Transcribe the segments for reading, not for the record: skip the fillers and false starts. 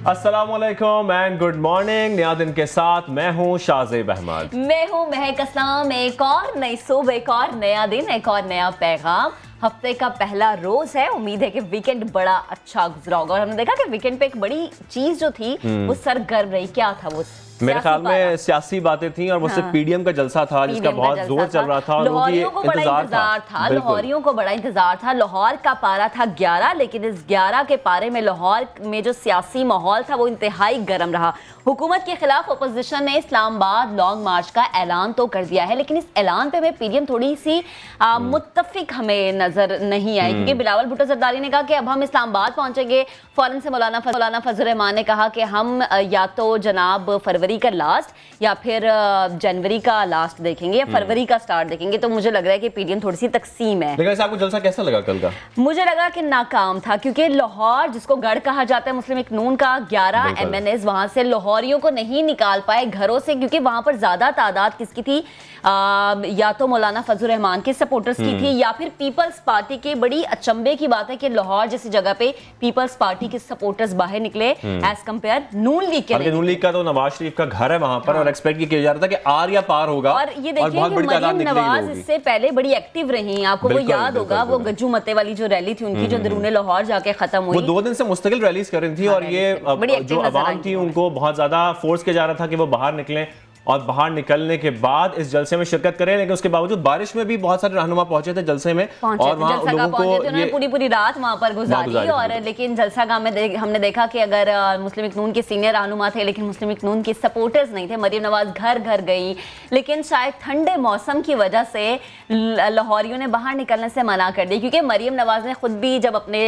अस्सलामुअलैकुम and good morning. नया दिन के साथ मैं हूँ शाज़ेब अहमद। मैं हूँ महक अस्लाम। एक और नई सुबह, एक और नया दिन, एक और नया पैगाम। हफ्ते का पहला रोज है। उम्मीद है कि वीकेंड बड़ा अच्छा गुजरा होगा। और हमने देखा कि वीकेंड पे एक बड़ी चीज जो थी वो सरगर्म रही। क्या था वो? मेरे ख्याल में सियासी बातें थी और मुझसे पीडीएम का जलसा था जिसका बहुत जोर चल रहा था। लाहौरियों को बड़ा इंतजार था। लाहौरियों को बड़ा इंतजार था। लाहौर का पारा था 11, लेकिन इस 11 के पारे में लाहौर में जो सियासी माहौल था वो इंतहाई गर्म रहा। हुकूमत के खिलाफ अपोजिशन ने इस्लामाबाद लॉन्ग मार्च का ऐलान तो कर दिया है, लेकिन इस ऐलान पे पीडीएम थोड़ी सी मुत्तफिक हमें नजर नहीं आई, क्योंकि बिलावल भुट्टो जरदारी ने कहा कि अब हम इस्लामाबाद पहुंचेंगे। फौरन से मौलाना फजल रहमान ने कहा कि हम या तो जनाब फरवरी का लास्ट या फिर जनवरी का लास्ट देखेंगे या फरवरी का स्टार्ट देखेंगे। तो मुझे लग रहा है कि पीडीएम थोड़ी सी तकसीम है। लेकिन आपको जलसा कैसा लगा कल का? मुझे लगा कि नाकाम था, क्योंकि लाहौर जिसको गढ़ कहा जाता है मुस्लिम लीग नून का, 11 एमएनएस वहां से लाहौरियों को नहीं निकाल पाए घरों से, क्योंकि वहां पर ज्यादा तादाद किसकी थी? या तो मौलाना फजल रहमान के सपोर्टर्स की थी या फिर पीपल्स पार्टी के। बड़ी अचंभे की बात है कि लाहौर जैसी जगह पे पीपल्स पार्टी के सपोर्टर्स बाहर निकले एज कंपेयर नून लीग के। नून लीग का तो नवाज शरीफ का घर है वहां पर और एक्सपेक्ट किया जा रहा था कि आर या पार होगा। और ये देखिए कि मरियम नवाज इससे पहले बड़ी एक्टिव रही। आपको वो याद होगा, वो गज्जू मते वाली जो रैली थी उनकी, जो दरूने लाहौर जाके खत्म हुई। वो 2 दिन से मुस्तकिल रैलीज कर रही थी और ये जो अवाम थी उनको बहुत ज्यादा फोर्स किया जा रहा था कि वो बाहर निकलें और बाहर निकलने के बाद इस जलसे में शिरकत करें। लेकिन उसके बावजूद बारिश में भी बहुत सारे रहनुमा पहुंचे थे जलसे में और वहां लोगों को पूरी रात वहां पर गुजारी। और लेकिन जलसागाह में हमने देखा कि अगर मुस्लिम लीग नून के सीनियर रहनुमा थे, लेकिन मुस्लिम लीग नून के सपोर्टर्स नहीं थे। मरियम नवाज घर घर गई, लेकिन शायद ठंडे मौसम की वजह से लाहौरियों ने बाहर निकलने से मना कर दिया, क्योंकि मरियम नवाज ने खुद भी जब अपने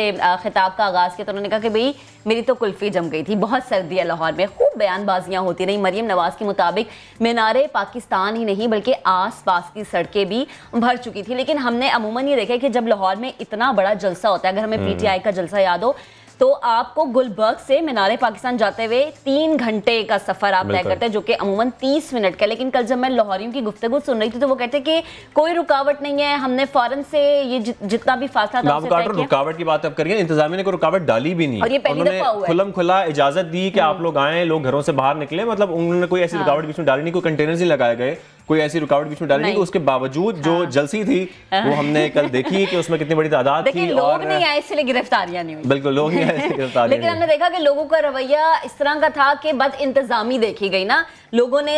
खिताब का आगाज किया तो उन्होंने कहा कि भाई मेरी तो कुल्फी जम गई थी, बहुत सर्दी है लाहौर में। खूब बयानबाजियां होती रही। मरियम नवाज के मुताबिक मीनारे पाकिस्तान ही नहीं बल्कि आस पास की सड़कें भी भर चुकी थी। लेकिन हमने अमूमन ये देखा कि जब लाहौर में इतना बड़ा जलसा होता है, अगर हमें पीटीआई का जलसा याद हो, तो आपको गुलबर्ग से मीनारे पाकिस्तान जाते हुए 3 घंटे का सफर आप तय करते हैं, जो कि अमूमन 30 मिनट का। लेकिन कल जब मैं लाहौरियों की गुफ्तगू सुन रही थी तो वो कहते कि कोई रुकावट नहीं है, हमने फौरन से ये जितना भी फासला था उससे तय किया। रुकावट की बात आप करिए, इंतजामिया ने कोई रुकावट डाली भी नहीं और ये पहली दफा हुआ है। खुलम खुला इजाजत दी कि आप लोग आए, लोग घरों से बाहर निकले। मतलब उन्होंने कोई ऐसी रुकावट बीच में डाली नहीं, कोई कंटेनर्स नहीं लगाए गए, कोई ऐसी रुकावट बीच में डाली नहीं। तो उसके बावजूद जो जलसी थी वो हमने कल देखी कि उसमें कितनी बड़ी तादाद थी। लोग नहीं आए इसलिए गिरफ्तारियां नहीं हुई। बिल्कुल, लोग नहीं आए गिरफ्तारियां। लेकिन हमने देखा कि लोगों का रवैया इस तरह का था कि बद इंतजामी देखी गई ना। लोगों ने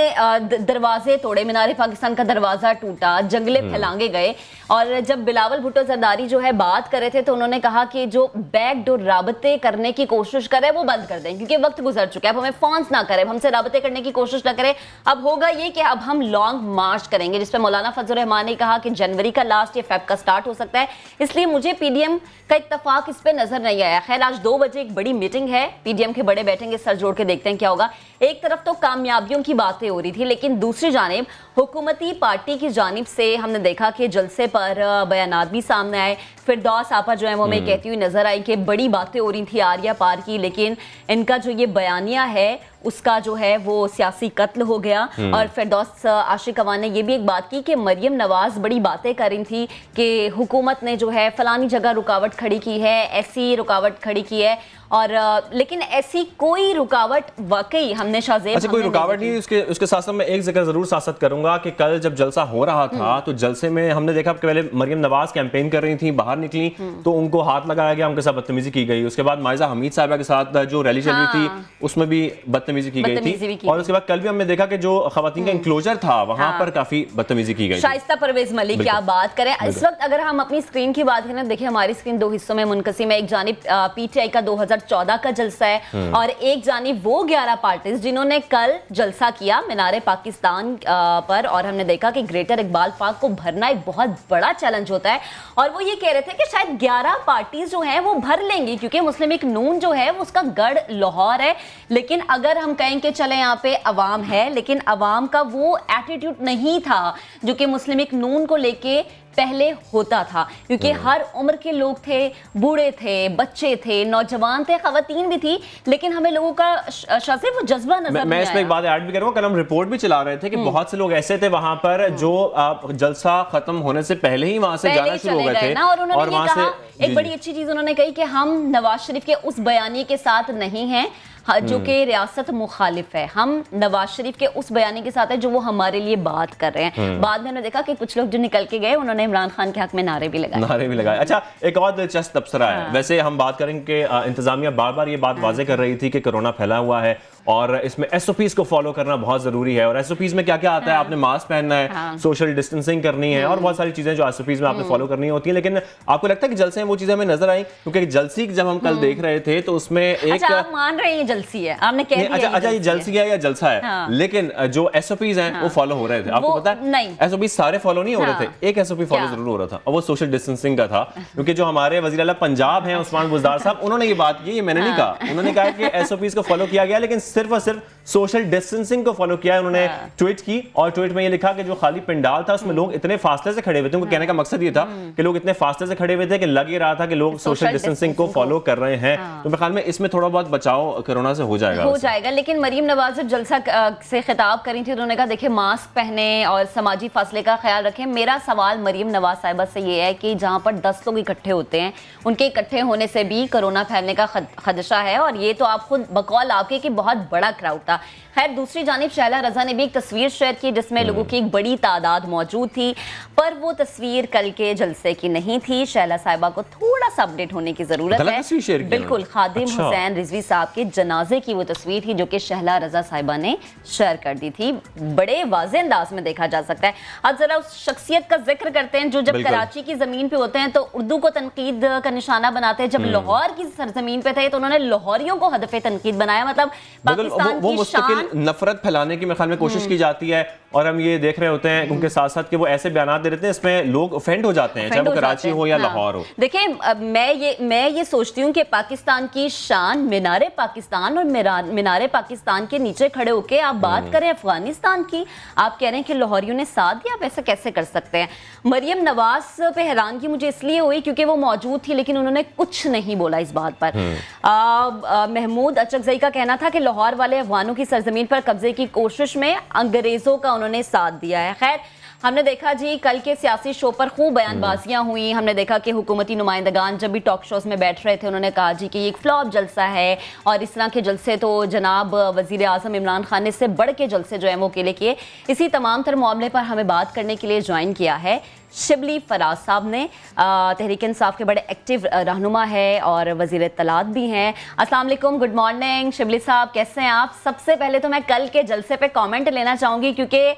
दरवाजे तोड़े, मीनारे पाकिस्तान का दरवाजा टूटा, जंगले फैलांगे गए। और जब बिलावल भुट्टो जरदारी जो है बात कर रहे थे तो उन्होंने कहा कि जो बैकडोर राबते करने की कोशिश करे वो बंद कर दें, क्योंकि वक्त गुजर चुका है। अब हमें फोन ना करें, हमसे राबते करने की कोशिश ना करें। अब होगा ये कि अब हम लॉन्ग मार्च करेंगे, जिसपे मौलाना फजल रहमान ने कहा कि जनवरी का लास्ट या फेब का स्टार्ट हो सकता है। इसलिए मुझे पीडीएम का इत्तफाक इस पे नजर नहीं आया। खैर, आज 2 बजे एक बड़ी मीटिंग है, पीडीएम के बड़े बैठेंगे, सर जोड़ के देखते हैं क्या होगा। एक तरफ तो कामयाबियों की बातें हो रही थी, लेकिन दूसरी जानिब हुकूमती पार्टी की जानिब से हमने देखा कि जलसे पर बयानात भी सामने आए। फिरदौस आपा जो है वो हमें कहती हुई नजर आई कि बड़ी बातें हो रही थी आर्या पार की, लेकिन इनका जो ये बयानिया है उसका जो है वो सियासी कत्ल हो गया। और फिरदौस आशिक अवान ने ये भी एक बात की कि मरियम नवाज बड़ी बातें कर रही थी कि हुकूमत ने जो है फलानी जगह रुकावट खड़ी की है, ऐसी रुकावट खड़ी की है। और लेकिन ऐसी कोई रुकावट वाकई हमने शाज़ेब कोई रुकावट नहीं। उसके साथ साथ मैं एक जिक्र जरूर साथ करूंगा कि कल जब जलसा हो रहा था तो जलसे में हमने देखा कि पहले मरियम नवाज कैंपेन कर रही थी, बाहर निकली तो उनको हाथ लगाया गया, उनके साथ बदतमीजी की गई। उसके बाद माइजा हमीद साहिबा के साथ जो रैली चल रही थी उसमें भी बदतमीजी की गई थी। और उसके बाद कल भी हमने देखा कि जो खवातीन का इंक्लोजर था वहां पर काफी बदतमीजी की गई। शाइस्ता परवेज मलिक, क्या बात करें। इस वक्त अगर हम अपनी स्क्रीन की बात करें, देखिए हमारी स्क्रीन 2 हिस्सों में मुनकसिम है। एक जानिब पीटीआई का 2014 का जलसा है और एक जानिब वो 11 पार्टीज जिन्होंने कल जलसा किया मीनारे पाकिस्तान पर। और हमने देखा कि ग्रेटर इकबाल पार्क को भरना एक बहुत बड़ा चैलेंज होता है। और वो ये कह रहे थे कि शायद 11 पार्टीज जो हैं वो भर लेंगी, क्योंकि मुस्लिम लीग नून जो है वो उसका गढ़ लाहौर है। लेकिन अगर हम कहें कि चले यहाँ पे अवाम है, लेकिन अवाम का वो एटीट्यूड नहीं था जो कि मुस्लिम लीग नून को लेके पहले होता था, क्योंकि हर उम्र के लोग थे, बूढ़े थे, बच्चे थे, नौजवान थे, खवातीन भी थी, लेकिन हमें लोगों का शायद वो जज्बा नजर मैं इसमें एक बात ऐड भी करूंगा। कल हम रिपोर्ट भी चला रहे थे कि बहुत से लोग ऐसे थे वहां पर जो जलसा खत्म होने से पहले ही वहां से जाना शुरू हो गए थे। और वहां से एक बड़ी अच्छी चीज उन्होंने कही कि हम नवाज शरीफ के उस बयानी के साथ नहीं हैं, जो कि रियासत मुखालिफ है। हम नवाज शरीफ के उस बयानी के साथ है जो वो हमारे लिए बात कर रहे हैं। बाद में हमने देखा कि कुछ लोग जो निकल के गए उन्होंने इमरान खान के हक में नारे भी लगाए। अच्छा, एक और दिलचस्प तबसरा है। वैसे हम बात करेंगे, इंतजामिया बार बार ये बात वाजे कर रही थी कि कोरोना फैला हुआ है और इसमें एसओपीज को फॉलो करना बहुत जरूरी है। और एसओपीज में क्या क्या आता है, आपने मास्क पहनना है, सोशल डिस्टेंसिंग करनी है और बहुत सारी चीजें जो एसओपीज में आपने फॉलो करनी होती है। लेकिन आपको लगता है कि जलसे में वो चीजें हमें नजर आई? क्योंकि जलसी जब हम कल देख रहे थे तो उसमें एक, आप मान रहे हैं जलसी है, आपने कह दिया अच्छा ये जलसी है या जलसा है, लेकिन जो एसओपीज हैं वो फॉलो हो रहे थे। आपको पता है नहीं, एसओपीज सारे फॉलो नहीं हो रहे थे, एक एसओपी फॉलो जरूर हो रहा था और वो सोशल डिस्टेंसिंग का था। क्योंकि जो हमारे वजीर आला पंजाब हैं उस्मान बुज़दार साहब, उन्होंने ये बात की, ये मैंने नहीं कहा, उन्होंने कहा कि एसओपीज को फॉलो किया गया लेकिन सिर्फ और सिर्फ सोशल डिस्टेंसिंग को फॉलो किया है। उन्होंने ट्वीट की और ट्वीट में ये लिखा कि जो खाली पंडाल था उसमें लोग इतने फासले से खड़े हुए थे, उनको कहने का मकसद ये था कि लोग इतने फासले से खड़े हुए थे कि लग ही रहा था कि लोग सोशल डिस्टेंसिंग को फॉलो कर रहे हैं। तो मेरे ख्याल में इसमें थोड़ा बहुत बचाव कोरोना से हो जाएगा। लेकिन मरीम नवाज जब जलसा से खिताब करी थी उन्होंने कहा देखिए मास्क पहने और समाजी फासले का ख्याल रखें। मेरा सवाल मरीम नवाज साहिबा से ये है कि जहां पर 10 लोग इकट्ठे होते हैं उनके इकट्ठे होने से भी कोरोना फैलने का खदशा है और ये तो आप खुद बकौल आपके कि बहुत बड़ा क्राउड था। खैर दूसरी जानिब शैला रजा ने भी एक तस्वीर शेयर की जिसमें लोगों की एक बड़ी तादाद मौजूद थी, पर वो तस्वीर कल के जलसे की नहीं थी। शैला साहिबा को थोड़ा सा अपडेट होने की जरूरत है। बिल्कुल, खादिम हुसैन रिजवी साहब के जनाजे की वो तस्वीर थी जो कि शैला रजा साहिबा ने शेयर कर दी थी। बड़े वाज़े अंदाज में देखा जा सकता है। अब जरा उस शख्सियत का जिक्र करते हैं जो जब कराची की जमीन पे होते हैं तो उर्दू को तनकीद का निशाना बनाते हैं। जब लाहौर की सरजमीन पे थे तो उन्होंने लाहौरियों को हदफ तनकीद बनाया। मतलब पाकिस्तान की शान, नफरत फैलाने की मेरे ख्याल में कोशिश की जाती है और हम ये देख रहे होते हैं उनके साथ साथ कि वो ऐसे बयान दे देते हैं इसमें लोग ऑफेंड हो जाते हैं, चाहे वो कराची हो या लाहौर हो। देखिए मैं ये सोचती हूँ कि पाकिस्तान की शान मीनारे पाकिस्तान और मीनारे पाकिस्तान के नीचे खड़े होकर आप बात करें अफगानिस्तान की, आप कह रहे हैं कि लाहौरियों ने साथ दिया, आप ऐसा कैसे कर सकते हैं? मरियम नवाज पे हैरानगी मुझे इसलिए हुई क्योंकि वो मौजूद थी लेकिन उन्होंने कुछ नहीं बोला इस बात पर। महमूद अचकजई का कहना था कि लाहौर वाले अफगानों की सरजमीन पर कब्जे की कोशिश में अंग्रेजों का उन्होंने साथ दिया है। खैर हमने देखा जी कल के सियासी शो पर खूब बयानबाजियां हुई। हमने देखा कि हुकूमती नुमाइंदगान जब भी टॉक शोज में बैठ रहे थे उन्होंने कहा जी कि ये एक फ्लॉप जलसा है और इस तरह के जलसे तो जनाब वजीर आजम इमरान खान ने इससे बढ़ के जलसे जो है वो अकेले किए। इसी तमाम तर मामले पर हमें बात करने के लिए ज्वाइन किया है शिबली फराज साहब ने। तहरीक इंसाफ के बड़े एक्टिव रहनुमा है और वजीर इत्तलात भी हैं। अस्सलाम वालेकुम, गुड मॉर्निंग शिबली साहब, कैसे हैं आप? सबसे पहले तो मैं कल के जलसे पे कमेंट लेना चाहूँगी क्योंकि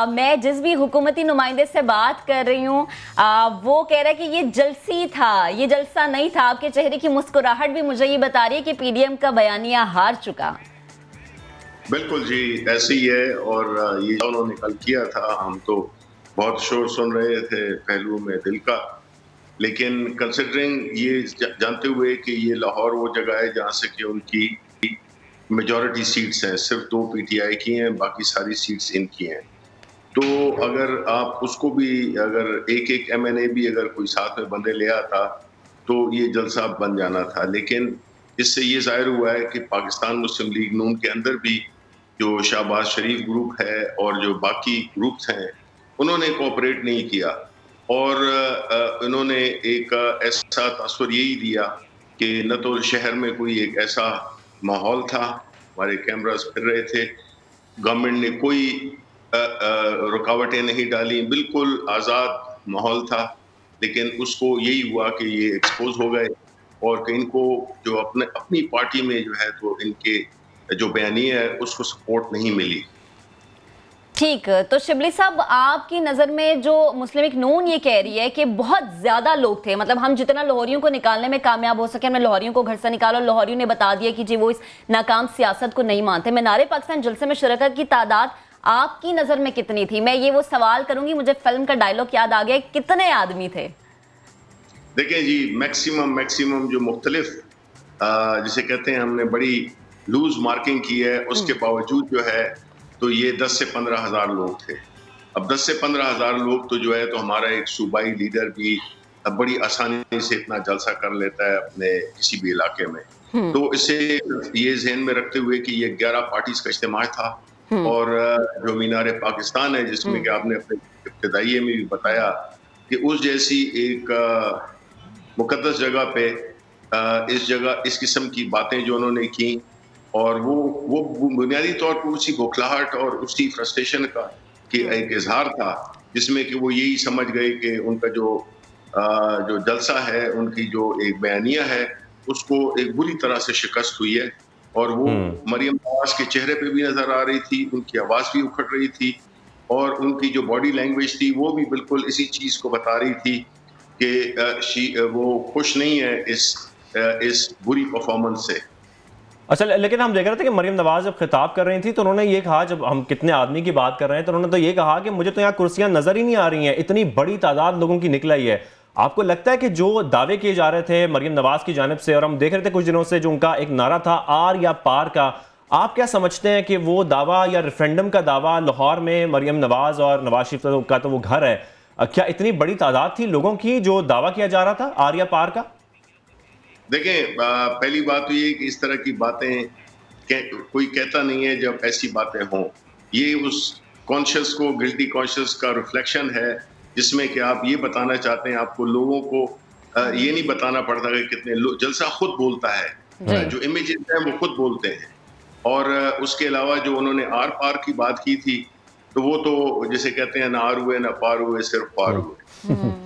मैं जिस भी हुकूमती नुमाइंदे से बात कर रही हूँ वो कह रहा है कि ये जलसी था, ये जलसा नहीं था। आपके चेहरे की मुस्कुराहट भी मुझे ये बता रही है कि पीडीएम का बयानिया हार चुका। बिल्कुल जी, ऐसे ही है और ये उन्होंने कल किया था, हम तो बहुत शोर सुन रहे थे पहलू में दिल का, लेकिन कंसिडरिंग ये जानते हुए कि ये लाहौर वो जगह है जहाँ से कि उनकी मेजॉरिटी सीट्स हैं, सिर्फ 2 पीटीआई की हैं, बाकी सारी सीट्स इनकी हैं। तो अगर आप उसको भी अगर एक एमएनए भी अगर कोई साथ में बंदे ले आता तो ये जलसा बन जाना था। लेकिन इससे ये जाहिर हुआ है कि पाकिस्तान मुस्लिम लीग नून के अंदर भी जो शहबाज शरीफ ग्रुप है और जो बाकी ग्रुप्स हैं उन्होंने कोऑपरेट नहीं किया और इन्होंने एक ऐसा तस्वीर यही दिया कि न तो शहर में कोई एक ऐसा माहौल था, हमारे कैमरास फिर रहे थे, गवर्नमेंट ने कोई रुकावटें नहीं डाली, बिल्कुल आज़ाद माहौल था। लेकिन उसको यही हुआ कि ये एक्सपोज हो गए और कि इनको जो अपनी पार्टी में जो है तो इनके जो बयानिया है उसको सपोर्ट नहीं मिली। ठीक, तो शिबली साहब आपकी नज़र में जो मुस्लिम लीग नून ये कह रही है कि बहुत ज़्यादा लोग थे, मतलब हम जितना लाहौरियों को निकालने में कामयाब हो सके हमने लाहौरियों को घर से निकाला, लाहौरियों ने बता दिया कि जी वो इस नाकाम सियासत को नहीं मानते। मीनारे पाकिस्तान जलसे में शिरकत की तादाद आपकी नज़र में कितनी थी? मैं ये वो सवाल करूंगी, मुझे फिल्म का डायलॉग याद आ गया, कितने आदमी थे? देखिए जी, मैक्सिमम जो मुख्तलिफ जिसे कहते हैं हमने बड़ी लूज मार्किंग की है, उसके बावजूद जो है तो ये 10 से 15 हज़ार लोग थे। अब 10 से 15 हज़ार लोग तो जो है तो हमारा एक सूबाई लीडर भी बड़ी आसानी से इतना जलसा कर लेता है अपने किसी भी इलाके में। तो इसे ये जहन में रखते हुए कि ये 11 पार्टीज का इज्तिमा था और जो मीनारे पाकिस्तान है जिसमें कि आपने अपने इब्तिदाइये में भी बताया कि उस जैसी एक मुकद्दस जगह पे इस किस्म की बातें जो उन्होंने की और वो बुनियादी तौर पर उसी बौखलाहट और उसी फ्रस्ट्रेशन का कि एक इजहार था, जिसमें कि वो यही समझ गए कि उनका जो जलसा है, उनकी जो एक बयानिया है, उसको एक बुरी तरह से शिकस्त हुई है। और वो मरियम नवाज के चेहरे पे भी नजर आ रही थी, उनकी आवाज भी उखड़ रही थी और उनकी जो बॉडी लैंग्वेज थी वो भी बिल्कुल इसी चीज को बता रही थी कि वो खुश नहीं है इस बुरी परफॉर्मेंस से। अच्छा, लेकिन हम देख रहे थे कि मरियम नवाज जब खिताब कर रही थी तो उन्होंने ये कहा, जब हम कितने आदमी की बात कर रहे हैं तो उन्होंने तो ये कहा कि मुझे तो यहाँ कुर्सियां नजर ही नहीं आ रही हैं, इतनी बड़ी तादाद लोगों की निकल आई है। आपको लगता है कि जो दावे किए जा रहे थे मरियम नवाज की जानिब से, और हम देख रहे थे कुछ दिनों से जो उनका एक नारा था आर या पार का, आप क्या समझते हैं कि वो दावा या रेफरेंडम का दावा लाहौर में मरियम नवाज और नवाज शरीफ का तो वो घर है, क्या इतनी बड़ी तादाद थी लोगों की जो दावा किया जा रहा था आर या पार का? देखें, पहली बात तो ये कि इस तरह की बातें कोई कहता नहीं है जब ऐसी बातें हों। ये उस कॉन्शियस को, गिल्टी कॉन्शियस का रिफ्लेक्शन है, जिसमें कि आप ये बताना चाहते हैं, आपको लोगों को ये नहीं बताना पड़ता कि कितने जलसा खुद बोलता है, जो इमेजेस हैं वो खुद बोलते हैं। और उसके अलावा जो उन्होंने आर पार की बात की थी, तो वो तो जैसे कहते हैं ना आर हुए ना पार हुए, सिर्फ पार हुए।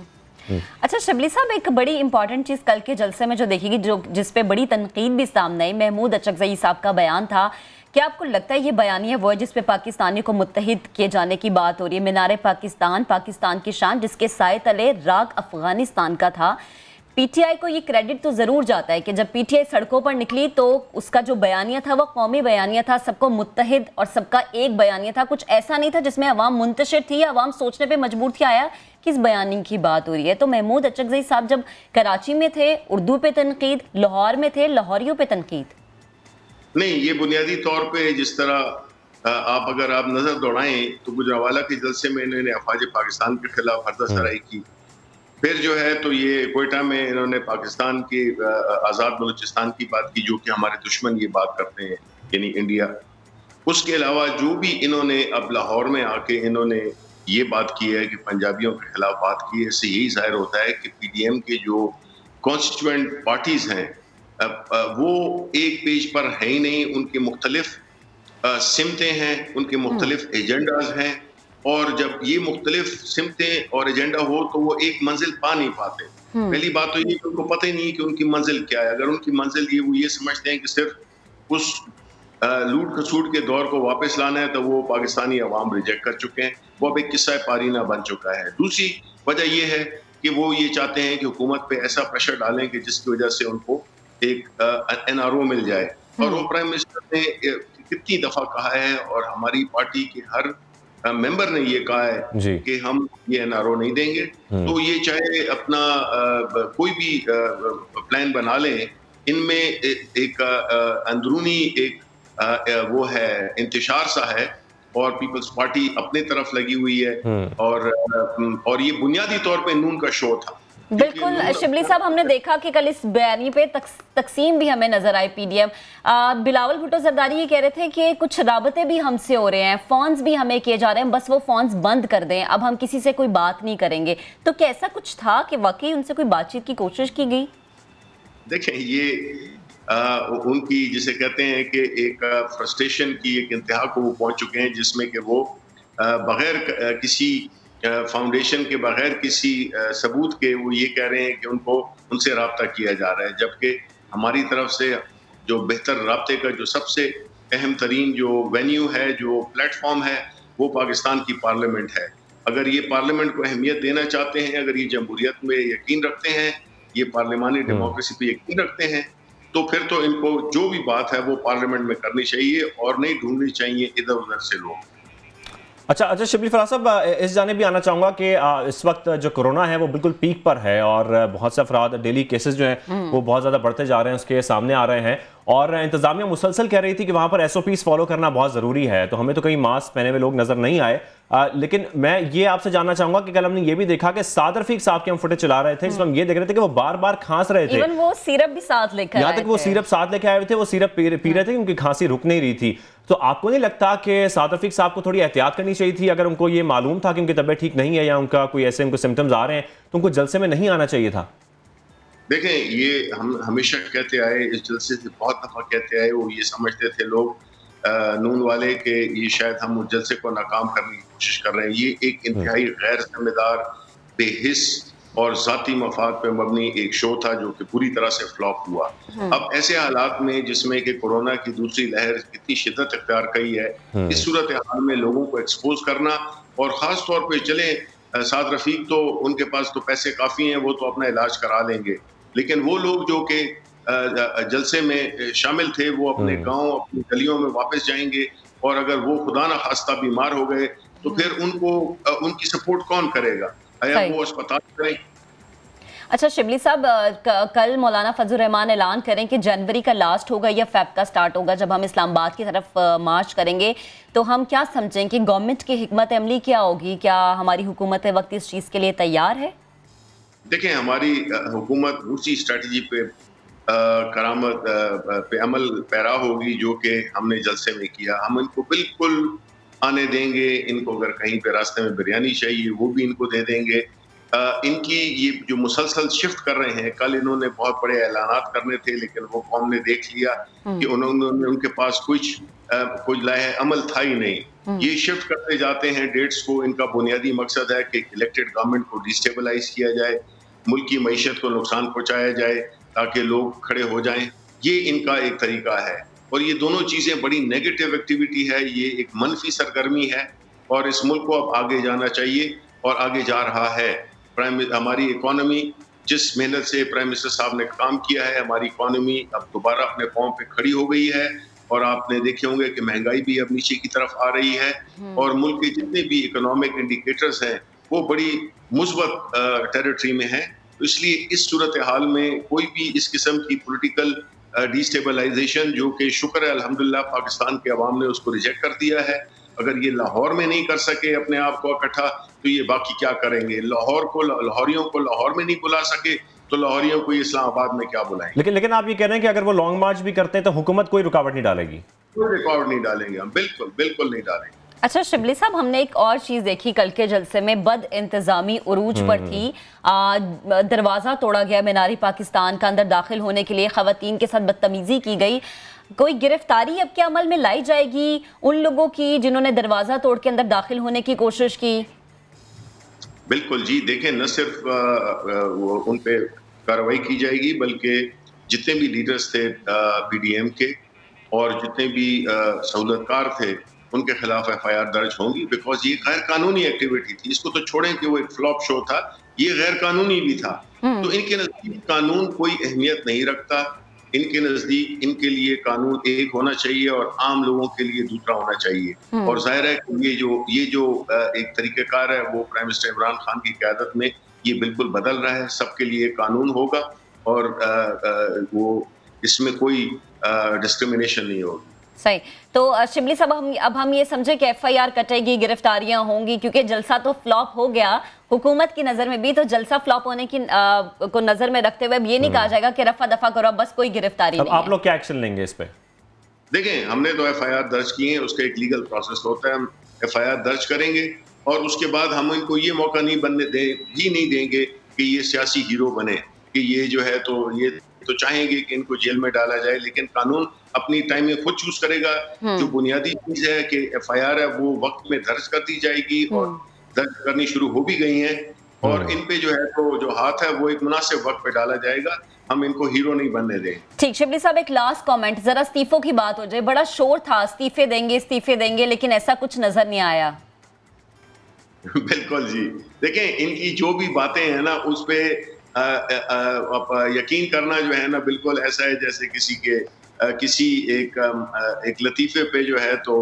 अच्छा शिबली साहब, एक बड़ी इंपॉर्टेंट चीज कल के जलसे में जो देखिएगी, जो जिसपे बड़ी तनकीद भी सामने आई, महमूद अचकजई साहब का बयान था। क्या आपको लगता है ये बयानिया वो है जिसपे पाकिस्तानी को मुत्तहिद किए जाने की बात हो रही है? मीनारे पाकिस्तान, पाकिस्तान की शान, जिसके साए तले राग अफगानिस्तान का था। पीटीआई को ये क्रेडिट तो जरूर जाता है कि जब पीटीआई सड़कों पर निकली तो उसका जो बयानिया था वो कौमी बयानिया था, सबको मुत्तहिद और सबका एक बयानिया था। कुछ ऐसा नहीं था जिसमें अवाम मुंतशिर थी या अवाम सोचने पे मजबूर थी आया किस बयानी की बात हो रही है। तो महमूद अचकजई साहब जब कराची में थे उर्दू पे तनकीद, लाहौर में थे लाहौरियों पे तनकीद नहीं। ये बुनियादी तौर पे जिस तरह अगर आप नजर दौड़ाएं तो गुजरावाला के जलसे में इन्होंने अफवाज पाकिस्तान के खिलाफ हरदसराई की, फिर जो है तो ये कोयटा में इन्होंने पाकिस्तान के आज़ाद बलूचिस्तान की बात की, जो कि हमारे दुश्मन ये बात करते हैं, यानी इंडिया। उसके अलावा जो भी इन्होंने अब लाहौर में आके इन्होंने ये बात की है कि पंजाबियों के खिलाफ बात की है, इससे यही जाहिर होता है कि पीडीएम के जो कॉन्स्टिट्यूएंट पार्टीज हैं वो एक पेज पर है ही नहीं, उनके मुख्तलिफ सिमतें हैं, उनके मुख्तलिफ एजेंडाज हैं, और जब ये मुख्तलिफ सिमतें और एजेंडा हो तो वो एक मंजिल पा नहीं पाते। पहली बात तो ये कि उनको पता ही नहीं कि उनकी मंजिल क्या है। अगर उनकी मंजिल वो ये समझते हैं कि सिर्फ उस लूट खसूट के दौर को वापस लाना है, तो वो पाकिस्तानी अवाम रिजेक्ट कर चुके हैं, वो अब एक किस्सा पारीना बन चुका है। दूसरी वजह ये है कि वो ये चाहते हैं कि हुकूमत पे ऐसा प्रेशर डालें कि जिसकी वजह से उनको एक एनआरओ मिल जाए। और वो प्राइम मिनिस्टर ने कितनी दफा कहा है और हमारी पार्टी के हर मेंबर ने ये कहा है कि हम ये एनआरओ नहीं देंगे। तो ये चाहे अपना कोई भी प्लान बना लें, इनमें एक अंदरूनी एक वो है इंतशार सा है, और पीपल्स पार्टी अपने तरफ लगी हुई है, और ये बुनियादी तौर पे नून का शो था। बिल्कुल शिबली साहब, हमने देखा कि कल इस बयानी पे तकसीम भी हमें नजर आई पीडीएम। बिलावल भुट्टो जरदारी ये कह रहे थे कि कुछ राबते भी हमसे हो रहे हैं, फोन्स भी हमें किए जा रहे हैं, बस वो फोन्स बंद कर दें, अब हम किसी से कोई बात नहीं करेंगे। तो क्या ऐसा कुछ था कि वाकई उनसे कोई बातचीत की कोशिश की गई? देखें, ये उनकी जिसे कहते हैं कि एक फ्रस्ट्रेशन की एक इंतहा को वो पहुंच चुके हैं, जिसमें कि वो बगैर किसी फाउंडेशन के, बगैर किसी सबूत के वो ये कह रहे हैं कि उनसे राब्ता किया जा रहा है, जबकि हमारी तरफ से जो बेहतर राब्ते का जो सबसे अहम तरीन जो वेन्यू है, जो प्लेटफॉर्म है, वो पाकिस्तान की पार्लियामेंट है। अगर ये पार्लियामेंट को अहमियत देना चाहते हैं, अगर ये जमहूरियत में यकीन रखते हैं, ये पार्लियामानी डेमोक्रेसी पे यकीन रखते हैं, तो फिर तो इनको जो भी बात है वो पार्लियामेंट में करनी चाहिए और नहीं ढूंढनी चाहिए इधर उधर से लोग। अच्छा शिबली फराज साहब, इस जाने भी आना चाहूँगा कि इस वक्त जो कोरोना है वो बिल्कुल पीक पर है और बहुत से अफराद डेली केसेस जो हैं वो बहुत ज़्यादा बढ़ते जा रहे हैं, उसके सामने आ रहे हैं, और इंतजामिया मुसलसल कह रही थी कि वहाँ पर SOPs फॉलो करना बहुत ज़रूरी है। तो हमें तो कहीं मास्क पहने हुए लोग नज़र नहीं आए, लेकिन मैं ये आपसे जानना चाहूँगा कि कल हमने ये भी देखा कि साद रफीक साहब के हम फुटेज चला रहे थे, जिसमें हम ये देख रहे थे कि वो बार बार खांस रहे थे, इवन वो सिरप भी साथ लेकर यहाँ तक वो सिरप साथ लेके आए हुए थे, वो सिरप पी रहे थे, उनकी खांसी रुक नहीं रही थी। तो आपको नहीं लगता कि साद रफीक साहब को थोड़ी एहतियात करनी चाहिए थी? अगर उनको ये मालूम था कि उनकी तबीयत ठीक नहीं है या उनका कोई ऐसे उनको सिम्टम्स आ रहे हैं, तो उनको जलसे में नहीं आना चाहिए था? देखें, ये हम हमेशा कहते आए, इस जलसे से बहुत दफ़ा कहते आए, वो ये समझते थे लोग नून वाले के ये शायद हम उस जलसे को नाकाम करने की कोशिश कर रहे हैं। ये एक इंतहाई गैर ज़िम्मेदार, बेहिस और ज़ाती मफाद पे मबनी एक शो था जो कि पूरी तरह से फ्लॉप हुआ। अब ऐसे हालात में जिसमें कि कोरोना की दूसरी लहर इतनी शिद्दत इख्तियार की है, इस सूरत हाल में लोगों को एक्सपोज करना, और ख़ास तौर पे चलें साद रफ़ीक तो उनके पास तो पैसे काफ़ी हैं, वो तो अपना इलाज करा लेंगे, लेकिन वो लोग जो कि जलसे में शामिल थे वो अपने गाँव, अपनी गलियों में वापस जाएंगे, और अगर वो खुदा न खास्ता बीमार हो गए तो फिर उनको उनकी सपोर्ट कौन करेगा? आया वो अस्पताल करें? अच्छा शिबली साहब, कल मौलाना फजल रहमान ऐलान करें कि जनवरी का लास्ट होगा या फेब का स्टार्ट होगा, जब हम इस्लामाबाद की तरफ मार्च करेंगे, तो हम क्या समझें कि गवर्नमेंट की हिकमत अमली क्या होगी? क्या हमारी हुकूमत वक्त इस चीज़ के लिए तैयार है? देखें, हमारी हुकूमत उसी स्ट्रेटजी पे करामत पे अमल पैरा होगी जो कि हमने जलसे में किया। हम इनको बिल्कुल आने देंगे, इनको अगर कहीं पे रास्ते में बिरयानी चाहिए वो भी इनको दे देंगे। इनकी ये जो मुसलसल शिफ्ट कर रहे हैं, कल इन्होंने बहुत बड़े ऐलानात करने थे लेकिन वो कौम ने देख लिया कि उन्होंने उनके पास कोई लाहे अमल था ही नहीं। ये शिफ्ट करते जाते हैं डेट्स को। इनका बुनियादी मकसद है कि इलेक्टेड गवर्नमेंट को डिस्टेबलाइज किया जाए, मुल्क की मईशत को नुकसान पहुंचाया जाए ताकि लोग खड़े हो जाएं। ये इनका एक तरीका है, और ये दोनों चीज़ें बड़ी नेगेटिव एक्टिविटी है, ये एक मनफी सरगर्मी है, और इस मुल्क को अब आगे जाना चाहिए और आगे जा रहा है। हमारी इकॉनमी जिस मेहनत से प्राइम मिनिस्टर साहब ने काम किया है, हमारी इकॉनमी अब दोबारा अपने पांव पे खड़ी हो गई है, और आपने देखे होंगे कि महंगाई भी अब नीचे की तरफ आ रही है, और मुल्क के जितने भी इकोनॉमिक इंडिकेटर्स हैं वो बड़ी मुस्बत टेरिटरी में हैं। तो इसलिए इस सूरत हाल में कोई भी इस किस्म की पॉलिटिकल डिस्टेबलाइजेशन, जो कि शुक्र है अल्हम्दुलिल्लाह पाकिस्तान के अवाम ने उसको रिजेक्ट कर दिया है, अगर ये लाहौर में नहीं कर सके अपने आप को इकट्ठा, तो ये बाकी क्या करेंगे? लाहौरियों को लाहौर में नहीं बुला सके तो लाहौरियों को इस्लामाबाद में क्या बुलाएंगे? लेकिन आप ये कह रहे हैं कि अगर वो लॉन्ग मार्च भी करते हैं तो हुकूमत कोई रुकावट नहीं डालेगी? कोई रुकावट नहीं डालेंगे हम, बिल्कुल नहीं डालेंगे। अच्छा शिबली साहब, हमने एक और चीज़ देखी कल के जलसे में, बद इंतजामी उरूज पर थी। दरवाज़ा तोड़ा गया मीनार पाकिस्तान का, अंदर दाखिल होने के लिए ख़वातीन के साथ बदतमीज़ी की गई। कोई गिरफ्तारी अब क्या अमल में लाई जाएगी उन लोगों की जिन्होंने दरवाज़ा तोड़ के अंदर दाखिल होने की कोशिश की? बिल्कुल जी, देखें, न सिर्फ उन पे कार्रवाई की जाएगी बल्कि जितने भी लीडर्स थे PDM के और जितने भी सहूलतकार थे उनके खिलाफ FIR दर्ज होंगी, बिकॉज ये गैर कानूनी एक्टिविटी थी। इसको तो छोड़ें कि वो एक फ्लॉप शो था, ये गैर कानूनी भी था। तो इनके नजदीक कानून कोई अहमियत नहीं रखता। इनके नजदीक इनके लिए कानून एक होना चाहिए और आम लोगों के लिए दूसरा होना चाहिए। और जाहिर है कि ये जो एक तरीक़ेकार है वो प्राइम मिनिस्टर इमरान खान की क़यादत में ये बिल्कुल बदल रहा है। सबके लिए कानून होगा और वो इसमें कोई डिस्क्रिमिनेशन नहीं होगी। सही। तो शिबली साहब, अब हम ये समझे कि FIR कटेगी, गिरफ्तारियां होंगी, क्योंकि जलसा तो फ्लॉप हो गया हुकूमत की नजर में भी, तो जलसा फ्लॉप होने की को नजर में रखते हुए अब ये नहीं कहा जाएगा कि रफा दफा करो, बस कोई गिरफ्तारी नहीं। आप लोग क्या एक्शन लेंगे इस पे? देखें, हमने तो FIR दर्ज किए हैं, उसका एक लीगल प्रोसेस होता है। हम FIR दर्ज करेंगे और उसके बाद हम इनको ये मौका नहीं देंगे कि ये सियासी हीरो बने, कि ये जो है तो ये तो चाहेंगे कि इनको जेल में डाला जाए, लेकिन कानून अपनी टाइम में खुद चूज करेगा। जो बुनियादी चीज है कि FIR है वो वक्त में दर्ज कर दी जाएगी और दर्ज करनी शुरू हो भी गई है, और इन पे जो है तो जो हाथ है वो एक मुनासिब वक्त पे डाला जाएगा। हम इनको हीरो नहीं बनने देंगे। ठीक, शिबली साहब, एक लास्ट कमेंट, जरा इस्तीफों की बात हो जाए। बड़ा शोर था इस्तीफे देंगे, लेकिन ऐसा कुछ नजर नहीं आया। बिल्कुल जी, देखें, इनकी जो भी बातें हैं ना उस पे यकीन करना जो है ना बिल्कुल ऐसा है जैसे किसी एक लतीफे पे जो है तो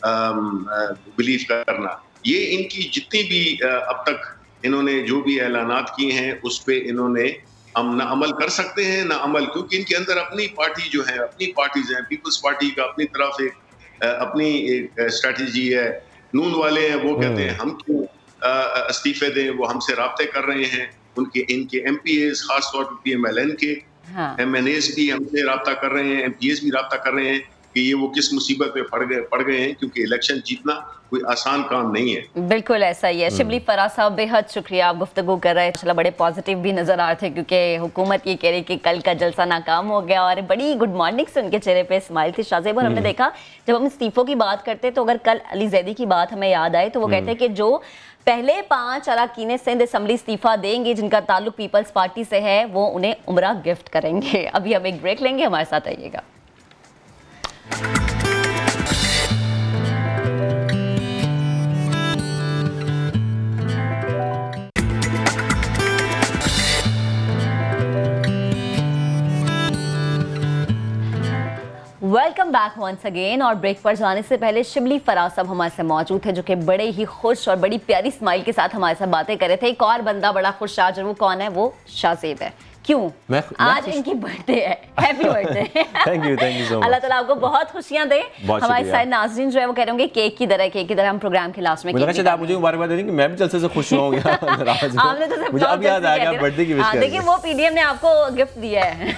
बिलीव करना। ये इनकी जितनी भी अब तक इन्होंने जो भी ऐलानात किए हैं उस पे इन्होंने हम ना अमल कर सकते हैं ना अमल, क्योंकि इनके अंदर अपनी पार्टी जो है, अपनी पार्टीज हैं, पीपल्स पार्टी का अपनी तरफ अपनी एक स्ट्रेटजी है। नून वाले हैं, वो कहते हैं हम क्यों इस्तीफे दें, वो हमसे राब्ते कर रहे हैं। इनके MPAs खास तौर पर PMLN के MNAs भी हमसे राब्ता कर रहे हैं, MPAs भी राब्ता कर रहे हैं। कि ये वो किस मुसीबत में पड़ गए हैं, क्योंकि इलेक्शन जीतना कोई आसान काम नहीं है। बिल्कुल ऐसा ही है। शिबली फराज साहब, बेहद शुक्रिया, आप गुफ्तगू कर रहे हैं, बड़े पॉजिटिव भी नजर आ रहे थे, क्योंकि हुकूमत ये कह रही कि कल का जलसा नाकाम हो गया, और बड़ी गुड मॉर्निंग से उनके चेहरे पे स्माइल थी शाहजेब। और हमने देखा जब हम इस्तीफों की बात करते तो अगर कल अली जैदी की बात हमें याद आए तो वो कहते हैं कि जो पहले 5 अरकान सिंध असम्बली इस्तीफा देंगे जिनका ताल्लुक पीपल्स पार्टी से है, वो उन्हें उम्रा गिफ्ट करेंगे। अभी हम एक ब्रेक लेंगे, हमारे साथ आइएगा। Welcome back once again. और ब्रेक पर जाने से पहले शिबली फराज साहब हमारे साथ मौजूद थे, जो कि बड़े ही खुश और बड़ी प्यारी स्माइल के साथ हमारे साथ बातें कर रहे थे। एक और बंदा बड़ा खुश आज, और वो कौन है? वो शाहजेब है। क्यों? आज इनकी बर्थडे है। Happy birthday. Thank you so much. अल्लाह ताला आपको बहुत खुशियां दे। हमारे सारे नाज़रीन जो है वो कह रहे होंगे केक की तरह हम प्रोग्राम के लास्ट में आप मुझे मुबारकबाद दें कि मैं भी जलसे से खुश हुआ मुझे अब याद आ गया बर्थडे की विश करनी। देखिए वो पीडीएम ने आपको गिफ्ट दिया है।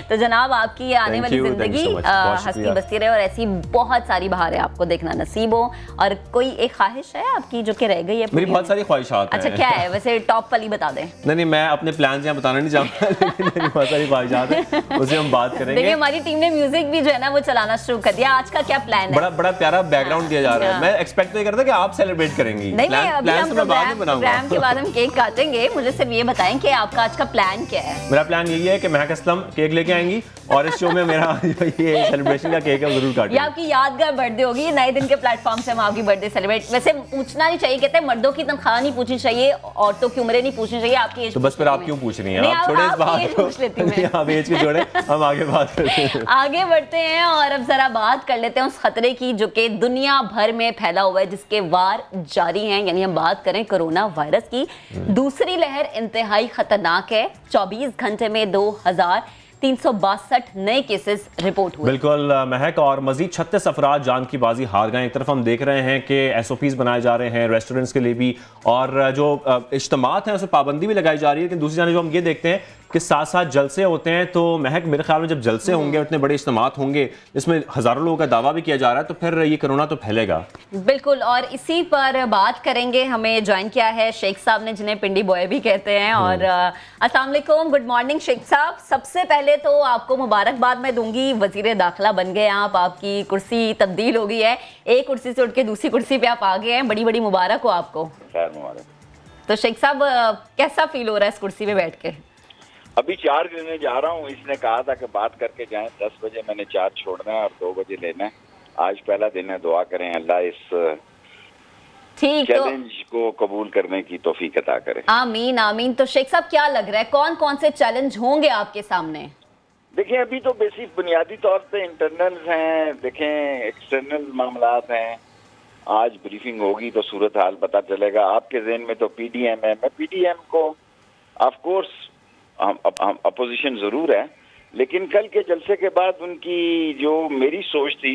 तो जनाब आपकी आने वाली जिंदगी हंसती बसती रहे और ऐसी बहुत सारी बहारें आपको देखना नसीब हो। और कोई एक ख्वाहिश है आपकी जो कि रह गई है? मेरी बहुत सारी ख्वाहिशात हैं। अच्छा क्या है वैसे? टॉप वाली बता दें। नहीं मैं अपने प्लान यहाँ बताना नहीं चाहूँगा, लेकिन मेरी बहुत सारी ख्वाहिशात हैं, उसे हम बात करेंगे। देखिए हमारी टीम ने म्यूजिक भी जो है ना वो चलाना शुरू कर दिया। आज का क्या प्लान है? बड़ा प्यारा बैकग्राउंड दिया जा रहा है। मैं एक्सपेक्ट नहीं करता कि आप सेलिब्रेट करेंगी। नहीं अभी हम प्रोग्राम के बाद हम केक काटेंगे। मुझे सिर्फ ये बताएं कि आपका आज का प्लान क्या है? मेरा प्लान यही है कि महक असलम केक लेके आएंगी और इस शो में मेरा ये सेलिब्रेशन का केक है वो जरूर काटेंगे। ये आपकी यादगार बर्थडे होगी। नए दिन के प्लेटफॉर्म से हम आपकी बर्थडे सेलिब्रेट। वैसे पूछना नहीं चाहिए, कहते हैं मर्दों की तनख्वाह नहीं पूछनी चाहिए, औरतों की उम्रें नहीं पूछनी चाहिए, आपकी एज। तो बस फिर आप क्यों पूछ रही हैं? आप छोड़े इस बात को, आप एज को छोड़े, हम आगे बात करते हैं। आगे बढ़ते हैं और अब जरा बात कर लेते हैं उस खतरे की जो कि दुनिया भर में फैला हुआ है, जिसके वार जारी हैं। यानी हम बात करें कोरोना वायरस की। दूसरी लहर इंतहाई खतरनाक है। 24 घंटे में 2362 नए केसेस रिपोर्ट हुए। बिल्कुल महक, और मजीद 36 अफराद जान की बाजी हार गए। एक तरफ हम देख रहे हैं कि SOPs बनाए जा रहे हैं रेस्टोरेंट्स के लिए भी, और जो इज्तिमात हैं उस पर पाबंदी भी लगाई जा रही है। लेकिन दूसरी जाने जो हम ये देखते हैं कि साथ साथ जलसे होते हैं, तो महक मेरे ख्याल में जब जलसे होंगे, इतने बड़े इज्तिमात होंगे, इसमें हजारों लोगों का दावा भी किया जा रहा है, तो फिर ये कोरोना तो फैलेगा। बिल्कुल, और इसी पर बात करेंगे। हमें ज्वाइन किया है शेख साहब ने, जिन्हें पिंडी बॉय भी कहते हैं। और अस्सलाम वालेकुम, गुड मॉर्निंग शेख साहब। सबसे पहले तो आपको मुबारकबाद मैं दूंगी, वजीर दाखिला बन गए आप, आपकी कुर्सी तब्दील हो गई है, एक कुर्सी से उठ के दूसरी कुर्सी पे आप आ गए हैं। बड़ी बड़ी मुबारक हो आपको। तो शेख साहब कैसा फील हो रहा है इस कुर्सी पे बैठ के? अभी चार्ज लेने जा रहा हूँ। इसने कहा था कि बात करके जाएं, 10 बजे मैंने चार्ज छोड़ना है और 2 बजे लेना है। आज पहला दिन है, दुआ करें अल्लाह इस चैलेंज को कबूल करने की तौफीक अता करे। आमीन आमीन। तो शेख साहब क्या लग रहा है, कौन कौन से चैलेंज होंगे आपके सामने? देखिए अभी तो बेसिक बुनियादी तौर पे इंटरनल हैं, देखें एक्सटर्नल मामलात हैं। आज ब्रीफिंग होगी तो सूरत हाल पता चलेगा। आपके ज़हन में तो PDM है। मैं PDM को ऑफ कोर्स अपोजिशन जरूर है, लेकिन कल के जलसे के बाद उनकी जो मेरी सोच थी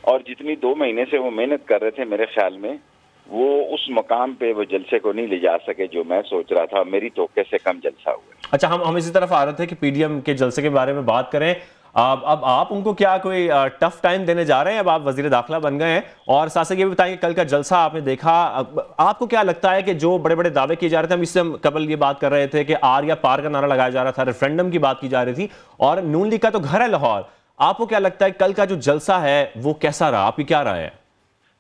और जितनी 2 महीने से वो मेहनत कर रहे थे, मेरे ख्याल में वो उस मकाम पे वो जलसे को नहीं ले जा सके जो मैं सोच रहा था। मेरी तोके से कम जलसा हुआ। अच्छा, हम इसी तरफ आ रहे थे कि PDM के जलसे के बारे में बात करें। अब आप उनको क्या कोई टफ टाइम देने जा रहे हैं? अब आप वजीर दाखिला बन गए हैं, और साथ साथ ये बताएं कि कल का जलसा आपने देखा, आपको क्या लगता है कि जो बड़े बड़े दावे किए जा रहे थे, हम इससे कबल ये बात कर रहे थे कि आर या पार का नारा लगाया जा रहा था, रेफरेंडम की बात की जा रही थी, और नून लीग का तो घर है लाहौर, आपको क्या लगता है कल का जो जलसा है वो कैसा रहा? आपकी क्या राय है?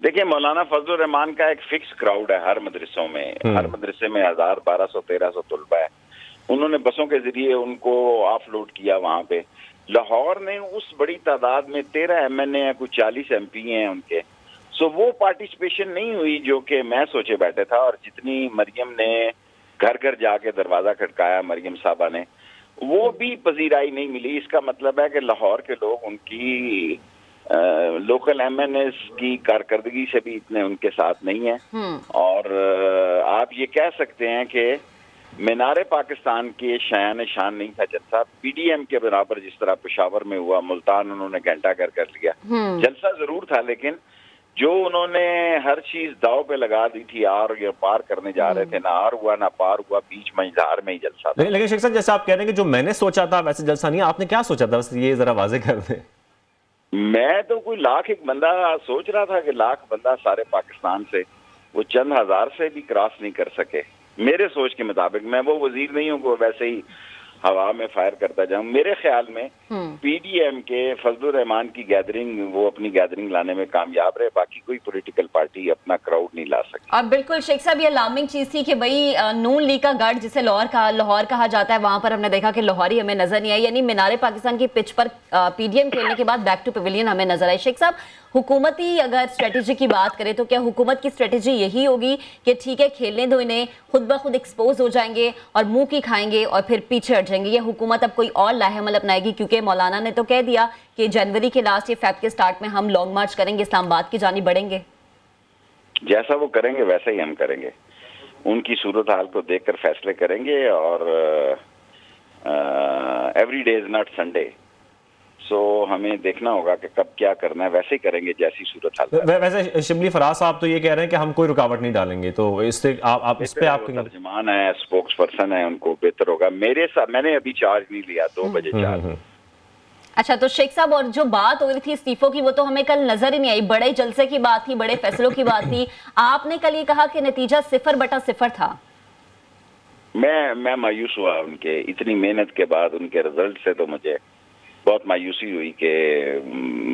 देखिए मौलाना फजलुर रहमान का एक फिक्स क्राउड है हर मदरसों में। हर मदरसे में 1000, 1200, 1300 तलबा है। उन्होंने बसों के जरिए उनको ऑफलोड किया वहां पे। लाहौर ने उस बड़ी तादाद में 13 MNA हैं, कुछ 40 MP हैं उनके। सो वो पार्टिसिपेशन नहीं हुई जो कि मैं सोचे बैठे था। और जितनी मरियम ने घर घर जाके दरवाजा खटकाया, मरियम साहबा ने, वो भी पजीराई नहीं मिली। इसका मतलब है कि लाहौर के लोग उनकी लोकल MNAs की कारकर्दगी से भी इतने उनके साथ नहीं है। और आप ये कह सकते हैं कि मीनारे पाकिस्तान के शायान शान नहीं था जलसा। PDM के बराबर जिस तरह पेशावर में हुआ, मुल्तान उन्होंने घंटा घर कर लिया। जलसा जरूर था, लेकिन जो उन्होंने हर चीज दाव पे लगा दी थी, आर या पार करने जा रहे थे, ना आर हुआ ना पार हुआ, बीच मंझधार में ही जलसा था। लेकिन शेख साहब जैसे आप कह रहे हैं कि जो मैंने सोचा था वैसे जलसा नहीं, आपने क्या सोचा था, बस ये जरा वाजे कर दें। मैं तो कोई लाख एक बंदा सोच रहा था कि लाख बंदा सारे पाकिस्तान से वो चंद हजार से भी क्रॉस नहीं कर सके मेरे सोच के मुताबिक। मैं वो वजीर नहीं हूँ को वैसे ही हवा में फायर करता जाऊं। मेरे ख्याल में पीडीएम के फजलुर रहमान की गैदरिंग, वो अपनी गैदरिंग लाने में कामयाब रहे, बाकी कोई पॉलिटिकल पार्टी अपना क्राउड नहीं ला सकती। और बिल्कुल शेख साहब, ये अलार्मिंग चीज थी कि भाई नून लीग का गढ़ जिसे लाहौर कहा जाता है, वहां पर हमने देखा कि लाहौरी हमें नजर नहीं आई, यानी मीनारे पाकिस्तान की पिच पर पीडीएम खेलने के बाद बैक टू पवेलियन हमें नजर आई। शेख साहब, हुकूमती अगर स्ट्रेटेजी की बात करें तो क्या हुकूमत की स्ट्रेटेजी यही होगी कि ठीक है खेलने दो इन्हें, खुद ब खुद एक्सपोज हो जाएंगे और मुंह की खाएंगे और फिर पीछे हट जाएंगे, या हुकूमत अब कोई और लाहेमल अपनाएगी? क्योंकि मौलाना ने तो कह दिया कि जनवरी के लास्ट या फेब के स्टार्ट में हम लॉन्ग मार्च करेंगे, इस्लामाबाद की जानिब बढ़ेंगे। जैसा वो करेंगे वैसा ही हम करेंगे, उनकी सूरत हाल को देखकर फैसले करेंगे। और every day is not Sunday, so हमें देखना होगा कि कब क्या करना है, वैसे ही करेंगे जैसी सूरत हाल। वैसे शिबली फराज साहब तो ये कह रहे हैं कि हम कोई रुकावट नहीं डालेंगे, तो इससे आप इस पे आपके तर्जुमान है, स्पोक्स पर्सन है, उनको बेहतर होगा। मेरे साथ मैंने अभी चार्ज नहीं लिया, 2 बजे चार्ज। अच्छा, तो शेख साहब, और जो बात हो रही थी इस्तीफों की वो तो हमें कल नजर ही नहीं आई, बड़े जलसे की बात थी, बड़े फैसलों की बात थी। आपने कल ये कहा कि नतीजा 0/0 था। मैं मायूस हुआ उनके इतनी मेहनत के बाद उनके रिजल्ट से, तो मुझे बहुत मायूसी हुई कि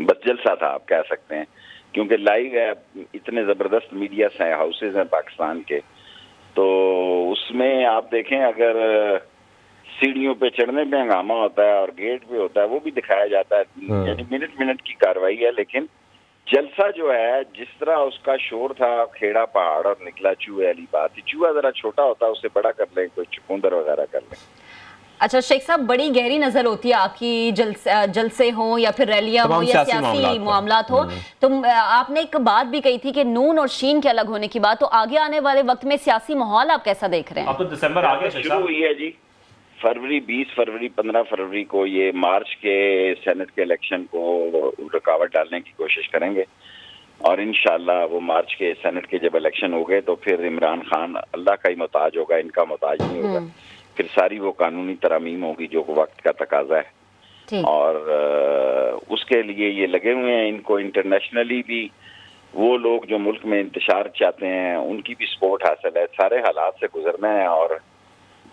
बस जलसा था आप कह सकते हैं, क्योंकि लाइव है, इतने जबरदस्त मीडिया हाउसेज हैं पाकिस्तान के, तो उसमें आप देखें अगर सीढ़ियों पे चढ़ने पे हंगामा होता है और गेट पे होता है वो भी दिखाया जाता है, यानी मिनट की कार्रवाई है। लेकिन जलसा जो है, जिस तरह उसका शोर था, खेड़ा पहाड़ और निकला चूहे वाली बात, चूहा जरा छोटा होता है उसे बड़ा कर लें, कोई चुकंदर वगैरह कर लें। अच्छा शेख साहब, बड़ी गहरी नजर होती है आपकी, जलसे हो या फिर रैलियां हो या सियासी मामलात हो, तो आपने एक बात भी कही थी कि नून और शीन के अलग होने की बात, तो आगे आने वाले वक्त में सियासी माहौल आप कैसा देख रहे हैं? अब तो दिसंबर आ गया, शुरू हुई है जी, फरवरी 20 फरवरी 15 फरवरी को ये मार्च के सेनेट के इलेक्शन को रुकावट डालने की कोशिश करेंगे, और इंशाल्लाह वो मार्च के सेनेट के जब इलेक्शन हो गए तो फिर इमरान खान अल्लाह का ही मोहताज होगा, इनका मोहताज नहीं होगा, फिर सारी वो कानूनी तरमीम होगी जो वक्त का तकाजा है, और उसके लिए ये लगे हुए हैं। इनको इंटरनेशनली भी वो लोग जो मुल्क में इंतशार चाहते हैं उनकी भी सपोर्ट हासिल है, सारे हालात से गुजरना है और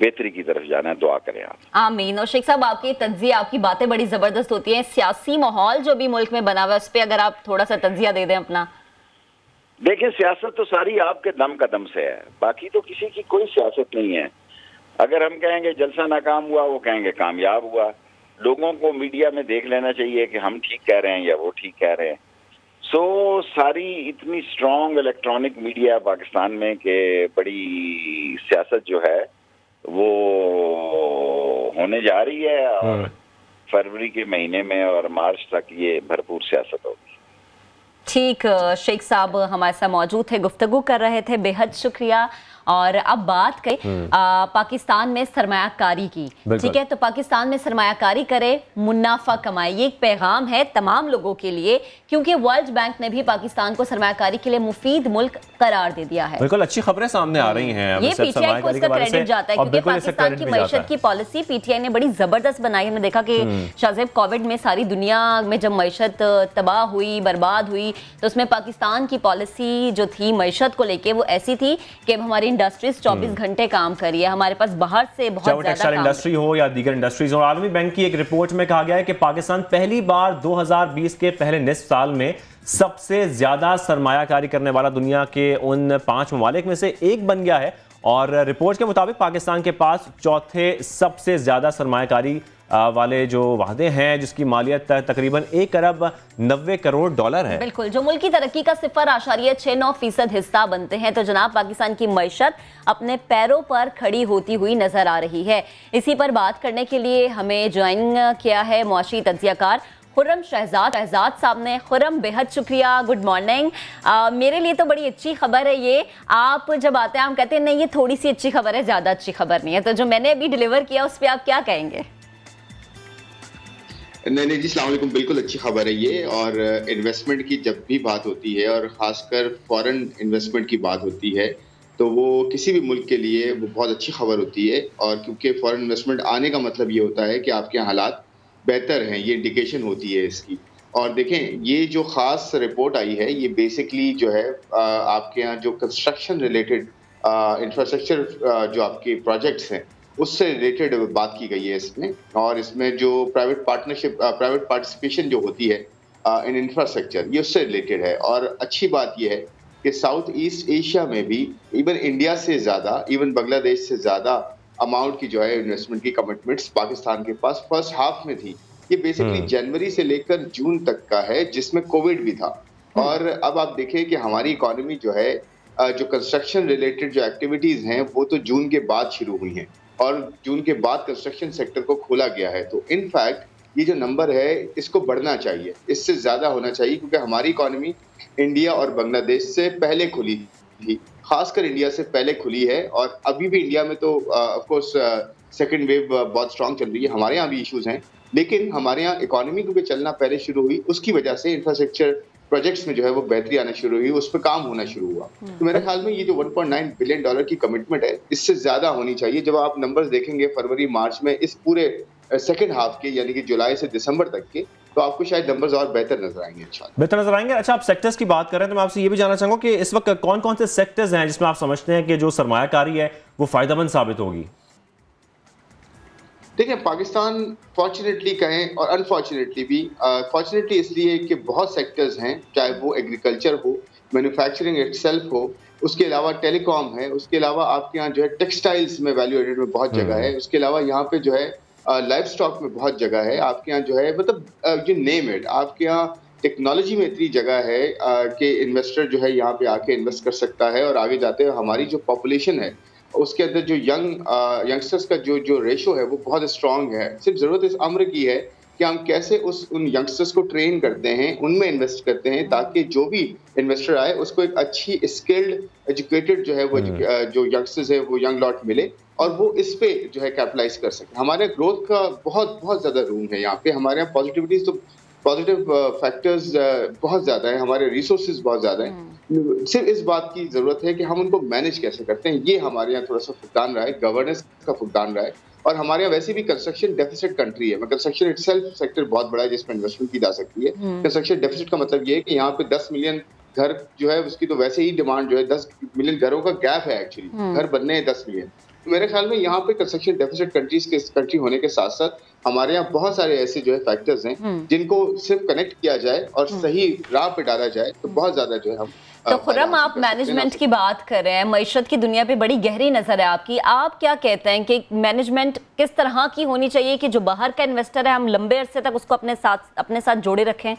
बेहतरी की तरफ जाना है, दुआ करें आप। आमीन। और शेख साहब, आपकी तज्जिया, आपकी बातें बड़ी जबरदस्त होती हैं, सियासी माहौल जो भी मुल्क में बना हुआ है उस पर अगर आप थोड़ा सा तज्जिया दे दें अपना। देखिए, सियासत तो सारी आपके दम कदम से है, बाकी तो किसी की कोई सियासत नहीं है। अगर हम कहेंगे जलसा नाकाम हुआ, वो कहेंगे कामयाब हुआ। लोगों को मीडिया में देख लेना चाहिए कि हम ठीक कह रहे हैं या वो ठीक कह रहे हैं। सो सारी इतनी स्ट्रॉन्ग इलेक्ट्रॉनिक मीडिया पाकिस्तान में कि बड़ी सियासत जो है वो होने जा रही है, और फरवरी के महीने में और मार्च तक ये भरपूर सियासत होगी। ठीक, शेख साहब हमारे साथ मौजूद थे, गुफ्तगू कर रहे थे, बेहद शुक्रिया। और अब बात करें पाकिस्तान में सरमायाकारी की, ठीक है, तो पाकिस्तान में सरमायाकारी करे, मुनाफा कमाए, ये एक पैगाम है तमाम लोगों के लिए, क्योंकि वर्ल्ड बैंक ने भी पाकिस्तान को सरमायाकारी के लिए मुफीद मुल्क करार दे दिया है। बिल्कुल अच्छी खबरें सामने आ रही हैं। ये पीटीआई को इसका क्रेडिट जाता है, क्योंकि पाकिस्तान की मईशत की पॉलिसी पीटीआई ने बड़ी जबरदस्त बनाई। हमने देखा कि शाहजेब कोविड में सारी दुनिया में जब मईशत तबाह हुई, बर्बाद हुई, तो उसमें पाकिस्तान की पॉलिसी जो थी मईशत को लेके वो ऐसी थी कि हमारी इंडस्ट्रीज 24 घंटे काम करी है, हमारे पास बाहर से बहुत टेक्सटाइल इंडस्ट्री हो या दीगर इंडस्ट्रीज हो। आलमी बैंक की एक रिपोर्ट में कहा गया है कि पाकिस्तान पहली बार 2020 के पहले निस्फ साल में सबसे ज्यादा सरमायाकारी करने वाला दुनिया के उन 5 ममालिक में से एक बन गया है, और रिपोर्ट के मुताबिक पाकिस्तान के पास चौथे सबसे ज्यादा सरमायाकारी वाले जो वादे हैं, जिसकी मालियत तकरीबन 1 अरब 90 करोड़ डॉलर है। बिल्कुल, जो मुल्क की तरक्की का 0.69% हिस्सा बनते हैं। तो जनाब, पाकिस्तान की मईशत अपने पैरों पर खड़ी होती हुई नजर आ रही है। इसी पर बात करने के लिए हमें ज्वाइन किया है मुआशी तज्जियाकार खुर्रम शहजाद साहब ने। खुर्रम, बेहद शुक्रिया, गुड मॉर्निंग। मेरे लिए तो बड़ी अच्छी खबर है ये। आप जब आते हैं हम कहते हैं नहीं ये थोड़ी सी अच्छी खबर है, ज़्यादा अच्छी खबर नहीं है, तो जो मैंने अभी डिलीवर किया उस पर आप क्या कहेंगे? नहीं जी, अस्सलाम वालेकुम। बिल्कुल अच्छी खबर है ये, और इन्वेस्टमेंट की जब भी बात होती है और ख़ासकर फॉरेन इन्वेस्टमेंट की बात होती है तो वो किसी भी मुल्क के लिए वो बहुत अच्छी खबर होती है, और क्योंकि फॉरेन इन्वेस्टमेंट आने का मतलब ये होता है कि आपके हालात बेहतर हैं, ये इंडिकेशन होती है इसकी। और देखें, ये जो खास रिपोर्ट आई है, ये बेसिकली जो है आपके यहाँ जो कंस्ट्रक्शन रिलेटेड इंफ्रास्ट्रक्चर जो आपके प्रोजेक्ट्स हैं उससे रिलेटेड बात की गई है इसमें। और इसमें जो प्राइवेट पार्टिसिपेशन जो होती है इन इंफ्रास्ट्रक्चर, ये उससे रिलेटेड है। और अच्छी बात ये है कि साउथ ईस्ट एशिया में भी इवन इंडिया से ज़्यादा, इवन बांग्लादेश से ज़्यादा अमाउंट की जो है इन्वेस्टमेंट की कमिटमेंट्स पाकिस्तान के पास फर्स्ट हाफ में थी। ये बेसिकली जनवरी से लेकर जून तक का है, जिसमें कोविड भी था। और अब आप देखें कि हमारी इकोनॉमी जो है, जो कंस्ट्रक्शन रिलेटेड जो एक्टिविटीज हैं वो तो जून के बाद शुरू हुई हैं और जून के बाद कंस्ट्रक्शन सेक्टर को खोला गया है। तो इनफैक्ट ये जो नंबर है इसको बढ़ना चाहिए, इससे ज्यादा होना चाहिए, क्योंकि हमारी इकोनॉमी इंडिया और बांग्लादेश से पहले खुली थी, खासकर इंडिया से पहले खुली है। और अभी भी इंडिया में तो ऑफ कोर्स सेकेंड वेव बहुत स्ट्रांग चल रही है, हमारे यहाँ भी इश्यूज हैं, लेकिन हमारे यहाँ इकोनॉमी को भी चलना पहले शुरू हुई, उसकी वजह से इंफ्रास्ट्रक्चर प्रोजेक्ट्स में जो है वो बेहतरी आना शुरू हुई, उस पर काम होना शुरू हुआ। तो मेरे ख्याल में ये जो 1.9 बिलियन डॉलर की कमिटमेंट है, इससे ज्यादा होनी चाहिए। जब आप नंबर्स देखेंगे फरवरी मार्च में इस पूरे सेकेंड हाफ के, यानी कि जुलाई से दिसंबर तक के, तो आपको शायद नंबर्स और बेहतर नजर आएंगे इंशाल्लाह। बेहतर नजर आएंगे। अच्छा, आप सेक्टर्स की बात कर रहे हैं तो मैं आपसे ये भी जानना चाहूंगा कि इस वक्त कौन कौन से सेक्टर्स हैं जिसमें आप समझते हैं कि जो सरमायाकारी है वो फायदेमंद साबित होगी? देखिए, पाकिस्तान फॉर्चुनेटली कहें और अनफॉर्चुनेटली भी, फॉर्चुनेटली इसलिए कि बहुत सेक्टर्स हैं, चाहे वो एग्रीकल्चर हो, मैन्युफैक्चरिंग इटसेल्फ हो, उसके अलावा टेलीकॉम है, उसके अलावा आपके यहाँ जो है टेक्सटाइल्स में वैल्यू एडेड में बहुत जगह है, उसके अलावा यहाँ पे जो है लाइफ स्टॉक में बहुत जगह है, आपके यहाँ जो है मतलब यू नेम इट, आपके यहाँ टेक्नोलॉजी में इतनी जगह है कि इन्वेस्टर जो है यहाँ पे आके इन्वेस्ट कर सकता है। और आगे जाते हैं हमारी जो पॉपुलेशन है उसके अंदर जो यंगस्टर्स का जो रेशो है वो बहुत स्ट्रांग है। सिर्फ जरूरत इस अम्र की है कि हम कैसे उन यंगस्टर्स को ट्रेन करते हैं, उनमें इन्वेस्ट करते हैं, ताकि जो भी इन्वेस्टर आए उसको एक अच्छी स्किल्ड एजुकेटेड जो है वो जो यंगस्टर्स है वो यंग लॉट मिले और वो इस पे जो है कैपिटलाइज कर सके। हमारे ग्रोथ का बहुत ज्यादा रूम है यहाँ पे, हमारे यहाँ पॉजिटिविटीज तो पॉजिटिव फैक्टर्स बहुत ज्यादा है, हमारे रिसोर्सेज बहुत ज्यादा है। सिर्फ इस बात की जरूरत है कि हम उनको मैनेज कैसे करते हैं, ये हमारे यहाँ थोड़ा सा फुकदान रहा है, गवर्नेंस का फुकदान रहा है। और हमारे यहाँ वैसे भी कंस्ट्रक्शन डेफिसिट कंट्री है, कंस्ट्रक्शन इटसेल्फ सेक्टर बहुत बड़ा है जिसमें इन्वेस्टमेंट की जा सकती है। कंस्ट्रक्शन डेफिसिट का मतलब ये है कि यहाँ पे 10 मिलियन घर जो है उसकी तो वैसे ही डिमांड जो है 10 मिलियन घरों का गैप है, एक्चुअली घर बनने हैं 10 मिलियन। तो मेरे ख्याल में यहाँ पे कंस्ट्रक्शन डेफिसिट कंट्री होने के साथ साथ हमारे यहाँ बहुत सारे ऐसे जो है फैक्टर्स हैं जिनको सिर्फ कनेक्ट किया जाए और सही राह पे डाला जाए तो बहुत ज्यादा जो है हम। तो खुर्रम, आप मैनेजमेंट की बात कर रहे हैं, मईशत की दुनिया पे बड़ी गहरी नजर है आपकी, आप क्या कहते हैं कि मैनेजमेंट किस तरह की होनी चाहिए कि जो बाहर का इन्वेस्टर है हम लंबे अरसे तक उसको अपने साथ जोड़े रखें?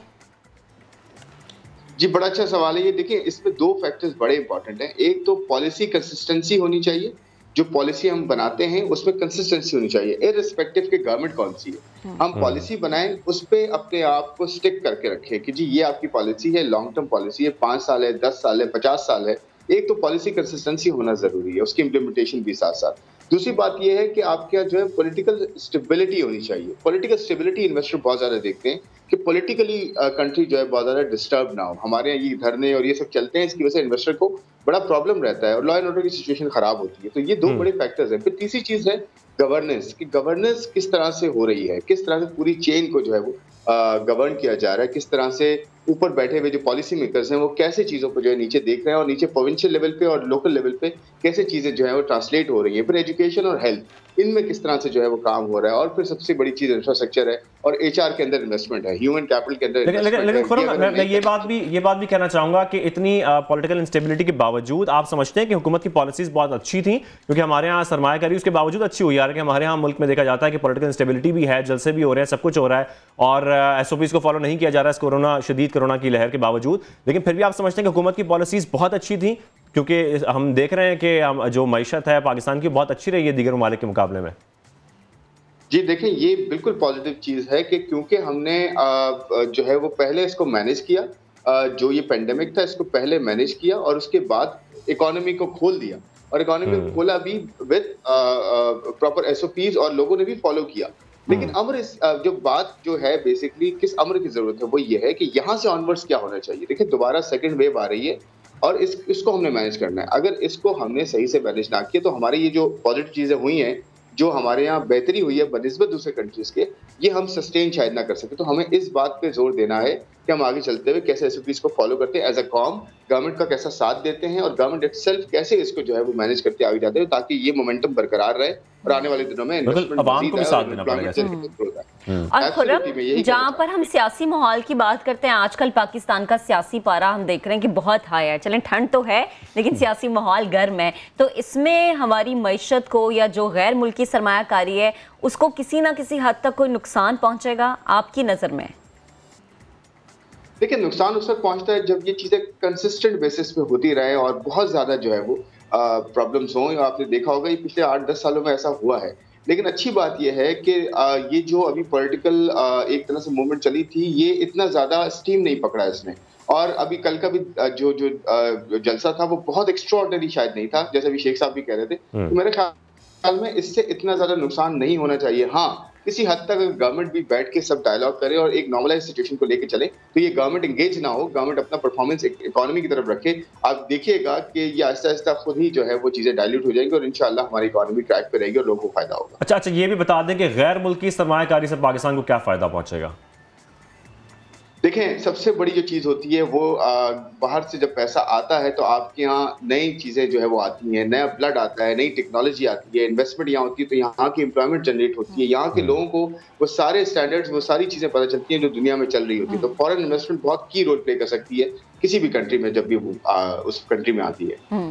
जी, बड़ा अच्छा सवाल है ये। देखिए, इसमें दो फैक्टर्स बड़े इंपॉर्टेंट हैं। एक तो पॉलिसी कंसिस्टेंसी होनी चाहिए, जो पॉलिसी हम बनाते हैं उसमें कंसिस्टेंसी होनी चाहिए, इररिस्पेक्टिव के गवर्नमेंट कौन सी है। हम पॉलिसी बनाएं, उस पे अपने आप को स्टिक करके रखें कि जी ये आपकी पॉलिसी है, लॉन्ग टर्म पॉलिसी है, 5 साल है, 10 साल है, 50 साल है। एक तो पॉलिसी कंसिस्टेंसी होना जरूरी है, उसकी इम्प्लीमेंटेशन भी साथ साथ। दूसरी बात यह है कि आपके यहाँ जो है पॉलिटिकल स्टेबिलिटी होनी चाहिए। पॉलिटिकल स्टेबिलिटी इन्वेस्टर बहुत ज्यादा देखते हैं कि पॉलिटिकली कंट्री जो है बहुत ज्यादा डिस्टर्ब ना हो। हमारे यहाँ ये धरने और ये सब चलते हैं, इसकी वजह से इन्वेस्टर को बड़ा प्रॉब्लम रहता है और लॉ एंड ऑर्डर की सिचुएशन खराब होती है। तो ये दो बड़े फैक्टर्स हैं। फिर तीसरी चीज है गवर्नेंस, कि गवर्नेंस किस तरह से हो रही है, किस तरह से पूरी चेन को जो है वो गवर्न किया जा रहा है, किस तरह से ऊपर बैठे हुए जो पॉलिसी मेकर्स हैं वो कैसे चीजों को जो है नीचे देख रहे हैं और नीचे प्रोविंशियल लेवल पे और लोकल लेवल पे कैसे चीजें जो है वो ट्रांसलेट हो रही है। फिर एजुकेशन और हेल्थ, इनमें किस तरह से जो है वो काम हो रहा है। और फिर सबसे बड़ी चीज इंफ्रास्ट्रक्चर है और एचआर के अंदर इन्वेस्टमेंट है, ह्यूमन कैपिटल के अंदर। लेकिन खुर्रम, मैं ये बात भी कहना चाहूंगा कि इतनी पॉलिटिकल इंस्टेबिलिटी के बावजूद आप समझते हैं कि हुकूमत की पॉलिसीज बहुत अच्छी थी, क्योंकि हमारे यहाँ सरमायाकारी उसके बावजूद अच्छी हुई। यार कि हमारे यहाँ मुल्क में देखा जाता है कि पॉलिटिकल इंस्टेबिलिटी भी है, जलसे भी हो रहे हैं, सब कुछ हो रहा है और एसओपीज को फॉलो नहीं किया जा रहा है शदीद कोरोना की लहर के बावजूद। लेकिन फिर भी आप समझते हैं कि हुकूमत की पॉलिसीज बहुत अच्छी थी, क्योंकि हम देख रहे हैं कि जो मईशत है पाकिस्तान की बहुत अच्छी रही है दीगर ममालिक के मुकाबले में। जी देखें, ये बिल्कुल पॉजिटिव चीज है कि क्योंकि हमने जो है वो पहले इसको मैनेज किया, जो ये पेंडेमिक था इसको पहले मैनेज किया और उसके बाद इकोनॉमी को खोल दिया और इकोनॉमी को खोला भी विद प्रॉपर एसओपीज और लोगों ने भी फॉलो किया। लेकिन अमर जो बात जो है बेसिकली किस अमर की जरूरत है वो ये है कि यहाँ से ऑनवर्ड्स क्या होना चाहिए। देखिए, दोबारा सेकेंड वेव आ रही है और इसको हमने मैनेज करना है। अगर इसको हमने सही से मैनेज ना किया तो हमारी ये जो पॉजिटिव चीजें हुई हैं, जो हमारे यहाँ बेहतरी हुई है बनिस्बत दूसरे कंट्रीज के, ये हम सस्टेन शायद ना कर सके। तो हमें इस बात पे जोर देना है कि हम आगे चलते हुए कैसे SOPs को फॉलो करते हैं एज अ कॉम, गवर्नमेंट का कैसा साथ देते हैं और गवर्नमेंट इटसेल्फ कैसे इसको जो है वो मैनेज करते आगे जाते हैं, ताकि ये मोमेंटम बरकरार रहे और आने वाले दिनों में आवाम को भी साथ देना पड़ेगा। और खुर्रम, जहाँ पर हम सियासी माहौल की बात करते हैं, आजकल पाकिस्तान का सियासी पारा हम देख रहे हैं कि बहुत हाई है। चलें, ठंड तो है लेकिन सियासी माहौल गर्म है, तो इसमें हमारी मईशत को या जो गैर मुल्की सरमायाकारी है उसको किसी ना किसी हद तक कोई नुकसान पहुंचेगा आपकी नज़र में? देखिए, नुकसान उस वक्त पहुंचता है जब ये चीजें कंसिस्टेंट बेसिस पे होती रहे और बहुत ज्यादा जो है वो प्रॉब्लम्स हों। आपने देखा होगा ये पिछले 8-10 सालों में ऐसा हुआ है। लेकिन अच्छी बात यह है कि ये जो अभी पॉलिटिकल एक तरह से मूवमेंट चली थी, ये इतना ज्यादा स्टीम नहीं पकड़ा इसने। और अभी कल का भी जो जलसा था वो बहुत एक्स्ट्राऑर्डिनरी शायद नहीं था, जैसे अभी शेख साहब भी कह रहे थे। तो मेरे ख्याल में इससे इतना ज्यादा नुकसान नहीं होना चाहिए। हाँ, किसी हद तक गवर्नमेंट भी बैठ के सब डायलॉग करे और एक नॉर्मलाइज सिचुएशन को लेके चले, तो ये गवर्नमेंट एंगेज ना हो, गवर्नमेंट अपना परफॉर्मेंस इकोनॉमी की तरफ रखे। आप देखिएगा कि ये आहिस्ता आहिस्ता खुद ही जो है वो चीजें डाइल्यूट हो जाएंगी और इंशाल्लाह हमारी इकोनॉमी ट्रैक पे रहेगी और लोगों को फायदा होगा। अच्छा, ये भी बता दें कि गैर मुल्की सरमायाकारी से पाकिस्तान को क्या फायदा पहुंचेगा? देखें, सबसे बड़ी जो चीज़ होती है वो बाहर से जब पैसा आता है तो आपके यहाँ नई चीज़ें जो है वो आती हैं, नया ब्लड आता है, नई टेक्नोलॉजी आती है, इन्वेस्टमेंट यहाँ होती है, तो यहाँ की एम्प्लॉयमेंट जनरेट होती है, यहाँ के लोगों को वो सारे स्टैंडर्ड्स, वो सारी चीज़ें पता चलती हैं जो दुनिया में चल रही होती है। तो फॉरेन इन्वेस्टमेंट बहुत की रोल प्ले कर सकती है किसी भी कंट्री में जब भी वो उस कंट्री में आती है।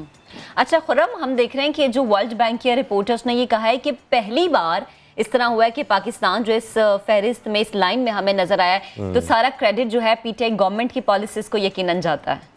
अच्छा खुर्रम, हम देख रहे हैं कि जो वर्ल्ड बैंक के रिपोर्टर्स ने ये कहा है कि पहली बार इस तरह हुआ है कि पाकिस्तान जो इस फहरिस्त में, इस लाइन में हमें नजर आया है, तो सारा क्रेडिट जो है PTI गवर्नमेंट की पॉलिसीज को यकीनन जाता है।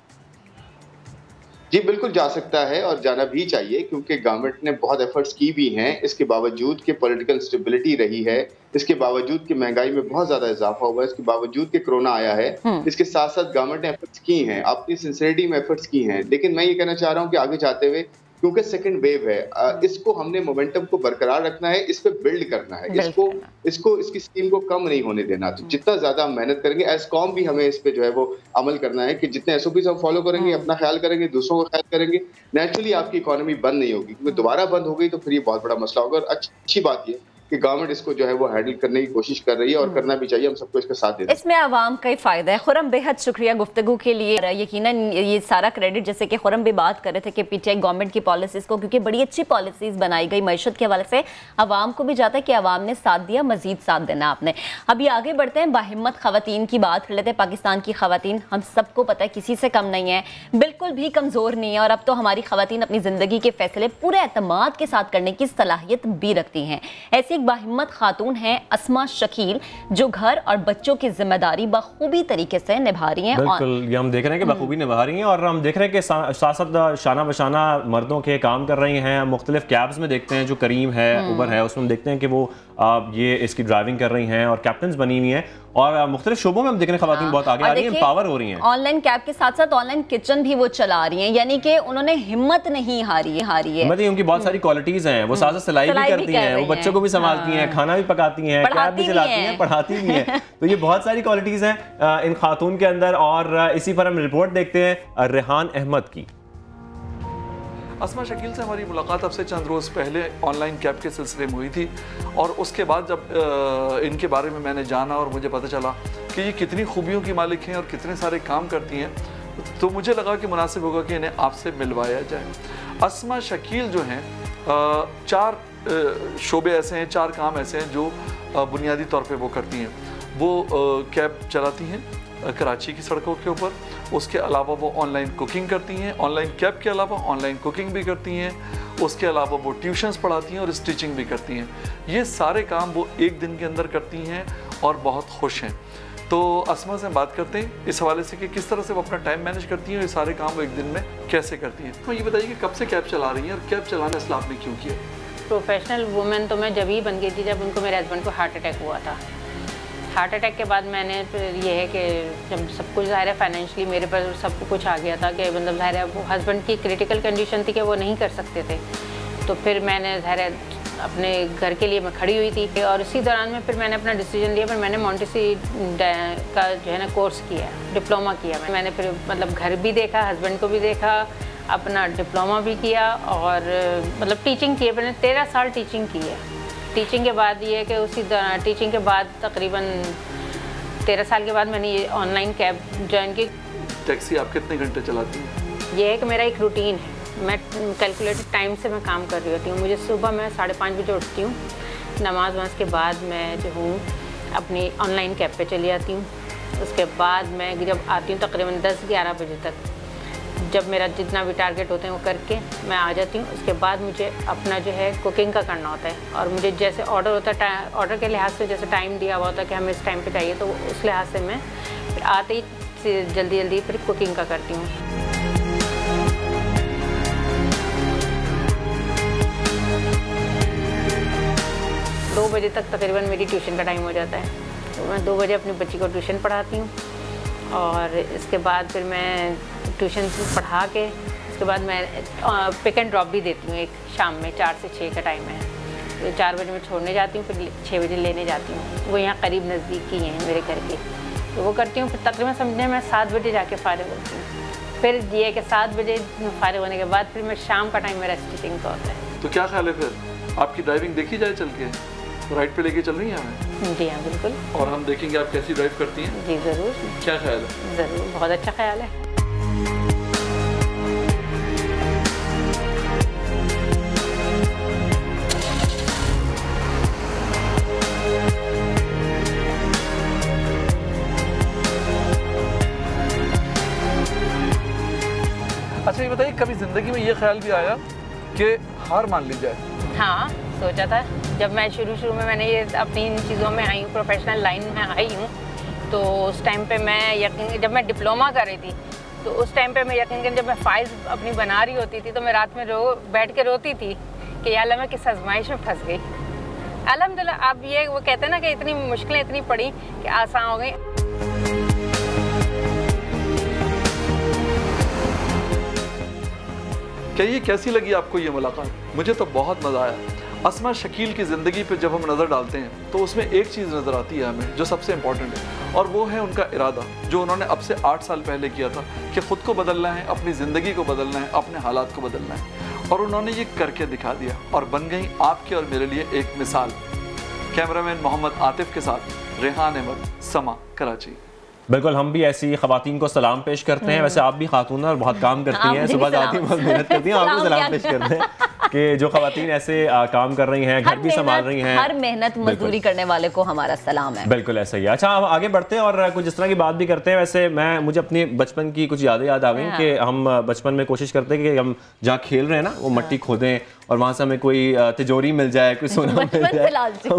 जी बिल्कुल जा सकता है और जाना भी चाहिए, क्योंकि गवर्नमेंट ने बहुत एफर्ट्स की भी हैं। इसके बावजूद कि पॉलिटिकल स्टेबिलिटी रही है, इसके बावजूद कि महंगाई में बहुत ज्यादा इजाफा हुआ है, इसके बावजूद कि कोरोना आया है, इसके साथ साथ गवर्नमेंट ने एफर्ट्स की हैं, अपनी सिंसियरिटी में एफर्ट्स की हैं। लेकिन मैं ये कहना चाह रहा हूँ कि आगे जाते हुए, क्योंकि सेकंड वेव है, इसको हमने मोमेंटम को बरकरार रखना है, इस पे बिल्ड करना है, इसको इसकी स्टीम को कम नहीं होने देना। तो जितना ज्यादा हम मेहनत करेंगे, एज कॉम भी हमें इस पे जो है वो अमल करना है कि जितने SOPs हम फॉलो करेंगे, अपना ख्याल करेंगे, दूसरों का ख्याल करेंगे, नेचुरली आपकी इकोनॉमी बंद नहीं होगी। क्योंकि दोबारा बंद हो गई तो फिर ये बहुत बड़ा मसला होगा। और अच्छी बात ये कि गवर्नमेंट इसको जो है वो हैंडल करने की कोशिश कर रही है और करना भी चाहिए, हम सबको इसका साथ देना। इसमें आवाम का ही फायदा है। खुर्रम, बेहद शुक्रिया गुफ्तगू के लिए। यकीनन ये सारा क्रेडिट, जैसे कि खुर्रम भी बात कर रहे थे कि PTI गवर्नमेंट की पॉलिसीज को, क्योंकि बड़ी अच्छी पॉलिसीज बनाई गई मईशत के हवाले से, आवाम को भी जाता है कि आवाम ने साथ दिया, मजीद साथ देना आपने। अभी आगे बढ़ते हैं, बाहिम्मत खवातीन की बात कर लेते हैं। पाकिस्तान की खवातीन, हम सबको पता है, किसी से कम नहीं है, बिल्कुल भी कमजोर नहीं है, और अब तो हमारी खवातीन अपनी जिंदगी के फैसले पूरे एतमाद के साथ करने की सलाहियत भी रखती हैं। ऐसी एक बाहिम्मत खातून हैं अस्मा शकील, जो घर और बच्चों की जिम्मेदारी बखूबी तरीके से निभा रही हैं। बिल्कुल, ये हम देख रहे हैं कि बखूबी निभा रही हैं, और हम देख रहे हैं कि साथ शाना बशाना मर्दों के काम कर रही हैं। मुख्तलिफ कैब्स में देखते हैं, जो करीम है, उबर है, उसमें हम देखते हैं कि वो ये इसकी ड्राइविंग कर रही हैं और कैप्टन बनी हुई हैं, और मुख्तलिफ शोबों में हम देख रहे हैं खवातीन बहुत आगे आ रही हैं, पावर हो रही हैं। ऑनलाइन कैब के साथ साथ ऑनलाइन किचन भी वो चला रही हैं, यानी कि उन्होंने हिम्मत नहीं हारी है। मतलब उनकी बहुत सारी क्वालिटीज हैं, वो साथ सिलाई भी करती हैं, वो बच्चों को भी संभालती हैं, खाना भी पकाती हैं, कैब भी चलाती हैं, पढ़ाती भी हैं। तो ये बहुत सारी क्वालिटीज हैं इन खातून के अंदर। और इसी पर हम रिपोर्ट देखते हैं रेहान अहमद की। अस्मा शकील से हमारी मुलाकात अब से चंद रोज़ पहले ऑनलाइन कैब के सिलसिले में हुई थी, और उसके बाद जब इनके बारे में मैंने जाना और मुझे पता चला कि ये कितनी खूबियों की मालिक हैं और कितने सारे काम करती हैं, तो मुझे लगा कि मुनासिब होगा कि इन्हें आपसे मिलवाया जाए। अस्मा शकील जो हैं, 4 शोबे ऐसे हैं, 4 काम ऐसे हैं जो बुनियादी तौर पे वो करती हैं। वो कैब चलाती हैं कराची की सड़कों के ऊपर, उसके अलावा वो ऑनलाइन कुकिंग करती हैं, ऑनलाइन कैब के अलावा ऑनलाइन कुकिंग भी करती हैं, उसके अलावा वो ट्यूशन्स पढ़ाती हैं और स्टिचिंग भी करती हैं। ये सारे काम वो एक दिन के अंदर करती हैं और बहुत खुश हैं। तो अस्मा से बात करते हैं इस हवाले से कि किस तरह से वो अपना टाइम मैनेज करती हैं और ये सारे काम वो एक दिन में कैसे करती हैं। तो ये बताइए कि कब से कैब चला रही हैं और कैब चलाना इसलिए आपने क्यों किया? प्रोफेशनल वुमेन तो मैं जब ही बन गई थी जब उनको मेरे हस्बैंड को हार्ट अटैक हुआ था। हार्ट अटैक के बाद मैंने ये है कि जब सब कुछ ज़ाहिर है फाइनेंशियली मेरे पर सब कुछ आ गया था कि मतलब ज़ाहिर है वो हस्बैंड की क्रिटिकल कंडीशन थी कि वो नहीं कर सकते थे, तो फिर मैंने ज़ाहिर है अपने घर के लिए मैं खड़ी हुई थी। और इसी दौरान में फिर मैंने अपना डिसीजन लिया, फिर मैंने मोंटेसरी का जो है ना कोर्स किया, डिप्लोमा किया। मैंने फिर मतलब घर भी देखा, हस्बैंड को भी देखा, अपना डिप्लोमा भी किया और मतलब टीचिंग की है। मैंने 13 साल टीचिंग की है टीचिंग के बाद ये है कि उसी टीचिंग के बाद तकरीबन 13 साल के बाद मैंने ये ऑनलाइन कैब ज्वाइन की। टैक्सी आप कितने घंटे चलाती हैं? ये है कि मेरा एक रूटीन है, मैं कैलकुलेटेड टाइम से मैं काम कर रही होती हूँ। मुझे सुबह मैं 5:30 बजे उठती हूँ, नमाज वमाज के बाद मैं जो हूँ अपनी ऑनलाइन कैब पे चली जाती हूँ। उसके बाद मैं जब आती हूँ तकरीबन 10-11 बजे तक, जब मेरा जितना भी टारगेट होते हैं वो करके मैं आ जाती हूँ। उसके बाद मुझे अपना जो है कुकिंग का करना होता है, और मुझे जैसे ऑर्डर होता है, ऑर्डर के लिहाज से जैसे टाइम दिया हुआ होता है कि हमें इस टाइम पे चाहिए, तो उस लिहाज से मैं आते ही जल्दी फिर कुकिंग का करती हूँ। दो बजे तक तकरीबन मेरी ट्यूशन का टाइम हो जाता है, तो मैं 2 बजे अपनी बच्ची को ट्यूशन पढ़ाती हूँ, और इसके बाद फिर मैं ट्यूशन पढ़ा के उसके बाद मैं पिक एंड ड्रॉप भी देती हूँ। एक शाम में 4 से 6 का टाइम है, तो 4 बजे मैं छोड़ने जाती हूँ, फिर 6 बजे लेने जाती हूँ। वो यहाँ करीब नज़दीक ही हैं मेरे घर के, तो वो करती हूँ। फिर तकरीबन समझने मैं 7 बजे जाके फारिग होती हूँ। फिर ये है कि 7 बजे फारिग होने के बाद फिर मैं शाम का टाइम मेरा स्टिचिंग का होता है। तो क्या ख्याल है फिर आपकी ड्राइविंग देखी जाए चल के? राइड पे लेके चल रही हैं हमें? जी हाँ बिल्कुल। और हम देखेंगे आप कैसी ड्राइव करती हैं? जी ज़रूर। क्या ख्याल है? ज़रूर, बहुत अच्छा ख्याल है। अच्छा ये बताइए, कभी ज़िंदगी में ये ख्याल भी आया कि हार मान ली जाए? हाँ सोचा था। जब मैं शुरू में मैंने ये अपनी इन चीज़ों में आई हूँ, प्रोफेशनल लाइन में आई हूँ, तो उस टाइम पे मैं यकीन, जब मैं डिप्लोमा कर रही थी, तो उस टाइम पे मैं यकीन जब मैं फाइल्स अपनी बना रही होती थी, तो मैं रात में बैठ के रोती थी कि यार मैं किस आजमाइश में फंस गई। अल्हम्दुलिल्लाह अब ये वो कहते हैं ना कि इतनी मुश्किलें इतनी पड़ी कि आसान हो गई। क्या ये कैसी लगी आपको ये मुलाकात? मुझे तो बहुत मज़ा आया। अस्मा शकील की ज़िंदगी पे जब हम नज़र डालते हैं तो उसमें एक चीज़ नज़र आती है हमें जो सबसे इम्पॉर्टेंट है, और वो है उनका इरादा, जो उन्होंने अब से 8 साल पहले किया था कि ख़ुद को बदलना है, अपनी ज़िंदगी को बदलना है, अपने हालात को बदलना है, और उन्होंने ये करके दिखा दिया और बन गई आपके और मेरे लिए एक मिसाल। कैमरामैन मोहम्मद आतिफ के साथ रेहान अहमद, समा, कराची। बिल्कुल, हम भी ऐसी खवातीन को सलाम पेश करते हैं। वैसे आप भी खातून और बहुत काम करती हैं, सुबह जाती हैं, बहुत मेहनत करती हैं, आप भी सलाम पेश करते हैं कि जो खवातीन ऐसे काम कर रही हैं, घर भी संभाल रही हैं, हर मेहनत मजदूरी करने वाले को हमारा सलाम है। बिल्कुल ऐसा ही है। अच्छा, हम आगे बढ़ते हैं और कुछ इस तरह की बात भी करते हैं। वैसे मुझे अपनी बचपन की कुछ याद आ गई कि हम बचपन में कोशिश करते हैं कि हम जहाँ खेल रहे हैं ना वो मट्टी खोदें और वहाँ से हमें कोई तिजोरी मिल जाए, कोई सोना मिल जाए।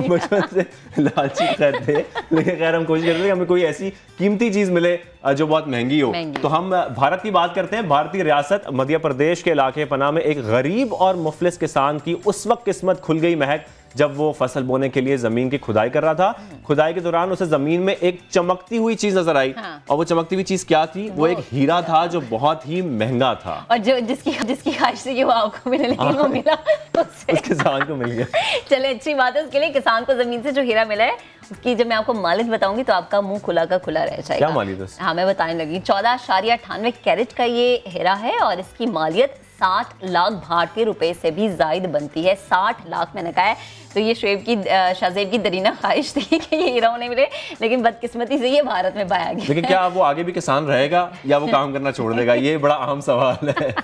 बचपन से लालची करते, लेकिन खैर हम कोशिश करते हैं कि हमें कोई ऐसी कीमती चीज़ मिले जो बहुत महंगी हो। तो हम भारत की बात करते हैं। भारतीय रियासत मध्य प्रदेश के इलाके पना में एक गरीब और मुफलिस किसान की उस वक्त किस्मत खुल गई महक जब वो फसल बोने के लिए जमीन की खुदाई कर रहा था। खुदाई के दौरान उसे जमीन में एक चमकती हुई चीज नजर आई। और वो चमकती हुई चीज क्या थी? वो एक हीरा था जो बहुत ही महंगा था, और जो जिसकी ख्वाहिश थी कि वो आपको मिले, लेकिन वो मिला उस किसान को मिल गया। चले, अच्छी बात है उसके लिए। किसान को जमीन से जो हीरा मिला है उसकी जब मैं आपको मालिक बताऊंगी तो आपका मुंह खुला का खुला रह जाएगा। क्या मालिक? हाँ, मैं बताने लगी। 14.98 कैरेट का ये हीरा है और इसकी मालियत 60 लाख भारतीय रुपए से भी ज्यादा बनती है। 60 लाख मैंने कहा है। तो ये शाहजेब की दरीना ख्वाहिश थी कि ये हीरा नहीं मिले, लेकिन बदकिस्मती से ये भारत में पाया गया। लेकिन क्या वो आगे भी किसान रहेगा या वो काम करना छोड़ देगा? ये बड़ा अहम सवाल है।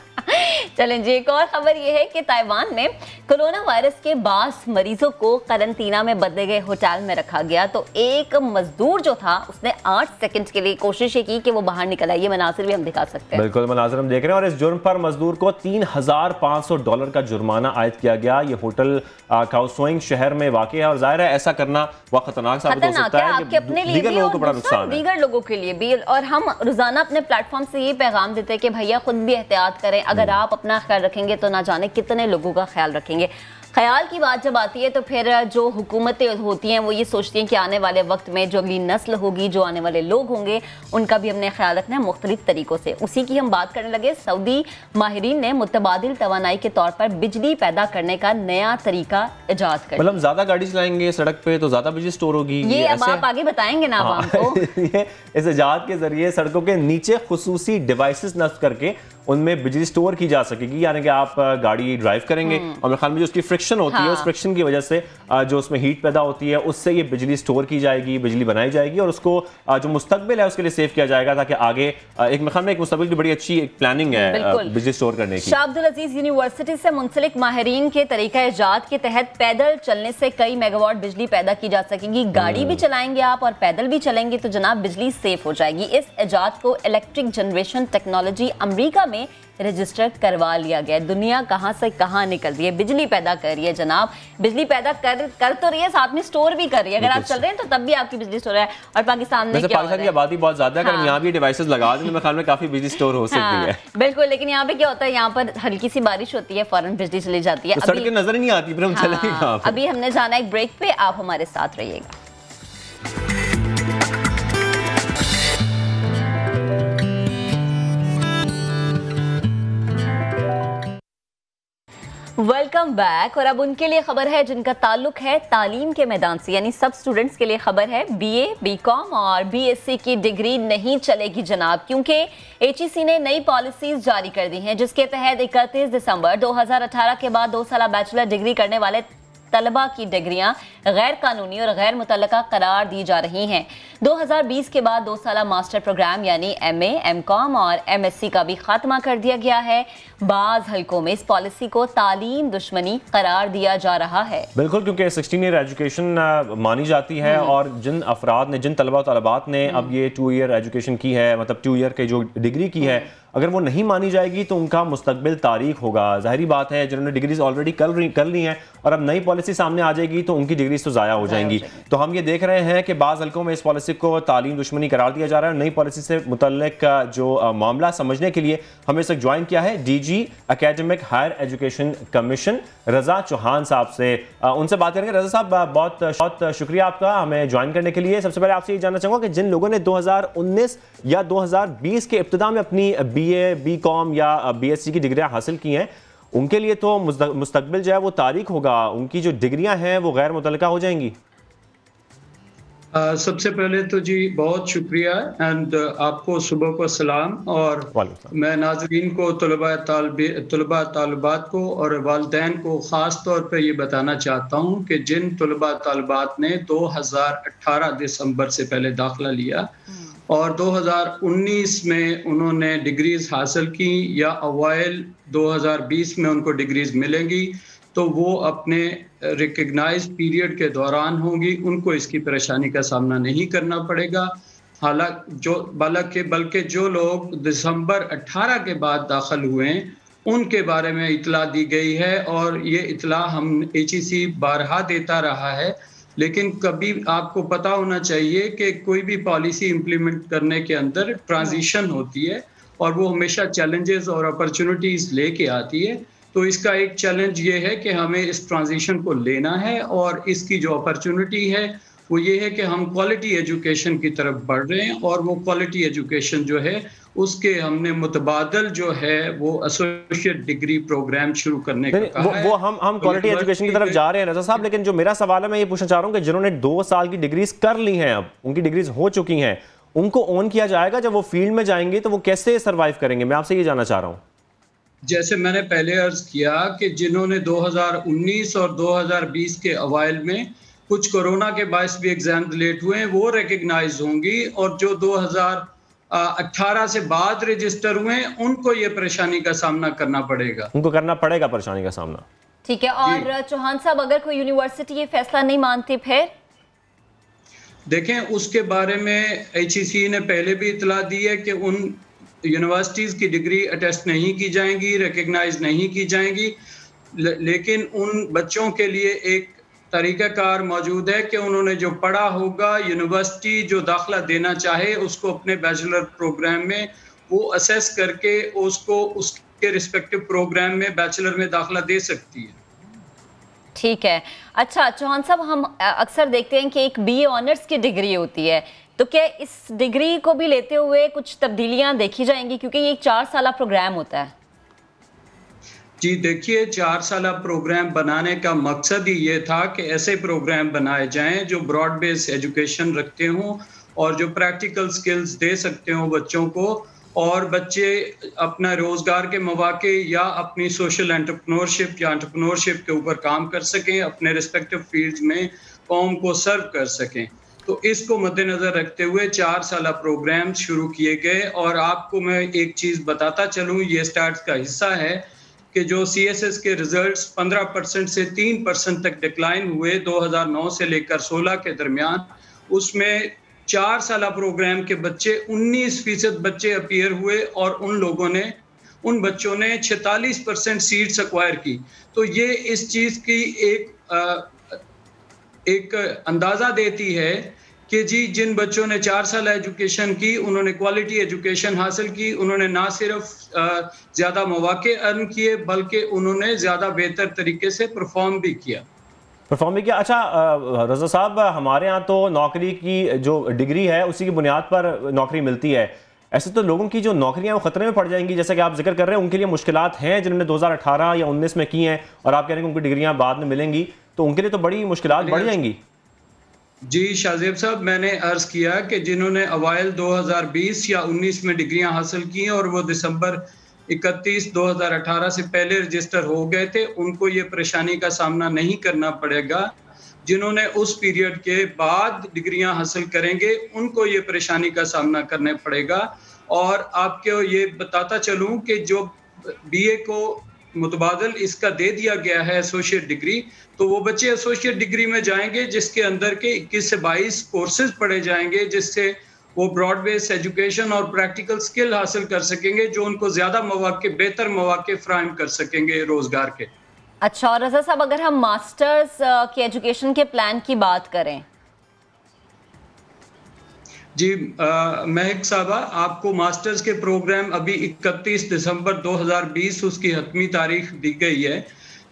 चलें जी, एक और खबर ये है कि ताइवान में कोरोना वायरस के 22 मरीजों को करंटीना में बदले गए होटल में रखा गया। तो एक मजदूर जो था उसने 8 सेकंड के लिए कोशिश की कि वो बाहर निकल आए। ये मनासिर भी हम दिखा सकते हैं। बिल्कुल मनासिर हम देख रहे हैं। और इस जुर्म पर मजदूर को $3,500 का जुर्माना आयद किया गया। ये होटल काओसोइंग शहर में वाक़ है और जाहिर है ऐसा करना बहुत खतरनाक साबित हो सकता है आपके अपने लिए दीगर लोगों को बड़ा नुकसान है, दीगर लोगों के लिए भी। और हम रोजाना अपने प्लेटफॉर्म से ये पैगाम देते हैं कि भैया खुद भी एहतियात करें। अगर आप अपना ख्याल रखेंगे तो ना जाने कितने लोगों का ख्याल रखेंगे। ख्याल की बात जब आती है तो फिर जो हुकूमतें होती हैं वो ये सोचती हैं कि आने वाले वक्त में जो अगली नस्ल होगी, जो आने वाले लोग होंगे, उनका भी हमने ख्याल रखना है मुख्तलिफ तरीकों से। उसी की हम बात करने लगे। सऊदी माहिरीन ने मुतबादिल तवानाई के तौर पर बिजली पैदा करने का नया तरीका इजाद कर। मतलब ज्यादा गाड़ी चलाएंगे सड़क पे तो ज्यादा बिजली स्टोर होगी। ये अब आप आगे बताएंगे ना आवाम को। ये इस इजाद के जरिए सड़कों के नीचे खुसूसी डिवाइसेस नस्ब करके उनमें बिजली स्टोर की जा सकेगी। यानी कि आप गाड़ी ड्राइव करेंगे और मेरे ख्याल में जो उसकी फ्रिक्शन होती है, उस फ्रिक्शन की वजह से जो उसमें हीट पैदा होती है उससे ये बिजली स्टोर की जाएगी, बिजली बनाई जाएगी और उसको जो मुस्तकबिल है उसके लिए सेव किया जाएगा ताकि आगे एक मेरे ख्याल में एक मुस्तकबिल की बड़ी अच्छी एक प्लानिंग है बिजली स्टोर करने की। शाह अब्दुल अजीज, यूनिवर्सिटी से मुंसलिक माहिरीन के तरीका इजाद के तहत पैदल चलने से कई मेगावाट बिजली पैदा की जा सकेगी। गाड़ी भी चलाएंगे आप और पैदल भी चलेंगे तो जनाब बिजली सेफ हो जाएगी। इस इजाद को इलेक्ट्रिक जनरेशन टेक्नोलॉजी अमेरिका में रजिस्टर करवा लिया गया। दुनिया कहां से कहां निकल रही है, बिजली पैदा कर रही है जनाब, बिजली पैदा कर तो रही है, साथ में स्टोर भी कर रही है। अगर आप चल रहे हैं तो तब भी आपकी बिजली स्टोर है। और पाकिस्तान में क्या पाकिस्तान की आबादी बहुत ज्यादा है, अगर यहाँ भी डिवाइसेस लगा दें तो मेरे ख्याल में काफी बिजली स्टोर हो सकती है। बिल्कुल, लेकिन यहाँ पे क्या होता है, यहाँ पर हल्की सी बारिश होती है, फौरन बिजली चली जाती है, सड़कें नजर ही नहीं आती, फिर हम चलेंगे कहां पे? अभी हमने जाना एक ब्रेक पे, आप हमारे साथ रहिएगा। Welcome back. और अब उनके लिए खबर है जिनका ताल्लुक है तालीम के मैदान से, यानी सब स्टूडेंट्स के लिए खबर है। बीए, बीकॉम और बीएससी की डिग्री नहीं चलेगी जनाब, क्योंकि एचईसी ने नई पॉलिसीज जारी कर दी हैं जिसके तहत 31 दिसंबर 2018 के बाद 2 साल बैचलर डिग्री करने वाले तलबा की डिग्रियां गैर कानूनी और गैर मुतल्लका करार दी जा रही हैं। 2020 के बाद 2 साल मास्टर प्रोग्राम यानी एमए, एमकॉम और एमएससी का भी खात्मा कर दिया गया है। बाज हलकों में इस पॉलिसी को तालीम दुश्मनी करार दिया जा रहा है। बिल्कुल, क्योंकि 16 ईयर एजुकेशन मानी जाती है और जिन अफराद ने, जिन तलबा तलबात ने अब ये 2 ईयर एजुकेशन की है, मतलब 2 ईयर की जो डिग्री की है, अगर वो नहीं मानी जाएगी तो उनका मुस्तकबिल तारीख होगा। जाहिर बात है जिन्होंने डिग्रीज ऑलरेडी कर ली हैं और अब नई पॉलिसी सामने आ जाएगी तो उनकी डिग्रीज तो ज़ाया हो जाएंगी। तो हम ये देख रहे हैं कि बाज़ हल्कों में इस पॉलिसी को तालीम दुश्मनी करार दिया जा रहा है। नई पॉलिसी से मुतल्लिक जो मामला समझने के लिए हमें इस वक्त ज्वाइन किया है DG academic higher education commission Raza Chauhan साहब से। उनसे बात करेंगे। रजा साहब, बहुत शुक्रिया आपका हमें ज्वाइन करने के लिए। सबसे पहले आपसे ये जानना चाहूँगा कि जिन लोगों ने 2019 या 2020 के इब्तिदा में अपनी बीए, बीकॉम या बीएससी की डिग्रियां हासिल की हैं, उनके लिए तो मुस्तकबिल जो है वो तारीख होगा, उनकी जो डिग्रियां हैं वो गैर मुतल्लका हो जाएंगी। सबसे पहले तो जी बहुत शुक्रिया एंड आपको सुबह को सलाम, और मैं नाज़रीन को, तलबा तालिबात को और वालिदैन को ख़ास तौर पर ये बताना चाहता हूँ कि जिन तलबा तालिबात ने 2018 दिसंबर से पहले दाखिला लिया और 2019 में उन्होंने डिग्रीज हासिल की या अवाइल 2020 में उनको डिग्रीज मिलेंगी, तो वो अपने रिकग्नाइज पीरियड के दौरान होंगी, उनको इसकी परेशानी का सामना नहीं करना पड़ेगा। बल्कि जो लोग दिसंबर 18 के बाद दाखिल हुए हैं उनके बारे में इतला दी गई है, और ये इतला हम एचईसी बारहा देता रहा है। लेकिन कभी आपको पता होना चाहिए कि कोई भी पॉलिसी इम्प्लीमेंट करने के अंदर ट्रांजिशन होती है और वो हमेशा चैलेंजेस और अपॉर्चुनिटीज़ लेके आती है। तो इसका एक चैलेंज ये है कि हमें इस ट्रांजिशन को लेना है, और इसकी जो अपॉर्चुनिटी है वो ये है कि हम क्वालिटी एजुकेशन की तरफ बढ़ रहे हैं, और वो क्वालिटी एजुकेशन जो है उसके हमने मुतबादल जो है वो एसोसिएट डिग्री प्रोग्राम शुरू करने का कहा है। वो हम क्वालिटी एजुकेशन की तरफ जा रहे हैं रजा साहब, लेकिन जो मेरा सवाल है मैं ये पूछना चाह रहा हूँ कि जिन्होंने 2 साल की डिग्रीज कर ली हैं, अब उनकी डिग्रीज हो चुकी हैं, उनको ऑन किया जाएगा जब वो फील्ड में जाएंगे तो वो कैसे सर्वाइव करेंगे? मैं आपसे ये जानना चाह रहा हूँ। जैसे मैंने पहले अर्ज किया कि जिन्होंने 2019 और 2020 के अवाइल में कुछ कोरोना के बायस भी एग्जाम लेट हुए हैं वो रिकग्नाइज होंगी, और जो 2018 से बाद रजिस्टर हुए हैं उनको ये परेशानी का सामना करना पड़ेगा, उनको करना पड़ेगा परेशानी का सामना। ठीक है। और चौहान साहब, अगर कोई यूनिवर्सिटी ये फैसला नहीं मानती फिर? देखें, उसके बारे में एचईसी ने पहले भी इतला दी है कि उन यूनिवर्सिटीज़ की डिग्री अटेस्ट नहीं की जाएंगी, रिकग्नाइज नहीं की जाएंगी, लेकिन उन बच्चों के लिए एक तरीक़ाकार मौजूद है कि उन्होंने जो पढ़ा होगा, यूनिवर्सिटी जो दाखिला देना चाहे उसको अपने बैचलर प्रोग्राम में वो असेस करके उसको उसके रिस्पेक्टिव प्रोग्राम में बैचलर में दाखिला दे सकती है। ठीक है। अच्छा चौहान साहब, हम अक्सर देखते हैं कि एक बीए ऑनर्स की डिग्री होती है, तो क्या इस डिग्री को भी लेते हुए कुछ तब्दीलियां देखी जाएंगी, क्योंकि ये एक 4 साला प्रोग्राम होता है? जी देखिए, 4 साला प्रोग्राम बनाने का मकसद ही ये था कि ऐसे प्रोग्राम बनाए जाएं जो ब्रॉड बेस्ड एजुकेशन रखते हों और जो प्रैक्टिकल स्किल्स दे सकते हों बच्चों को, और बच्चे अपना रोजगार के मौके या अपनी सोशल एंटरप्रेन्योरशिप या एंटरप्रेन्योरशिप के ऊपर काम कर सकें, अपने रिस्पेक्टिव फील्ड्स में कौम को सर्व कर सकें। तो इसको मद्देनजर रखते हुए 4 साला प्रोग्राम शुरू किए गए। और आपको मैं एक चीज़ बताता चलूँ, ये स्टार्ट का हिस्सा है कि जो CSS के रिजल्ट्स 15% से 3% तक डिक्लाइन हुए 2009 से लेकर 16 के दरमियान, उसमें 4 साला प्रोग्राम के बच्चे 19% बच्चे अपीयर हुए और उन बच्चों ने 46% सीट्स एक्वायर की। तो ये इस चीज़ की एक अंदाज़ा देती है कि जी जिन बच्चों ने 4 साल एजुकेशन की, उन्होंने क्वालिटी एजुकेशन हासिल की, उन्होंने ना सिर्फ ज़्यादा मौके अर्न किए बल्कि उन्होंने ज़्यादा बेहतर तरीके से परफॉर्म भी किया। अच्छा रज़ा साहब, हमारे यहाँ तो नौकरी की जो डिग्री है उसी की बुनियाद पर नौकरी मिलती है। ऐसे तो लोगों की जो नौकरियां वो खतरे में पड़ जाएंगी, जैसा कि आप जिक्र कर रहे हैं, उनके लिए मुश्किलात हैं जिन्होंने 2018 या 19 में की हैं और आप कह रहे हैं कि उनकी डिग्रियां बाद में मिलेंगी, तो उनके लिए तो बड़ी मुश्किलात बढ़ जाएंगी। जी शाहजेब साहब, मैंने अर्ज किया कि जिन्होंने अवाइल 2020 या 19 में डिग्रियां हासिल की और वो दिसंबर 31 2018 से पहले रजिस्टर हो गए थे, उनको ये परेशानी का सामना नहीं करना पड़ेगा। जिन्होंने उस पीरियड के बाद डिग्रियां हासिल करेंगे उनको ये परेशानी का सामना करना पड़ेगा। और आपको ये बताता चलूं कि जो BA को मुतबादल इसका दे दिया गया है एसोसिएट डिग्री, तो वो बच्चे एसोसिएट डिग्री में जाएंगे जिसके अंदर के 21 से 22 कोर्सेज पढ़े जाएंगे, जिससे वो ब्रॉड बेस एजुकेशन और प्रैक्टिकल स्किल हासिल कर सकेंगे जो उनको ज्यादा बेहतर मौके फराहम कर सकेंगे रोजगार के। अच्छा, और रज़ा साहब अगर हम मास्टर्स की एजुकेशन के प्लान की बात करें। जी महक साहबा, आपको मास्टर्स के प्रोग्राम अभी 31 दिसंबर 2020 उसकी हतमी तारीख दी गई है।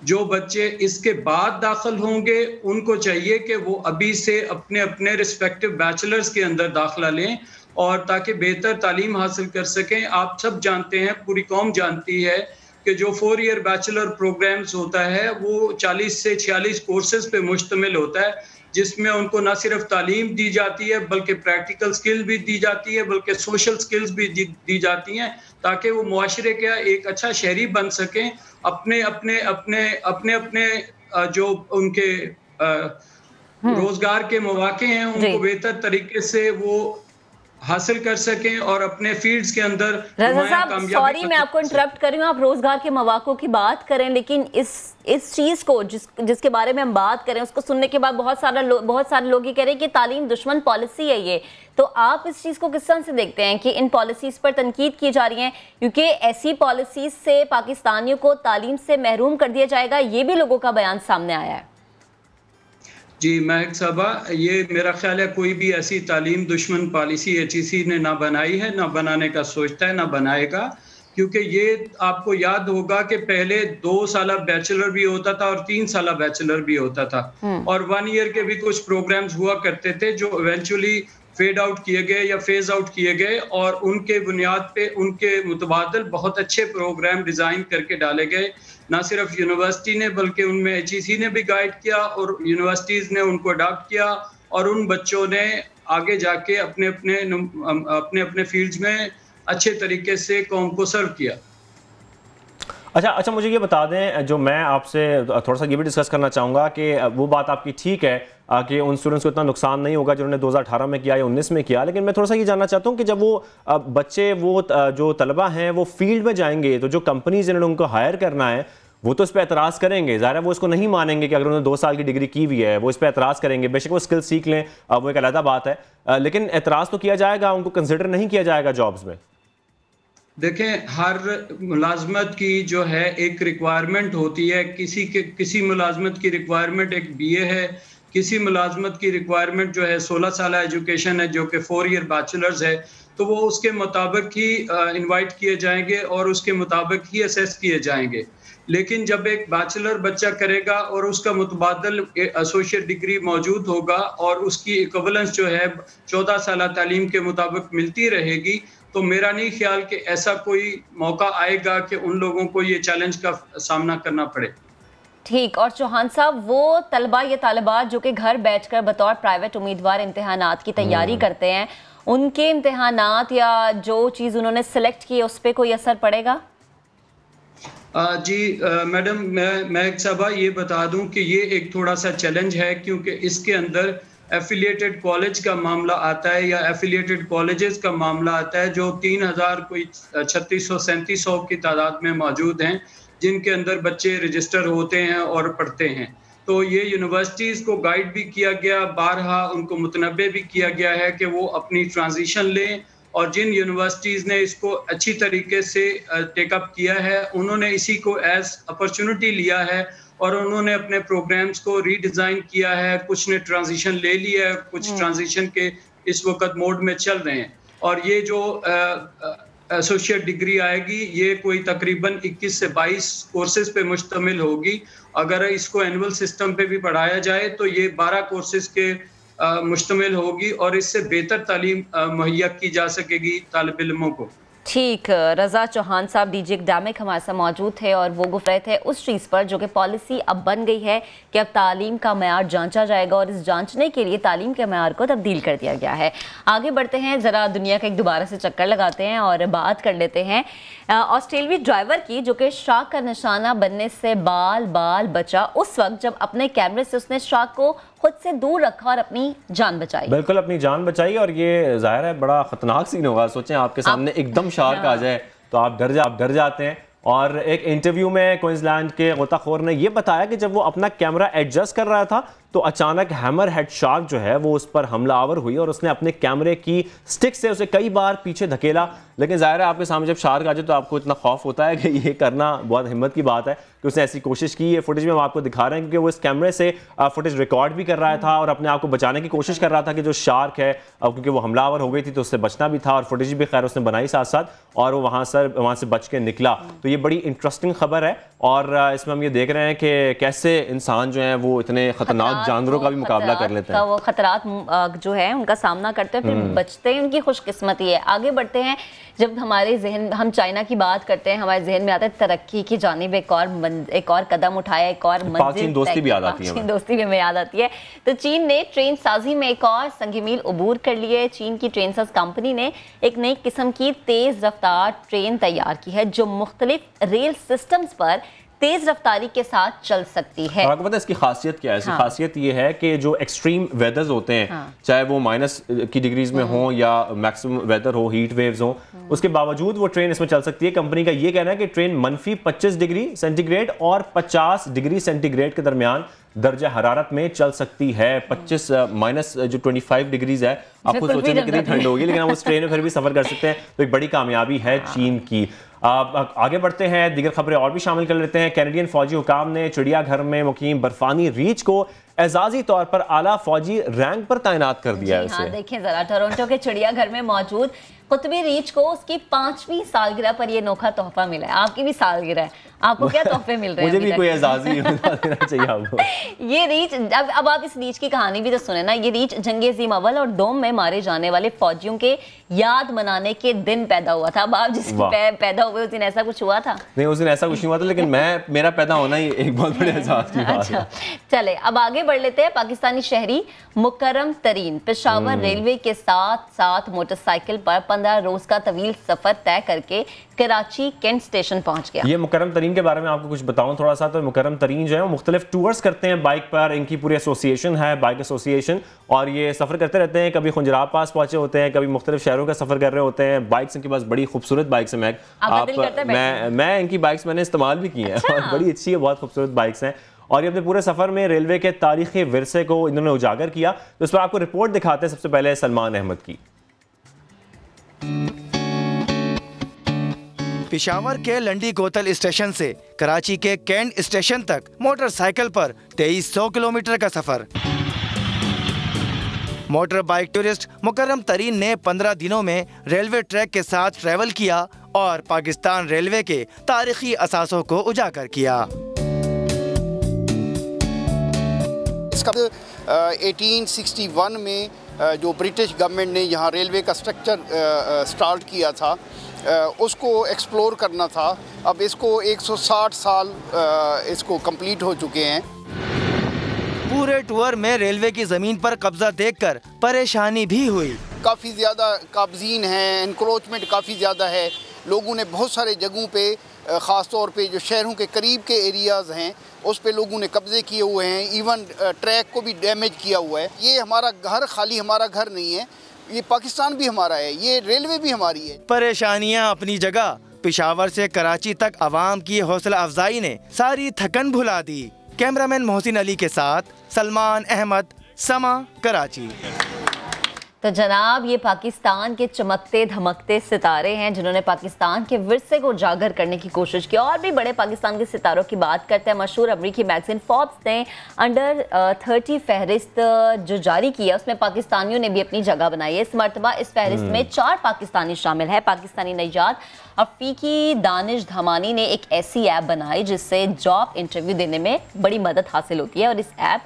जो बच्चे इसके बाद दाखिल होंगे उनको चाहिए कि वो अभी से अपने अपने रिस्पेक्टिव बैचलर्स के अंदर दाखिला लें और ताकि बेहतर तालीम हासिल कर सकें। आप सब जानते हैं, पूरी कौम जानती है कि जो 4 ईयर बैचलर प्रोग्राम्स होता है वो 40 से 46 कोर्सेज पे मुश्तमिल होता है, जिसमें उनको ना सिर्फ तालीम दी जाती है बल्कि प्रैक्टिकल स्किल भी दी जाती है, बल्कि सोशल स्किल्स भी दी जाती हैं, ताकि वो मुआशरे का एक अच्छा शहरी बन सकें। अपने अपने अपने अपने अपने जो उनके रोजगार के मौके हैं उनको बेहतर तरीके से वो हासिल कर सकें और अपने फील्ड्स के अंदर। रज़ा साहब सॉरी मैं आपको इंटरप्ट कर रही हूँ, आप रोजगार के मौकों की बात करें, लेकिन इस चीज को जिसके बारे में हम बात करें उसको सुनने के बाद बहुत सारे लोग ये कह रहे हैं कि तालीम दुश्मन पॉलिसी है ये। तो आप इस चीज को किस तरह से देखते हैं कि इन पॉलिसीज पर तनकीद की जा रही है, क्योंकि ऐसी पॉलिसीज से पाकिस्तानियों को तालीम से महरूम कर दिया जाएगा, ये भी लोगों का बयान सामने आया है। जी महक साहबा, ये मेरा ख्याल है कोई भी ऐसी तालीम दुश्मन पॉलिसी HEC ने ना बनाई है, ना बनाने का सोचता है, ना बनाएगा। क्योंकि ये आपको याद होगा कि पहले 2 साला बैचलर भी होता था और 3 साला बैचलर भी होता था, और 1 ईयर के भी कुछ प्रोग्राम्स हुआ करते थे जो इवेंचुअली फेड आउट किए गए या फेज आउट किए गए, और उनके बुनियाद पे उनके मुतबादल बहुत अच्छे प्रोग्राम डिज़ाइन करके डाले गए। ना सिर्फ यूनिवर्सिटी ने बल्कि उनमें HEC ने भी गाइड किया और यूनिवर्सिटीज़ ने उनको अडॉप्ट किया, और उन बच्चों ने आगे जाके अपने अपने फील्ड्स में अच्छे तरीके से कौम को सर्व किया। अच्छा मुझे ये बता दें, जो मैं आपसे थोड़ा सा ये भी डिस्कस करना चाहूँगा कि वो बात आपकी ठीक है कि उन स्टूडेंट्स को इतना नुकसान नहीं होगा जिन्होंने 2018 में किया या 19 में किया, लेकिन मैं थोड़ा सा ये जानना चाहता हूँ कि जब वो बच्चे जो तलबा हैं वो फील्ड में जाएंगे तो जो कंपनीज जिन्होंने उनको हायर करना है वो तो इस पर एतराज़ करेंगे। ज़ाहिर है वो इसको नहीं मानेंगे कि अगर उन्होंने 2 साल की डिग्री की हुई है, वो इस पर एतराज़ करेंगे। बेशक वो स्किल सीख लें, वो एक अलग बात है, लेकिन एतराज़ तो किया जाएगा, उनको कंसिडर नहीं किया जाएगा जॉब्स में। देखें, हर मुलाजमत की जो है एक रिक्वायरमेंट होती है। किसी मुलाजमत की रिक्वायरमेंट एक BA है, किसी मुलाजमत की रिक्वायरमेंट जो है 16 साल एजुकेशन है जो कि 4 ईयर बैचलर्स है, तो वो उसके मुताबिक ही इनवाइट किए जाएंगे और उसके मुताबिक ही असेस किए जाएंगे। लेकिन जब एक बैचलर बच्चा करेगा और उसका मुतबादल एसोसिएट डिग्री मौजूद होगा और उसकी इक्विवेलेंस जो है 14 साल तालीम के मुताबिक मिलती रहेगी, तो मेरा नहीं ख्याल कि ऐसा कोई मौका आएगा कि उन लोगों को ये चैलेंज का सामना करना पड़े। ठीक। और चौहान साहब, वो तलबा या तालिबात जो कि घर बैठकर बतौर प्राइवेट उम्मीदवार इम्तिहानात की तैयारी करते हैं, उनके इम्तिहानात या जो चीज़ उन्होंने सेलेक्ट की उस पर कोई असर पड़ेगा? जी मैडम, मैं एक सबा ये बता दूं कि ये एक थोड़ा सा चैलेंज है, क्योंकि इसके अंदर एफिलिएटेड कॉलेज का मामला आता है या एफिलिएटेड कॉलेजेस का मामला आता है, जो 3000 कोई 3600-3700 की तादाद में मौजूद हैं, जिनके अंदर बच्चे रजिस्टर होते हैं और पढ़ते हैं। तो ये यूनिवर्सिटीज़ को गाइड भी किया गया, बारहा उनको मुतनब्बे भी किया गया है कि वो अपनी ट्रांजिशन लें, और जिन यूनिवर्सिटीज़ ने इसको अच्छी तरीके से टेकअप किया है, उन्होंने इसी को एज अपॉर्चुनिटी लिया है और उन्होंने अपने प्रोग्राम्स को रीडिज़ाइन किया है। कुछ ने ट्रांजिशन ले लिया है, कुछ ट्रांजिशन के इस वक्त मोड में चल रहे हैं। और ये जो एसोसिएट डिग्री आएगी, ये कोई तकरीबन 21 से 22 कोर्सेज पे मुश्तमिल होगी। अगर इसको एनुअल सिस्टम पे भी पढ़ाया जाए तो ये 12 कोर्सेज के मुश्तमिल होगी और इससे बेहतर तालीम मुहैया की जा सकेगी तालिब इल्मों को। ठीक। रज़ा चौहान साहब डीजी एकेडमिक हमारे साथ मौजूद थे और वो गुफ्त रहे थे उस चीज़ पर जो कि पॉलिसी अब बन गई है कि अब तालीम का मयार जांचा जाएगा और इस जांचने के लिए तालीम के मयार को तब्दील कर दिया गया है। आगे बढ़ते हैं, ज़रा दुनिया का एक दोबारा से चक्कर लगाते हैं और बात कर लेते हैं ऑस्ट्रेलियावी ड्राइवर की, जो कि शार्क का निशाना बनने से बाल बाल बचा उस वक्त जब अपने कैमरे से उसने शार्क को खुद से दूर रखा और अपनी जान बचाई। बिल्कुल अपनी जान बचाई, और ये जाहिर है बड़ा खतरनाक सीन होगा। सोचें आपके सामने एकदम शार्क आ जाए तो आप डर जाते हैं। और एक इंटरव्यू में क्वींसलैंड के गोताखोर ने यह बताया कि जब वो अपना कैमरा एडजस्ट कर रहा था तो अचानक हैमर हेड शार्क जो है वो उस पर हमलावर हुई और उसने अपने कैमरे की स्टिक से उसे कई बार पीछे धकेला। लेकिन जाहिर है आपके सामने जब शार्क आ जाए तो आपको इतना खौफ होता है कि ये करना बहुत हिम्मत की बात है कि उसने ऐसी कोशिश की। ये फुटेज में हम आपको दिखा रहे हैं क्योंकि वो इस कैमरे से फुटेज रिकॉर्ड भी कर रहा था और अपने आप को बचाने की कोशिश कर रहा था कि जो शार्क है, क्योंकि वो हमलावर हो गई थी तो उससे बचना भी था, और फुटेज भी खैर उसने बनाई साथ साथ, और वो वहाँ से बच के निकला। तो ये बड़ी इंटरेस्टिंग खबर है और इसमें हम ये देख रहे हैं कि कैसे इंसान जो है वो इतने खतरनाक जानवरों का भी मुकाबला कर लेते हैं, वो खतरात जो है उनका सामना करते हैं फिर बचते हैं, उनकी खुशकिस्मती है। आगे बढ़ते हैं, जब हमारे जहन, हम चाइना की बात करते हैं, हमारे जहन में आता है तरक्की की जानिब एक और कदम उठाया, एक और मंजिल, दोस्ती भी याद आती है, दोस्ती भी हमें याद आती है। तो चीन ने ट्रेन साजी में एक और संगी मील अबूर कर लिए। चीन की ट्रेन साज कंपनी ने एक नई किस्म की तेज रफ्तार ट्रेन तैयार की है जो मुख्तलिफ रेल सिस्टम्स पर तेज रफ्तारी के साथ चल सकती है। और आपको पता है इसकी खासियत क्या है? इसकी खासियत ये है कि जो एक्सट्रीम वेदर्स होते हैं, चाहे वो माइनस की डिग्रीज में हो या मैक्सिमम वेदर हो, हीट वेव्स हो, उसके बावजूद वो ट्रेन इसमें चल सकती है। कंपनी का ये कहना है कि ट्रेन मनफी 25 डिग्री सेंटीग्रेड और 50 डिग्री सेंटीग्रेड के दरमियान दर्जा हरारत में चल सकती है। 25 माइनस जो 25 डिग्रीज है, आपको सोचेंगे कितनी ठंड होगी, लेकिन हम उस ट्रेन में फिर भी सफर कर सकते हैं। तो एक बड़ी कामयाबी है चीन की। आगे बढ़ते हैं, दीगर खबरें और भी शामिल कर लेते हैं। कैनेडियन फौजी हुकाम ने चिड़ियाघर में मुकीम बर्फानी रीछ को एजाजी तौर पर आला फौजी रैंक पर तैनात कर दिया है। हाँ, देखें जरा, टोरंटो के चिड़ियाघर में मौजूद कुतबी रीछ को उसकी 5वीं सालगिरह पर यह अनोखा तोहफा मिला है। आपकी भी सालगिरह है, आपको क्या तोहफे मिल रहे हैं? मुझे भी कोई एजाजी देना चाहिए आपको। ये रीछ, अब आप इस रीछ की कहानी भी तो सुने ना। ये रीछ जंगे अज़ीम अव्वल और दोम में मारे जाने वाले फौजियों के याद मनाने के दिन पैदा हुआ था। अब आप जिसकी पैदा हुए उस दिन ऐसा कुछ हुआ था? नहीं, उस दिन ऐसा कुछ नहीं हुआ था, लेकिन मेरा पैदा होना ही एक बहुत बड़े एहसास की बात है। चले अब आगे बढ़ लेते हैं। पाकिस्तानी शहरी मुकर्रम तरीन पेशावर रेलवे के साथ मोटरसाइकिल पर 15 रोज का तवील सफर तय करके कराची कैंट स्टेशन पहुंच गया। ये मुकर्रम तरीन के बारे में आपको कुछ बताऊं थोड़ा सा। तो मुकर्रम तरीन जो है वो मुख्तलिफ टूर्स करते हैं बाइक पर, इनकी पूरी एसोसिएशन है, बाइक एसोसिएशन, और ये सफर करते रहते हैं। कभी खुंजराब पास पहुंचे होते हैं, कभी मुख्तलिफ शहरों का सफर कर रहे होते हैं। बाइक्स इनके पास बड़ी खूबसूरत बाइक्स हैं। मैं इनकी बाइक्स मैंने इस्तेमाल भी की हैं और बड़ी अच्छी है, बहुत खूबसूरत बाइक्स हैं। और ये अपने पूरे सफर में रेलवे के तारीखी विरसे को इन्होंने उजागर किया। तो इस पर आपको रिपोर्ट दिखाते हैं। सबसे पहले सलमान अहमद की। पेशावर के लंडी कोतल स्टेशन से कराची के कैंट स्टेशन तक मोटरसाइकिल पर 2300 किलोमीटर का सफर। मोटर बाइक टूरिस्ट मुकर्रम तरीन ने 15 दिनों में रेलवे ट्रैक के साथ ट्रैवल किया और पाकिस्तान रेलवे के तारीखी असासों को उजागर किया। 1861 में जो ब्रिटिश गवर्नमेंट ने यहाँ रेलवे का स्ट्रक्चर स्टार्ट किया था, उसको एक्सप्लोर करना था। अब इसको 160 साल इसको कंप्लीट हो चुके हैं। पूरे टूर में रेलवे की ज़मीन पर कब्जा देखकर परेशानी भी हुई। काफ़ी ज़्यादा काबजीन हैं, इंक्रोचमेंट काफ़ी ज़्यादा है। लोगों ने बहुत सारे जगहों पे, ख़ास तौर पे जो शहरों के करीब के एरियाज़ हैं उस पे लोगों ने कब्ज़े किए हुए हैं। इवन ट्रैक को भी डैमेज किया हुआ है। ये हमारा घर खाली हमारा घर नहीं है, ये पाकिस्तान भी हमारा है, ये रेलवे भी हमारी है। परेशानियां अपनी जगह, पेशावर से कराची तक आवाम की हौसला अफजाई ने सारी थकन भुला दी। कैमरामैन मोहसिन अली के साथ सलमान अहमद, समा, कराची। तो जनाब, ये पाकिस्तान के चमकते धमकते सितारे हैं जिन्होंने पाकिस्तान के विरसे को उजागर करने की कोशिश की। और भी बड़े पाकिस्तान के सितारों की बात करते हैं। मशहूर अमरीकी मैगजीन फोर्ब्स ने अंडर 30 फहरिस्त जो जारी किया उसमें पाकिस्तानियों ने भी अपनी जगह बनाई है। इस मरतबा इस फहरिस्त में 4 पाकिस्तानी शामिल है। पाकिस्तानी नैजाद अफीकी दानिश धमानी ने एक ऐसी ऐप बनाई जिससे जॉब इंटरव्यू देने में बड़ी मदद हासिल होती है। और इस ऐप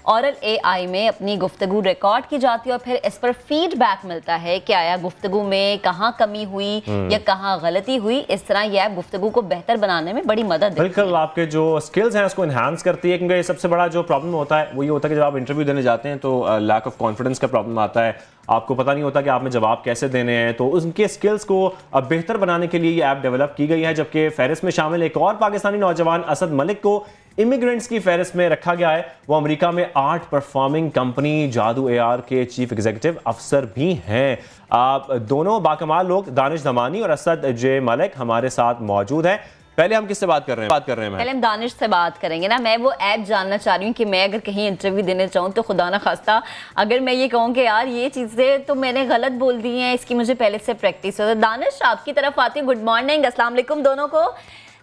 ऑरल AI में अपनी गुफ्तगू रिकॉर्ड की जाती है और फिर इस पर फीडबैक मिलता है कि आया गुफ्तगू में कहाँ कमी हुई या कहाँ गलती हुई। इस तरह यह ऐप गुफ्तगू को बेहतर बनाने में बड़ी मदद देती है। बिल्कुल, आपके जो स्किल्स हैं उसको एनहांस करती है, क्योंकि सबसे बड़ा जो प्रॉब्लम होता है वो ये होता है कि जब आप इंटरव्यू देने जाते हैं तो लैक ऑफ कॉन्फिडेंस का प्रॉब्लम आता है। आपको पता नहीं होता कि आपने जवाब कैसे देने हैं। तो उनके स्किल्स को बेहतर बनाने के लिए ये ऐप डेवलप की गई है। जबकि फहरिस्त में शामिल एक और पाकिस्तानी नौजवान असद मलिक को इमिग्रेंट्स की फहरिस्त में रखा गया है। वो अमेरिका में आर्ट परफॉर्मिंग कंपनी जादू AR के चीफ एग्जीक्यूटिव अफसर भी हैं। आप दोनों बाकमाल लोग, दानिश धमानी और असद J मलिक, हमारे साथ मौजूद हैं। पहले हम किससे बात कर रहे हैं? पहले हम दानिश से बात करेंगे ना। मैं वो ऐप जानना चाह रही हूँ कि मैं अगर कहीं इंटरव्यू देने चाहूँ तो खुदा ना खास्ता अगर मैं ये कहूँ कि यार ये चीज़ें तो मैंने गलत बोल दी हैं, इसकी मुझे पहले से प्रैक्टिस हो। तो दानिश, आपकी तरफ आती हूँ। गुड मॉर्निंग, अस्सलाम वालेकुम दोनों को।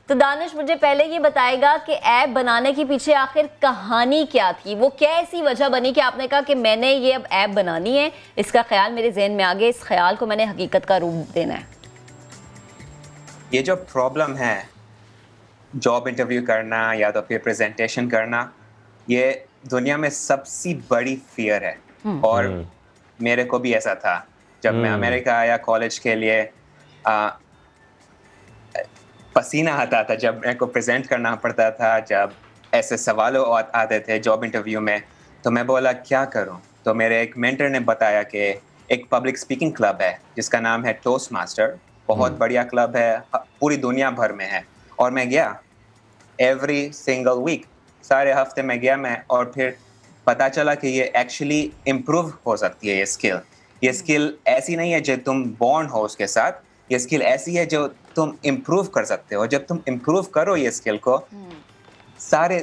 तो दानिश, मुझे पहले ये बताएगा कि ऐप बनाने के पीछे आखिर कहानी क्या थी? वो क्या ऐसी वजह बनी कि आपने कहा कि मैंने ये अब ऐप बनानी है, इसका ख्याल मेरे जहन में आ गया, इस ख्याल को मैंने हकीकत का रूप देना है? ये जो प्रॉब्लम है जॉब इंटरव्यू करना या तो फिर प्रेजेंटेशन करना, ये दुनिया में सबसे बड़ी फियर है। और मेरे को भी ऐसा था जब मैं अमेरिका आया कॉलेज के लिए। पसीना आता था जब मेरे को प्रेजेंट करना पड़ता था, जब ऐसे सवालों आते थे जॉब इंटरव्यू में। तो मैं बोला क्या करूं? तो मेरे एक मेंटर ने बताया कि एक पब्लिक स्पीकिंग क्लब है जिसका नाम है टोस्ट मास्टर। बहुत बढ़िया क्लब है, पूरी दुनिया भर में है। और मैं गया एवरी सिंगल वीक, सारे हफ्ते में गया मैं। और फिर पता चला कि ये एक्चुअली इम्प्रूव हो सकती है। ये स्किल ऐसी नहीं है जो तुम बॉर्न हो उसके साथ, ये स्किल ऐसी है जो तुम इम्प्रूव कर सकते हो। जब तुम इम्प्रूव करो ये स्किल को, सारे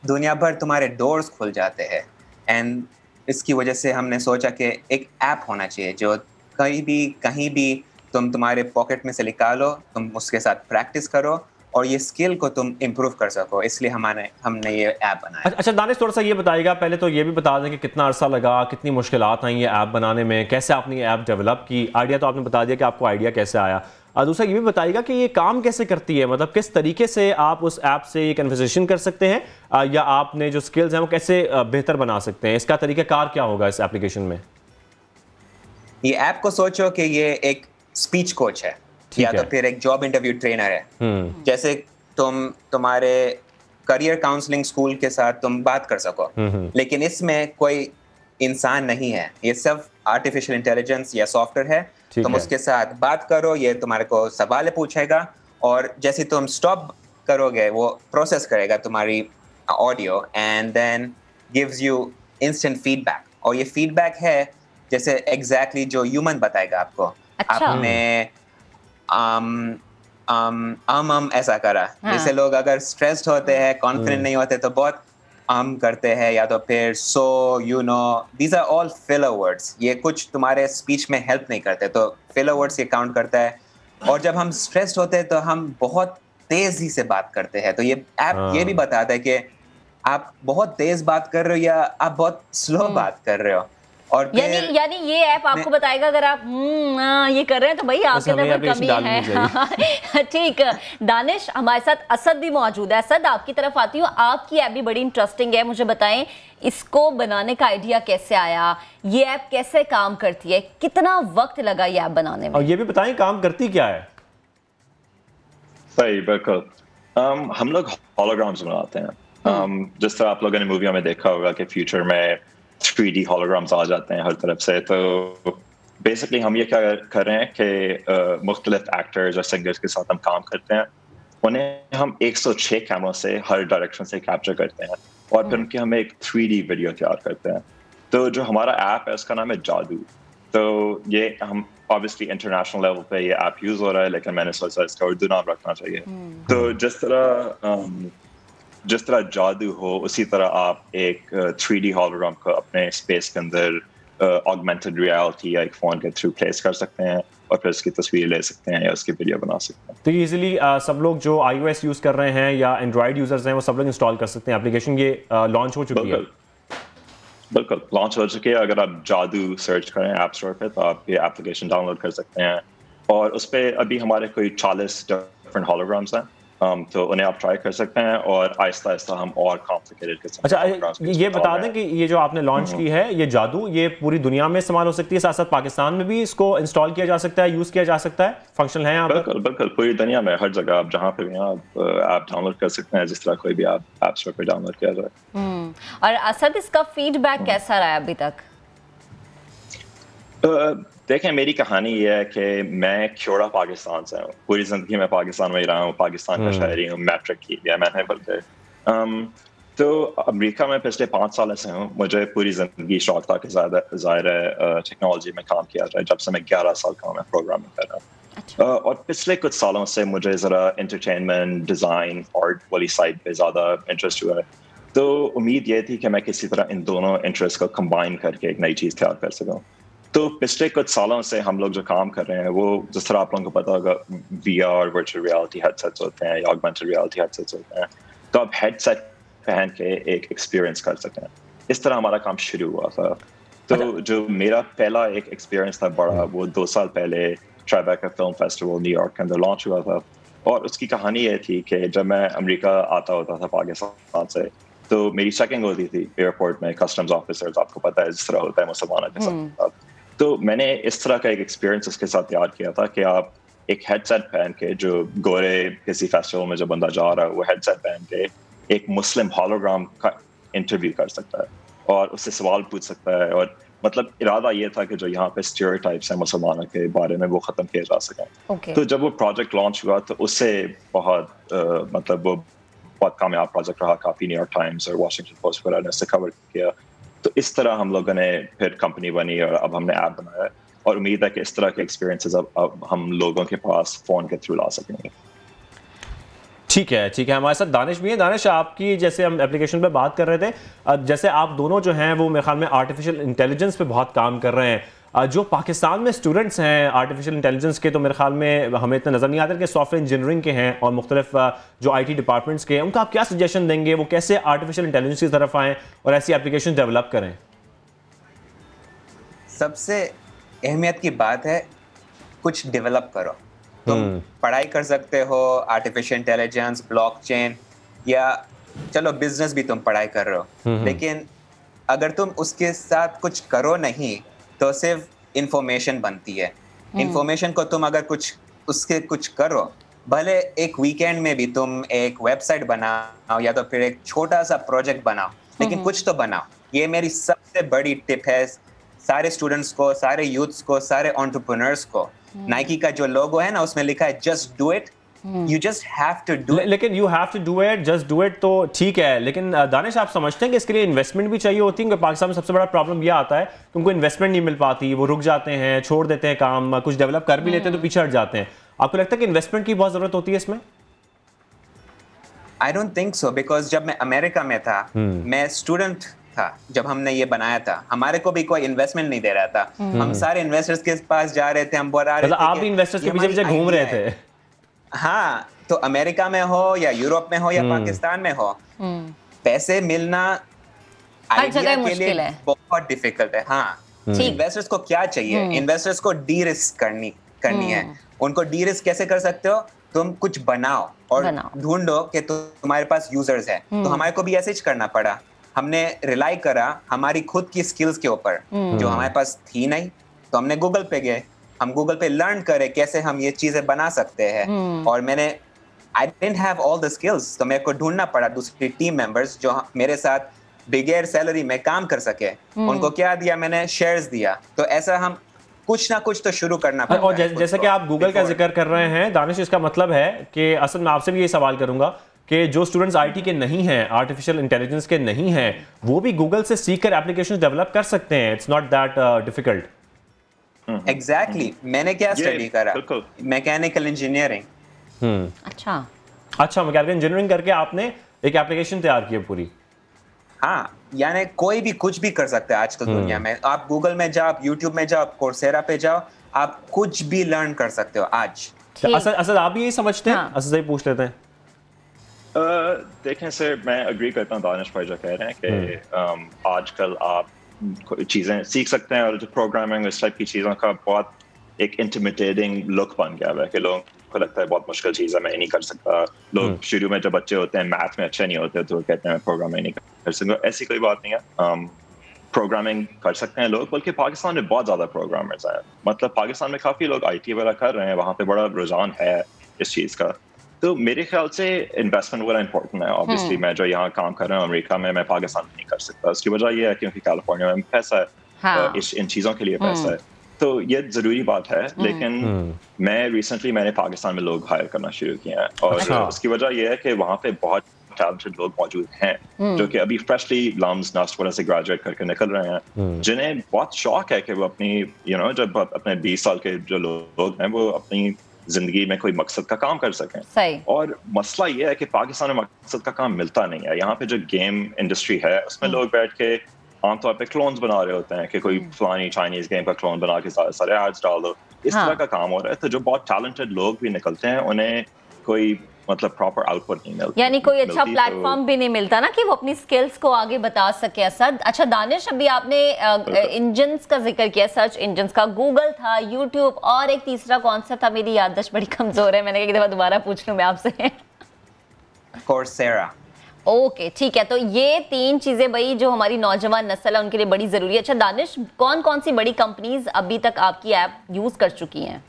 दुनिया भर तुम्हारे डोर्स खुल जाते हैं। एंड इसकी वजह से हमने सोचा कि एक ऐप होना चाहिए जो कहीं भी तुम्हारे पॉकेट में से निकालो, तुम उसके साथ प्रैक्टिस करो और ये स्किल को तुम इम्प्रूव कर सको। इसलिए हमने ये ऐप बनाया। अच्छा दानिश, थोड़ा सा ये बताइएगा, पहले तो ये भी बता दें कि कितना अरसा लगा, कितनी मुश्किलात आई ये ऐप बनाने में, कैसे आपने ये ऐप डेवलप की? आइडिया तो आपने बता दिया कि आपको आइडिया कैसे आया। दूसरा ये भी बताइएगा कि ये काम कैसे करती है, मतलब किस तरीके से आप उस ऐप से ये कन्वर्सेशन कर सकते हैं या आपने जो स्किल्स हैं वो कैसे बेहतर बना सकते हैं? इसका तरीकाकार क्या होगा इस एप्लीकेशन में? ये ऐप को सोचो कि ये एक स्पीच कोच है या तो फिर एक जॉब इंटरव्यू ट्रेनर है। जैसे तुम्हारे करियर काउंसलिंग स्कूल के साथ तुम बात कर सको, लेकिन इसमें कोई इंसान नहीं है, ये सिर्फ आर्टिफिशियल इंटेलिजेंस या सॉफ्टवेयर है। तुम उसके साथ बात करो, ये तुम्हारे को सवाल पूछेगा और जैसे तुम स्टॉप करोगे वो प्रोसेस करेगा तुम्हारी audio and then gives you instant feedback. और ये फीडबैक है जैसे एग्जैक्टली जो ह्यूमन बताएगा आपको। अच्छा। आपने ऐसा करा। जैसे लोग अगर स्ट्रेस्ड होते हैं, कॉन्फिडेंट नहीं होते तो बहुत करते हैं, या तो फिर so you know, these are all filler words. ये कुछ तुम्हारे स्पीच में हेल्प नहीं करते, तो फिलर वर्ड्स ये काउंट करता है। और जब हम स्ट्रेस्ड होते हैं तो हम बहुत तेजी से बात करते हैं। तो ये ऐप ये भी बताता है कि आप बहुत तेज बात कर रहे हो या आप बहुत स्लो बात कर रहे हो। और यानी ये ऐप आपको बताएगा अगर आप ये कर रहे हैं तो भाई आपके अंदर कमी है। ठीक। दानिश, हमारे साथ असद भी मौजूद है। असद, आपकी तरफ आती हूँ। आपकी ऐप भी बड़ी इंटरेस्टिंग है, मुझे बताएं इसको बनाने का आइडिया कैसे आया, ये ऐप कैसे काम करती है, कितना वक्त लगा ये ऐप बनाने में? और ये भी बताएं काम करती क्या है? सही, बिल्कुल। हम लोग हॉलोग्राम्स बनाते हैं। जिस तरह आप लोगों ने मूवियों में देखा होगा कि फ्यूचर में 3D हॉलोग्राम्स आ जाते हैं हर तरफ से, तो बेसिकली हम ये क्या कर रहे हैं कि मुख्तलिफ एक्टर्स और सिंगर्स के साथ हम काम करते हैं, उन्हें हम 106 कैमरों से हर डायरेक्शन से कैप्चर करते हैं और फिर उनकी हम एक 3D वीडियो तैयार करते हैं। तो जो हमारा ऐप है उसका नाम है जादू। तो ये हम ऑब्वियसली इंटरनेशनल लेवल पे ये ऐप यूज हो रहा है, लेकिन मैंने सोचा इसका उर्दू नाम रखना चाहिए। तो जिस तरह जादू हो उसी तरह आप एक 3D हॉलोग्राम को अपने स्पेस के अंदर ऑगमेंटेड रियलिटी या एक फोन के थ्रू प्लेस कर सकते हैं और फिर उसकी तस्वीर ले सकते हैं या उसकी वीडियो बना सकते हैं। तो इजीली सब लोग जो iOS यूज कर रहे हैं या एंड्रॉइड यूजर्स हैं वो सब लोग इंस्टॉल कर सकते हैं एप्लीकेशन। ये लॉन्च हो चुकी है? बिल्कुल लॉन्च हो चुकी है। अगर आप जादू सर्च करें ऐप स्टोर पे तो आप ये एप्लीकेशन डाउनलोड कर सकते हैं और उस पर अभी हमारे कोई 40 डिफरेंट हॉलोग्राम्स हैं, तो उन्हें आप ट्राई कर सकते हैं और आहिस्ता आहिस्ता हम और कॉम्प्लिकेटेड किस्म। अच्छा, ये बता दें कि ये जो आपने लॉन्च की है ये जादू, ये पूरी दुनिया में इस्तेमाल हो सकती है, साथ साथ पाकिस्तान में भी इसको इंस्टॉल किया जा सकता है, यूज किया जा सकता है, फंक्शन है यहाँ पर? बिल्कुल बिल्कुल, पूरी दुनिया में हर जगह आप जहाँ पे भी आप ऐप डाउनलोड कर सकते हैं, जिस तरह कोई भी आप ऐप स्टोर पे डाउनलोड किया जाए। और असद, इसका फीडबैक कैसा रहा अभी तक? देखें, मेरी कहानी ये है कि मैं क्योड़ा पाकिस्तान से हूँ, पूरी जिंदगी में पाकिस्तान में ही रहा हूँ, पाकिस्तान का शहरी हूँ, मैट्रिक की है मैंने बल्कि। तो अमेरिका में पिछले 5 साल से हूँ। मुझे पूरी जिंदगी शौक था कि ज़ाहिर है टेक्नोलॉजी में काम किया जाए, जब से मैं 11 साल का हूँ मैं प्रोग्रामिंग कर रहा हूँ। और पिछले कुछ सालों से मुझे ज़रा एंटरटेनमेंट, डिज़ाइन, आर्ट वाली साइड पे ज़्यादा इंटरेस्ट हुआ है। तो उम्मीद ये थी कि मैं किसी तरह इन दोनों इंटरेस्ट को कंबाइन करके एक नई चीज़ तैयार कर सकूँ। तो पिछले कुछ सालों से हम लोग जो काम कर रहे हैं वो, जिस तरह आप लोगों को पता होगा, VR वर्चुअल रियलिटी हेडसेट्स होते हैं या ऑगमेंटेड रियलिटी हेडसेट्स होते हैं, तो आप हेडसेट पहन के एक एक्सपीरियंस कर सकते हैं। इस तरह हमारा काम शुरू हुआ था। तो जो मेरा पहला एक एक्सपीरियंस था बड़ा, वो 2 साल पहले ट्राइबेका फिल्म फेस्टिवल न्यूयॉर्क के अंदर लॉन्च हुआ था। और उसकी कहानी ये थी कि जब मैं अमेरिका आता होता था पाकिस्तान से, तो मेरी चेकिंग होती थी एयरपोर्ट में, कस्टम्स ऑफिसर्स, आपको पता है जिस तरह होता है मुसलमानों के साथ। तो मैंने इस तरह का एक एक्सपीरियंस उसके साथ तैयार किया था कि आप एक हेडसेट पहन के, जो गोरे किसी फेस्टिवल में जो बंदा जा रहा है वो हेडसेट पहन के एक मुस्लिम हॉलोग्राम का इंटरव्यू कर सकता है और उससे सवाल पूछ सकता है। और मतलब इरादा ये था कि जो यहाँ पे स्टीरियोटाइप्स हैं मुसलमानों के बारे में वो ख़त्म किए जा सकें। तो जब वो प्रोजेक्ट लॉन्च हुआ तो उससे बहुत मतलब वो बहुत कामयाब प्रोजेक्ट रहा। काफ़ी न्यूयॉर्क टाइम्स और वॉशिंगटन पोस्ट वगैरह ने उससे कवर किया। तो इस तरह हम लोगों ने फिर कंपनी बनी और अब हमने ऐप बनाया और उम्मीद है कि इस तरह के एक्सपीरियंसेस अब हम लोगों के पास फ़ोन के थ्रू ला सकेंगे। ठीक है, ठीक है। हमारे साथ दानिश भी है। दानिश, आपकी जैसे हम एप्लीकेशन पे बात कर रहे थे, जैसे आप दोनों जो हैं वो मेरे ख्याल में आर्टिफिशियल इंटेलिजेंस पे बहुत काम कर रहे हैं। जो पाकिस्तान में स्टूडेंट्स हैं आर्टिफिशियल इंटेलिजेंस के, तो मेरे ख्याल में हमें इतना नज़र नहीं आता कि सॉफ्टवेयर इंजीनियरिंग के हैं और मुख्तलिफ जो IT डिपार्टमेंट्स के हैं, उनका आप क्या सजेशन देंगे, वो कैसे आर्टिफिशियल इंटेलिजेंस की तरफ आएँ और ऐसी एप्लीकेशन डेवलप करें? सबसे अहमियत की बात है कुछ डेवलप करो। तुम पढ़ाई कर सकते हो आर्टिफिशियल इंटेलिजेंस, ब्लॉकचेन, या चलो बिजनेस भी तुम पढ़ाई कर रहे हो, लेकिन अगर तुम उसके साथ कुछ करो नहीं तो सिर्फ इंफॉर्मेशन बनती है। इंफॉर्मेशन को तुम अगर कुछ करो, भले एक वीकेंड में भी तुम एक वेबसाइट बनाओ या तो फिर एक छोटा सा प्रोजेक्ट बनाओ, लेकिन कुछ तो बनाओ। ये मेरी सबसे बड़ी टिप है सारे स्टूडेंट्स को, सारे यूथ्स को, सारे एंटरप्रेन्योर्स को। नाइकी का जो लोगो है ना, उसमें लिखा है just do it, you just have to do it. लेकिन you have to do it, just do it तो ठीक है, लेकिन दानिश आप समझते हैं कि इसके लिए इन्वेस्टमेंट भी चाहिए होती है? क्योंकि पाकिस्तान में सबसे बड़ा प्रॉब्लम यह आता है कि उनको इन्वेस्टमेंट नहीं मिल पाती, वो रुक जाते हैं, छोड़ देते हैं काम, कुछ डेवलप कर भी लेते हैं तो पीछे हट जाते हैं। आपको लगता है कि इन्वेस्टमेंट की बहुत जरूरत होती है इसमें? I don't think so, because जब मैं अमेरिका में था, मैं स्टूडेंट था जब हमने ये बनाया था, हमारे को भी कोई इन्वेस्टमेंट नहीं दे रहा था। हम सारे इन्वेस्टर्स के पास जा रहे थे, हम बता रहे थे आप भी इन्वेस्टर्स के पीछे घूम रहे थे। हाँ, तो अमेरिका में हो या यूरोप में हो या पाकिस्तान में हो, पैसे मिलना हर जगह मुश्किल है, बहुत डिफिकल्ट है। हाँ, इन्वेस्टर्स को क्या चाहिए? इन्वेस्टर्स को डी रिस्क करनी है। उनको डी रिस्क कैसे कर सकते हो? तुम कुछ बनाओ और ढूंढो कि तुम्हारे पास यूजर्स है। तो हमारे को भी ऐसे ही करना पड़ा। हमने रिलाई करा हमारी खुद की स्किल्स के ऊपर, जो हमारे पास थी नहीं, तो हमने गूगल पे गए, हम गूगल पे लर्न करे कैसे हम ये चीजें बना सकते हैं। और मैंने I didn't have all the skills, तो मेरे को ढूंढना पड़ा दूसरी टीम मेंबर्स जो मेरे साथ बिगेर सैलरी में काम कर सके। उनको क्या दिया मैंने? शेयर्स दिया। तो ऐसा हम कुछ ना कुछ तो शुरू करना पड़ता है। और जैसे कि आप गूगल का जिक्र कर रहे हैं दानिश, इसका मतलब है कि असल में आपसे भी ये सवाल करूंगा कि जो स्टूडेंट्स आईटी के नहीं हैं, आर्टिफिशियल इंटेलिजेंस के नहीं हैं, वो भी गूगल से सीखकर एप्लीकेशंस डेवलप कर सकते हैं। It's not that difficult. Exactly. मैंने क्या स्टडी करा? Mechanical engineering. अच्छा, मैकेनिकल इंजीनियरिंग करके आपने एक एप्लीकेशन तैयार की है पूरी। हाँ, यानी कोई भी कुछ भी कर सकता है आजकल दुनिया में। आप गूगल में जाओ, आप यूट्यूब में जाओ, आप कोर्सेरा पे जाओ, आप कुछ भी लर्न कर सकते हो आज। असद आप भी यही समझते हैं? असद से पूछ लेते हैं। देखें सर, मैं अग्री करता हूँ दानिश भाई जो कह रहे हैं कि आजकल आप चीज़ें सीख सकते हैं और जो प्रोग्रामिंग इस टाइप की चीज़ों का बहुत एक इंटिमिडेटिंग लुक बन गया है कि लोगों को लगता है बहुत मुश्किल चीज़ है, मैं नहीं कर सकता। लोग शुरू में जब बच्चे होते हैं मैथ में अच्छे नहीं होते तो कहते हैं प्रोग्रामिंग नहीं कर सकता। ऐसी कोई बात नहीं है, प्रोग्रामिंग कर सकते हैं लोग। बल्कि पाकिस्तान में बहुत ज़्यादा प्रोग्रामर्स हैं, मतलब पाकिस्तान में काफ़ी लोग IT वगैरह कर रहे हैं, वहाँ पे बड़ा रुझान है इस चीज़ का। तो मेरे ख्याल से इन्वेस्टमेंट बड़ा इंपॉर्टेंट है। ऑब्वियसली मैं जो यहाँ काम कर रहा हूँ अमेरिका में, मैं पाकिस्तान में नहीं कर सकता। उसकी वजह यह है क्योंकि कैलिफोर्निया में पैसा है, इन चीज़ों के लिए पैसा है, तो ये ज़रूरी बात है। लेकिन मैंने पाकिस्तान में लोग हायर करना शुरू किए हैं और उसकी वजह यह है कि वहाँ पे बहुत टैलेंटेड लोग मौजूद हैं जो कि अभी फ्रेशली लम्स नस्ट वगैरह से ग्रेजुएट करके निकल रहे हैं, जिन्हें बहुत शौक है कि वो अपनी जब अपने 20 साल के जो लोग हैं वो अपनी जिंदगी में कोई मकसद का काम कर सकें। और मसला ये है कि पाकिस्तान में मकसद का काम मिलता नहीं है। यहाँ पे जो गेम इंडस्ट्री है उसमें लोग बैठ के आमतौर पे क्लोन्स बना रहे होते हैं कि कोई फलानी चाइनीज गेम का क्लोन बना के सारे एड्स डाल दो, इस तरह का काम हो रहा है। तो जो बहुत टैलेंटेड लोग भी निकलते हैं उन्हें कोई मतलब प्रॉपर आउटपुट नहीं मिलता, यानी कोई अच्छा प्लेटफॉर्म भी नहीं मिलता ना कि वो अपनी स्किल्स को आगे बता सके। असद, अच्छा दानिश, अभी आपने इंजन्स का जिक्र किया, सर्च इंजन्स का। गूगल था, यूट्यूब, और एक तीसरा कॉन्सेप्ट था, मेरी याददाश्त बड़ी कमजोर है, मैंने एक दफा दोबारा पूछ लूं मैं आपसे। कोर्सेरा। ओके, ठीक है। तो ये 3 चीजें भाई जो हमारी नौजवान नस्ल है उनके लिए बड़ी जरूरी है। अच्छा दानिश, कौन कौन सी बड़ी कंपनीज अभी तक आपकी ऐप यूज कर चुकी हैं?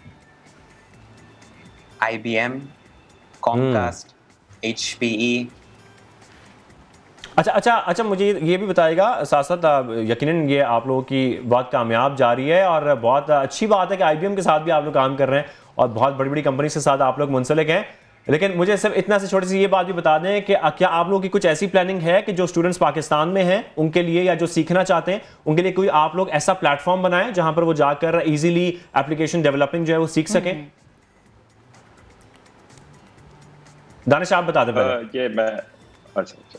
IBM, Comcast, HPE। अच्छा, मुझे ये भी बताएगा साथ साथ, यकीनन ये आप लोगों की बहुत कामयाब जा रही है और बहुत अच्छी बात है कि IBM के साथ भी आप लोग काम कर रहे हैं और बहुत बड़ी बड़ी कंपनी के साथ आप लोग मुंसलिक हैं। लेकिन मुझे सिर्फ इतना से छोटी सी ये बात भी बता दें कि क्या आप लोगों की कुछ ऐसी प्लानिंग है कि जो स्टूडेंट्स पाकिस्तान में हैं उनके लिए या जो सीखना चाहते हैं उनके लिए कोई आप लोग ऐसा प्लेटफॉर्म बनाएं जहां पर वो जाकर इजीली एप्लीकेशन डेवलपिंग जो है वो सीख सकें? दानिश आप बता दें पहले। अच्छा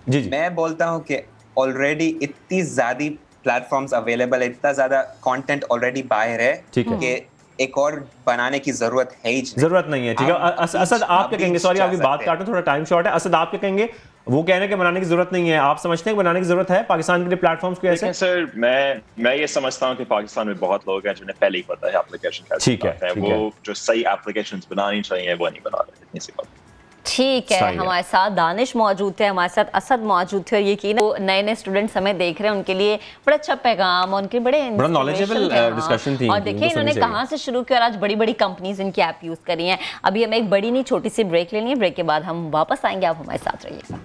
जी। मैं बोलता हूं कि ऑलरेडी इतनी ज्यादा प्लेटफॉर्म्स अवेलेबल है, इतना ज्यादा कंटेंट ऑलरेडी बाहर है कि एक और बनाने की जरूरत है ही नहीं। जरूरत नहीं है, ठीक है। असद आप क्या कहेंगे? सॉरी आपकी बात काटूं, थोड़ा टाइम शॉर्ट है। असद आप क्या कहेंगे? वो कहने के बनाने की जरूरत नहीं है, आप समझते हैं कि बनाने की जरूरत है पाकिस्तान के लिए प्लेटफॉर्म्स को? ऐसे सर मैं ये समझता हूं कि पाकिस्तान में बहुत लोग हैं जिन्हें पहले ही पता है एप्लीकेशन कैसे बनाते हैं, वो जो सही एप्लीकेशंस बनानी चाहिए वो नहीं बना रहे। इतनी सी बात। ठीक है, हमारे साथ दानिश मौजूद थे, हमारे साथ असद मौजूद थे और यकीन वो नए स्टूडेंट्स हमें देख रहे हैं उनके लिए बड़ा अच्छा पैगाम, उनके बड़ा नॉलेजेबल डिस्कशन थी। और देखिए इन्होंने कहां से शुरू किया और आज बड़ी बड़ी कंपनीज इनकी ऐप यूज करी हैं। अभी हमें एक बड़ी नहीं छोटी सी ब्रेक लेनी है, ब्रेक के बाद हम वापस आएंगे, आप हमारे साथ रहिएगा।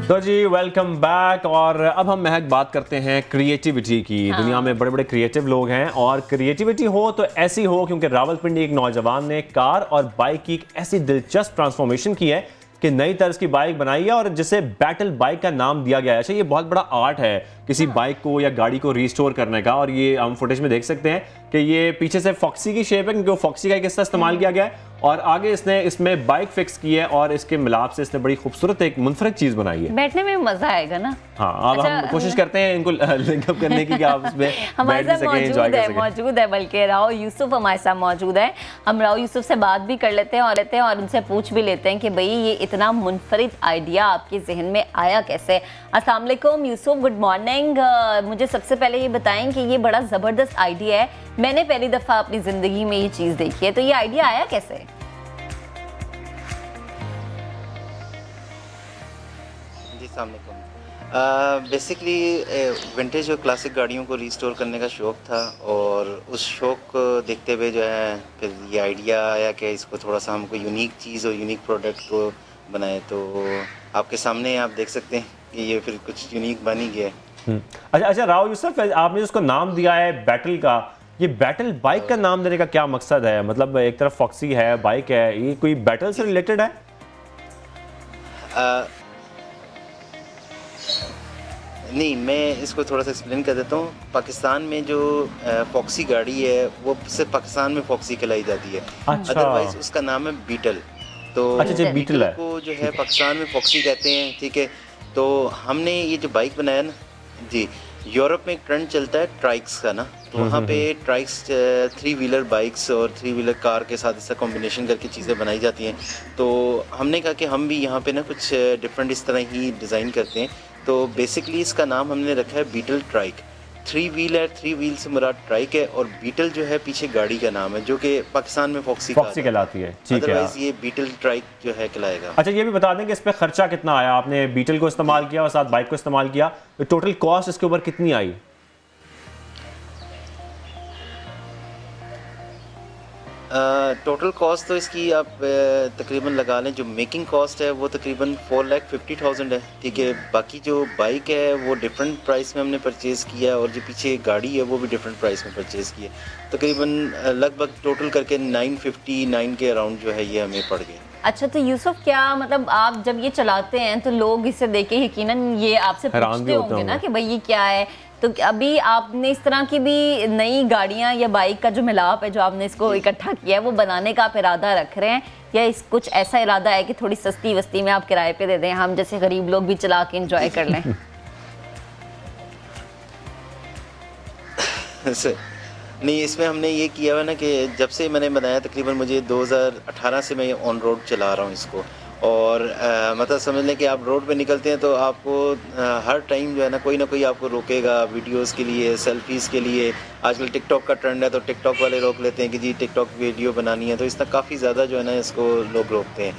तो जी वेलकम बैक। और अब हम महक बात करते हैं क्रिएटिविटी की। दुनिया में बड़े बड़े क्रिएटिव लोग हैं और क्रिएटिविटी हो तो ऐसी हो क्योंकि रावलपिंडी एक नौजवान ने कार और बाइक की एक ऐसी दिलचस्प ट्रांसफॉर्मेशन की है कि नई तर्ज की बाइक बनाई है और जिसे बैटल बाइक का नाम दिया गया है। अच्छा, ये बहुत बड़ा आर्ट है किसी बाइक को या गाड़ी को रिस्टोर करने का। और ये हम फुटेज में देख सकते हैं कि ये पीछे से फॉक्सी की शेप है क्योंकि वो फॉक्सी का एक हिस्सा इस्तेमाल किया गया है और आगे इसने इसमें बाइक फिक्स की है और इसके मिलाप से इसने बड़ी खूबसूरत एक मुनफरद चीज बनाई है। बैठने में मजा आएगा ना। हाँ, अब हम कोशिश करते हैं इनको लिंकअप करने की कि आप उसमें बैठ भी सकें, एंजॉय कर सकें। मौजूद है बल्कि राव यूसुफ हमारे साथ मौजूद है। हम राव यूसुफ से बात भी कर लेते हैं और उनसे पूछ भी लेते हैं कि भाई ये इतना मुनफरिद आइडिया आपके जहन में आया कैसे। अस्सलाम वालेकुम यूसुफ, गुड मॉर्निंग। मुझे सबसे पहले ये बताएं कि ये बड़ा ज़बरदस्त आइडिया है, मैंने पहली दफ़ा अपनी ज़िंदगी में ये चीज़ देखी है, तो ये आइडिया आया कैसे? अस्सलाम वालेकुम। बेसिकली विंटेज और क्लासिक गाड़ियों को रिस्टोर करने का शौक़ था और उस शौक़ को देखते हुए जो है फिर ये आइडिया आया कि इसको थोड़ा सा हमको यूनिक चीज़ और यूनिक प्रोडक्ट को बनाए। तो आपके सामने आप देख सकते हैं कि ये फिर कुछ यूनिक बन ही गया। अच्छा राव यूसुफ, आपने जिसको नाम दिया है बैटल का, ये बैटल बाइक का नाम देने का क्या मकसद है? मतलब एक तरफ फॉक्सी है, बाइक है, ये कोई बैटल से रिलेटेड है? नहीं, मैं इसको थोड़ा सा एक्सप्लेन कर देता हूँ। पाकिस्तान में जो फॉक्सी गाड़ी है वो सिर्फ पाकिस्तान में फॉक्सी कहलाई जाती है। अच्छा। अदरवाइज उसका नाम है बीटल। तो अच्छा, बीटल है को जो है पाकिस्तान में फॉक्सी कहते हैं, ठीक है। तो हमने ये जो बाइक बनाया ना जी, यूरोप में एक ट्रेंड चलता है ट्राइक्स का ना, तो वहाँ पे ट्राइक्स 3 व्हीलर बाइक्स और 3 व्हीलर कार के साथ इसका कॉम्बिनेशन करके चीज़ें बनाई जाती हैं। तो हमने कहा कि हम भी यहाँ पे ना कुछ डिफरेंट इस तरह ही डिज़ाइन करते हैं। तो बेसिकली इसका नाम हमने रखा है बीटल ट्राइक। 3 व्हील है, 3 व्हील से मुराद ट्राइक है, और बीटल जो है पीछे गाड़ी का नाम है जो कि पाकिस्तान में फॉक्सी कहलाती है। ठीक है, अदरवाइज ये बीटल ट्राइक जो है कहलाएगा। अच्छा, ये भी बता दें कि इस पे खर्चा कितना आया? आपने बीटल को इस्तेमाल किया और साथ बाइक को इस्तेमाल किया, तो टोटल कॉस्ट इसके ऊपर कितनी आई? टोटल कॉस्ट तो इसकी आप तकरीबन लगा लें, जो मेकिंग कॉस्ट है वो तकरीबन 4,50,000 है, ठीक है। बाकी जो बाइक है वो डिफरेंट प्राइस में हमने परचेज़ किया है, और जो पीछे गाड़ी है वो भी डिफरेंट प्राइस में परचेज़ की है। तकरीबन लगभग टोटल करके 959 के अराउंड जो है ये हमें पड़ गया। अच्छा, तो यूसुफ क्या मतलब आप जब ये चलाते हैं तो लोग इसे देख के यकीनन ये आपसे पूछते होंगे ना कि भाई ये क्या है? तो अभी आपने इस तरह की भी नई गाड़ियां या बाइक का जो मिलाप है जो आपने इसको इकट्ठा किया है वो बनाने का आप इरादा रख रहे हैं, या इस कुछ ऐसा इरादा है कि थोड़ी सस्ती वस्ती में आप किराए पे दे दें, हम जैसे गरीब लोग भी चला के एंजॉय कर लें? नहीं, इसमें हमने ये किया हुआ ना कि जब से मैंने बनाया तकरीबन मुझे 2018 से मैं ऑन रोड चला रहा हूँ इसको, और मतलब समझ लें कि आप रोड पे निकलते हैं तो आपको हर टाइम जो है ना कोई आपको रोकेगा वीडियोस के लिए, सेल्फीज़ के लिए। आजकल टिकटॉक का ट्रेंड है तो टिकटॉक वाले रोक लेते हैं कि जी टिकटॉक वीडियो बनानी है, तो इस तरह काफ़ी ज़्यादा जो है ना इसको लोग रोकते हैं।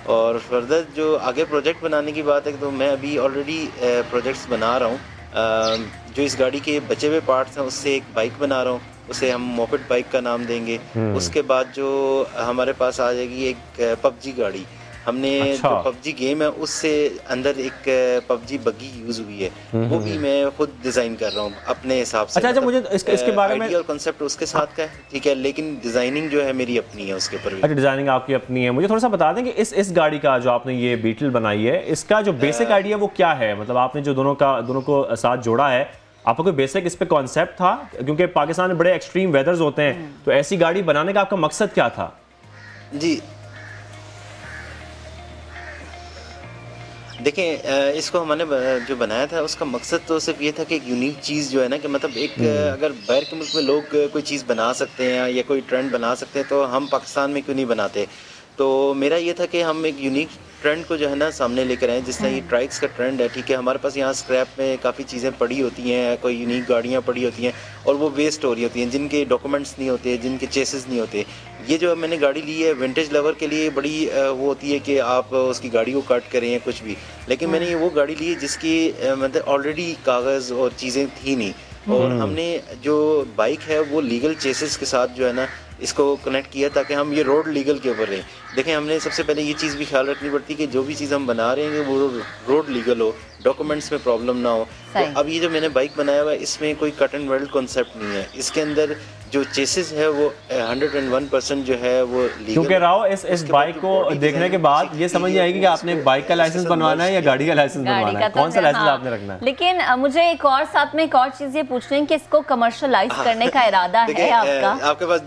और फर्दर जो आगे प्रोजेक्ट बनाने की बात है तो मैं अभी ऑलरेडी प्रोजेक्ट्स बना रहा हूँ। जो इस गाड़ी के बचे हुए पार्ट्स हैं उससे एक बाइक बना रहा हूँ, उसे हम मोपेड बाइक का नाम देंगे। उसके बाद जो हमारे पास आ जाएगी एक पबजी गाड़ी, हमने जो पबजी गेम है उससे अंदर एक पबजी बग्गी यूज हुई है, वो भी मैं खुद डिजाइन कर रहा हूँ अपने हिसाब से। अच्छा, मुझे इसके बारे में आइडिया और कांसेप्ट उसके साथ का है, ठीक है, लेकिन डिजाइनिंग जो है मेरी अपनी है उसके ऊपर। अच्छा, डिजाइनिंग आपकी अपनी है। मुझे थोड़ा सा बता दें कि इस गाड़ी का जो आपने ये बीटल बनाई है, इसका जो बेसिक आइडिया वो क्या है? मतलब आपने जो दोनों को साथ जोड़ा है, आपका कोई बेसिक इस पे कॉन्सेप्ट था? क्योंकि पाकिस्तान में बड़े एक्सट्रीम वेदर्स होते हैं, तो ऐसी गाड़ी बनाने का आपका मकसद क्या था? जी देखें, इसको हमने जो बनाया था उसका मकसद तो सिर्फ ये था कि एक यूनिक चीज़ जो है ना कि मतलब एक अगर बाहर के मुल्क में लोग कोई चीज़ बना सकते हैं या कोई ट्रेंड बना सकते हैं तो हम पाकिस्तान में क्यों नहीं बनाते। तो मेरा ये था कि हम एक यूनिक ट्रेंड को जो है ना सामने लेकर आए, जिस तरह ये ट्राइक्स का ट्रेंड है, ठीक है। हमारे पास यहाँ स्क्रैप में काफ़ी चीज़ें पड़ी होती हैं, कोई यूनिक गाड़ियाँ पड़ी होती हैं और वो वेस्ट हो रही होती हैं, जिनके डॉक्यूमेंट्स नहीं होते, जिनके चेसेस नहीं होते। ये जो मैंने गाड़ी ली है विंटेज लवर के लिए बड़ी वो होती है कि आप उसकी गाड़ी को कट करें या कुछ भी, लेकिन मैंने ये वो गाड़ी ली है जिसकी मतलब ऑलरेडी कागज़ और चीज़ें थी नहीं, और हमने जो बाइक है वो लीगल चेसेस के साथ जो है ना इसको कनेक्ट किया ताकि हम ये रोड लीगल के ऊपर रहें। देखें, हमने सबसे पहले ये चीज़ भी ख्याल रखनी पड़ती है कि जो भी चीज़ हम बना रहे हैं वो रोड लीगल हो, डॉक्यूमेंट्स में प्रॉब्लम ना हो। तो अब ये जो मैंने बाइक बनाया हुआ है इसमें कोई कट एंड वेल्ड कॉन्सेप्ट नहीं है, इसके अंदर जो चेसेस है वो 101% जो है वो लीगल। क्योंकि राव इस बाइक को देखने के बाद ये समझ नहीं आएगी कि आपने बाइक का लाइसेंस बनवाना है या गाड़ी का लाइसेंस बनवाना है, कौन सा लाइसेंस आपने रखना है। लेकिन मुझे एक और साथ में एक और चीज़ ये पूछनी है कि इसको कमर्शलाइज करने का इरादा है आपका? आपके पास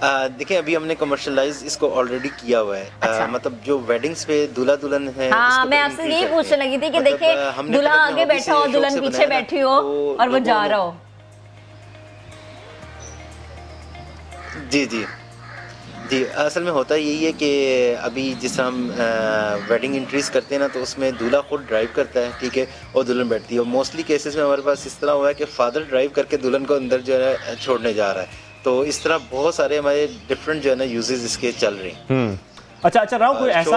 देखिए, अभी हमने कमर्शलाइज इसको ऑलरेडी किया हुआ है। अच्छा। मतलब जो वेडिंग्स पे दूल्हा दुल्हन है, हाँ, मैं आपसे यही पूछने लगी थी कि मतलब देखे दूल्हा आगे बैठा हो, दुल्हन पीछे बैठी हो और वो जा रहा हो। जी जी जी, असल में होता यही है कि अभी जिस हम वेडिंग एंट्रीज करते हैं ना तो उसमें दूल्हा खुद ड्राइव करता है, ठीक है, और दुल्हन बैठती है। और मोस्टली केसेस में हमारे पास इस तरह हुआ है कि फादर ड्राइव करके दुल्हन को अंदर जो है छोड़ने जा रहा है। तो इस तरह बहुत सारे हमारे डिफरेंट जो है ना यूजेस इसके चल रहे हैं। अच्छा राव, कोई ऐसा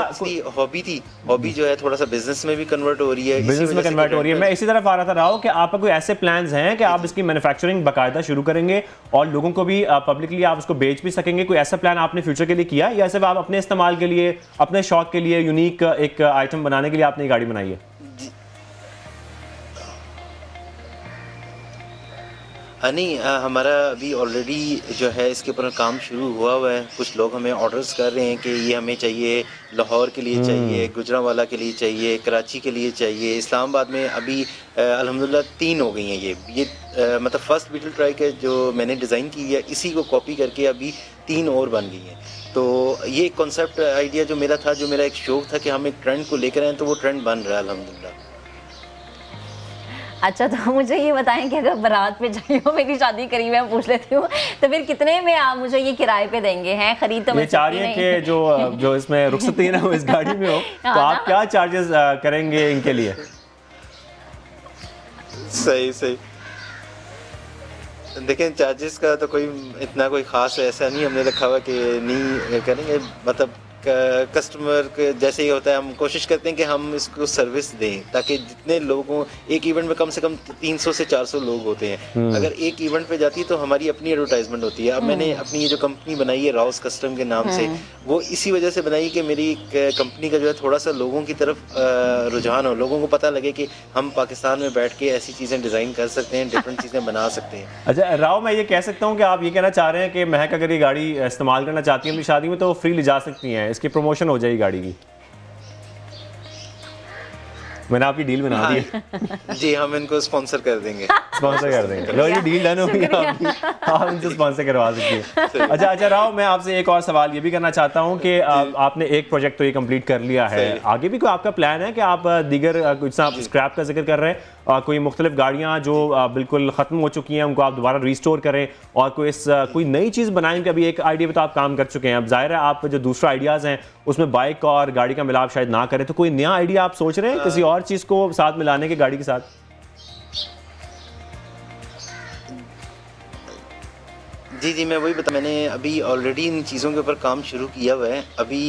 हॉबी थी, हॉबी जो है थोड़ा सा बिजनेस में भी कन्वर्ट हो रही है, बिजनेस में कन्वर्ट हो रही है। मैं इसी तरफ आ रहा था राव कि आपका कोई ऐसे प्लान्स हैं कि आप इसकी मैन्युफैक्चरिंग बाकायदा शुरू करेंगे और लोगों को भी पब्लिकली आप उसको बेच भी सकेंगे? कोई ऐसा प्लान आपने फ्यूचर के लिए किया या सिर्फ आप अपने इस्तेमाल के लिए, अपने शौक के लिए यूनिक एक आइटम बनाने के लिए आपने ये गाड़ी बनाई है? नहीं, हमारा अभी ऑलरेडी जो है इसके ऊपर काम शुरू हुआ है। कुछ लोग हमें ऑर्डर्स कर रहे हैं कि ये हमें चाहिए, लाहौर के लिए चाहिए, गुजरांवाला के लिए चाहिए, कराची के लिए चाहिए, इस्लामाबाद में अभी अल्हम्दुलिल्लाह 3 हो गई हैं। ये मतलब फर्स्ट बीटल ट्राई के जो मैंने डिज़ाइन की है इसी को कॉपी करके अभी 3 और बन गई हैं। तो ये कॉन्सेप्ट आइडिया जो मेरा था, जो मेरा एक शौक़ था कि हम एक ट्रेंड को लेकर आए, तो वो ट्रेंड बन रहा है अल्हम्दुलिल्लाह। अच्छा, तो मुझे ये बताएं कि अगर बारात पे चाहिए हो, मेरी शादी करीब है, पूछ लेती हूँ, तो फिर कितने में आप मुझे ये किराए पे देंगे? हैं खरीद तो मैं चाह रही हूँ कि जो इसमें रुखसती है ना वो इस गाड़ी में हो, तो आप क्या चार्जेस करेंगे इनके लिए? सही देखें, चार्जेस का तो कोई इतना कोई ख़ास ऐसा नहीं हमने रखा हुआ कि नहीं करेंगे। मतलब कस्टमर के जैसे ही होता है, हम कोशिश करते हैं कि हम इसको सर्विस दें ताकि जितने लोगों, एक इवेंट में कम से कम 300 से 400 लोग होते हैं। अगर एक इवेंट पे जाती है तो हमारी अपनी एडवर्टाइजमेंट होती है। अब मैंने अपनी ये जो कंपनी बनाई है राउस कस्टम के नाम से, वो इसी वजह से बनाई कि मेरी कंपनी का जो है थोड़ा सा लोगों की तरफ रुझान हो, लोगों को पता लगे कि हम पाकिस्तान में बैठ के ऐसी चीज़ें डिज़ाइन कर सकते हैं, डिफरेंट चीज़ें बना सकते हैं। अच्छा राव, मैं ये कह सकता हूँ कि आप ये कहना चाह रहे हैं कि महक अगर ये गाड़ी इस्तेमाल करना चाहती है अपनी शादी में तो फ्री ले जा सकती हैं, इसकी प्रमोशन हो जाएगी गाड़ी की? मैंने आपकी डील बना दी है। जी, हम इनको स्पॉन्सर कर देंगे। स्पॉन्सर कर देंगे, लो ये डील डन होगी आपकी, आप इनसे स्पॉन्सर करवा सकती हैं। अच्छा राव, मैं आपसे एक और सवाल ये भी करना चाहता हूँ कि आपने एक प्रोजेक्ट तो ये कंप्लीट कर लिया है, आगे भी कोई आपका प्लान है कि आप दीगर कुछ आप स्क्रैप का जिक्र कर रहे हैं, कोई मुख्तलिफ गाड़ियाँ जो बिल्कुल ख़त्म हो चुकी हैं उनको आप दोबारा रिस्टोर करें और कोई नई चीज़ बनाएं? कि अभी एक आइडिया पे तो आप काम कर चुके हैं, अब जाहिर है आप जो दूसरा आइडियाज़ हैं उसमें बाइक और गाड़ी का मिलाप शायद ना करें, तो कोई नया आइडिया आप सोच रहे हैं किसी और चीज़ को साथ मिलाने के गाड़ी के साथ? जी, मैं वही बता, मैंने अभी ऑलरेडी इन चीज़ों के ऊपर काम शुरू किया हुआ है। अभी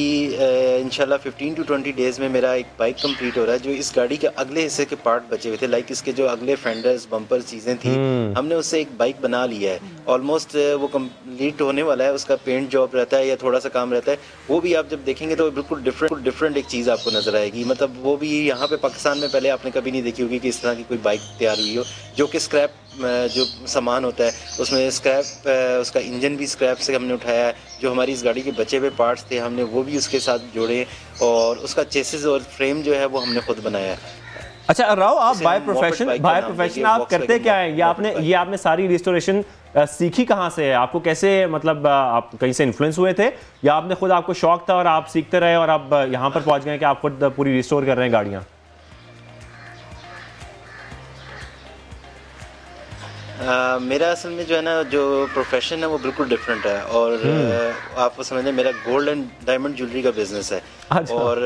इंशाल्लाह 15 to 20 डेज़ में मेरा एक बाइक कंप्लीट हो रहा है, जो इस गाड़ी के अगले हिस्से के पार्ट बचे हुए थे, लाइक इसके जो अगले फेंडर्स, बम्पर चीज़ें थी, हमने उससे एक बाइक बना लिया है। ऑलमोस्ट वो कंप्लीट होने वाला है, उसका पेंट जॉब रहता है या थोड़ा सा काम रहता है, वो भी आप जब देखेंगे तो बिल्कुल डिफरेंट एक चीज़ आपको नज़र आएगी। मतलब वो भी यहाँ पे पाकिस्तान में पहले आपने कभी नहीं देखी होगी कि इस तरह की कोई बाइक तैयार हुई हो, जो कि स्क्रैप जो सामान होता है उसमें स्क्रैप, उसका इंजन भी स्क्रैप से हमने उठाया है, जो हमारी इस गाड़ी के बचे हुए पार्ट्स थे हमने वो भी उसके साथ जोड़े, और उसका चेसिस और फ्रेम जो है वो हमने खुद बनाया है। अच्छा राव, आप बाय प्रोफेशन आप करते क्या है? ये आपने सारी रिस्टोरेशन सीखी कहाँ से है? आपको कैसे, मतलब आप कहीं से इन्फ्लुएंस हुए थे या आपने खुद, आपको शौक था और आप सीखते रहे और आप यहाँ पर पहुँच गए कि आप खुद पूरी रिस्टोर कर रहे हैं गाड़ियाँ? मेरा असल में जो है ना, जो प्रोफेशन है वो बिल्कुल डिफरेंट है, और आप समझें मेरा गोल्ड एंड डायमंड ज्वेलरी का बिजनेस है। अच्छा। और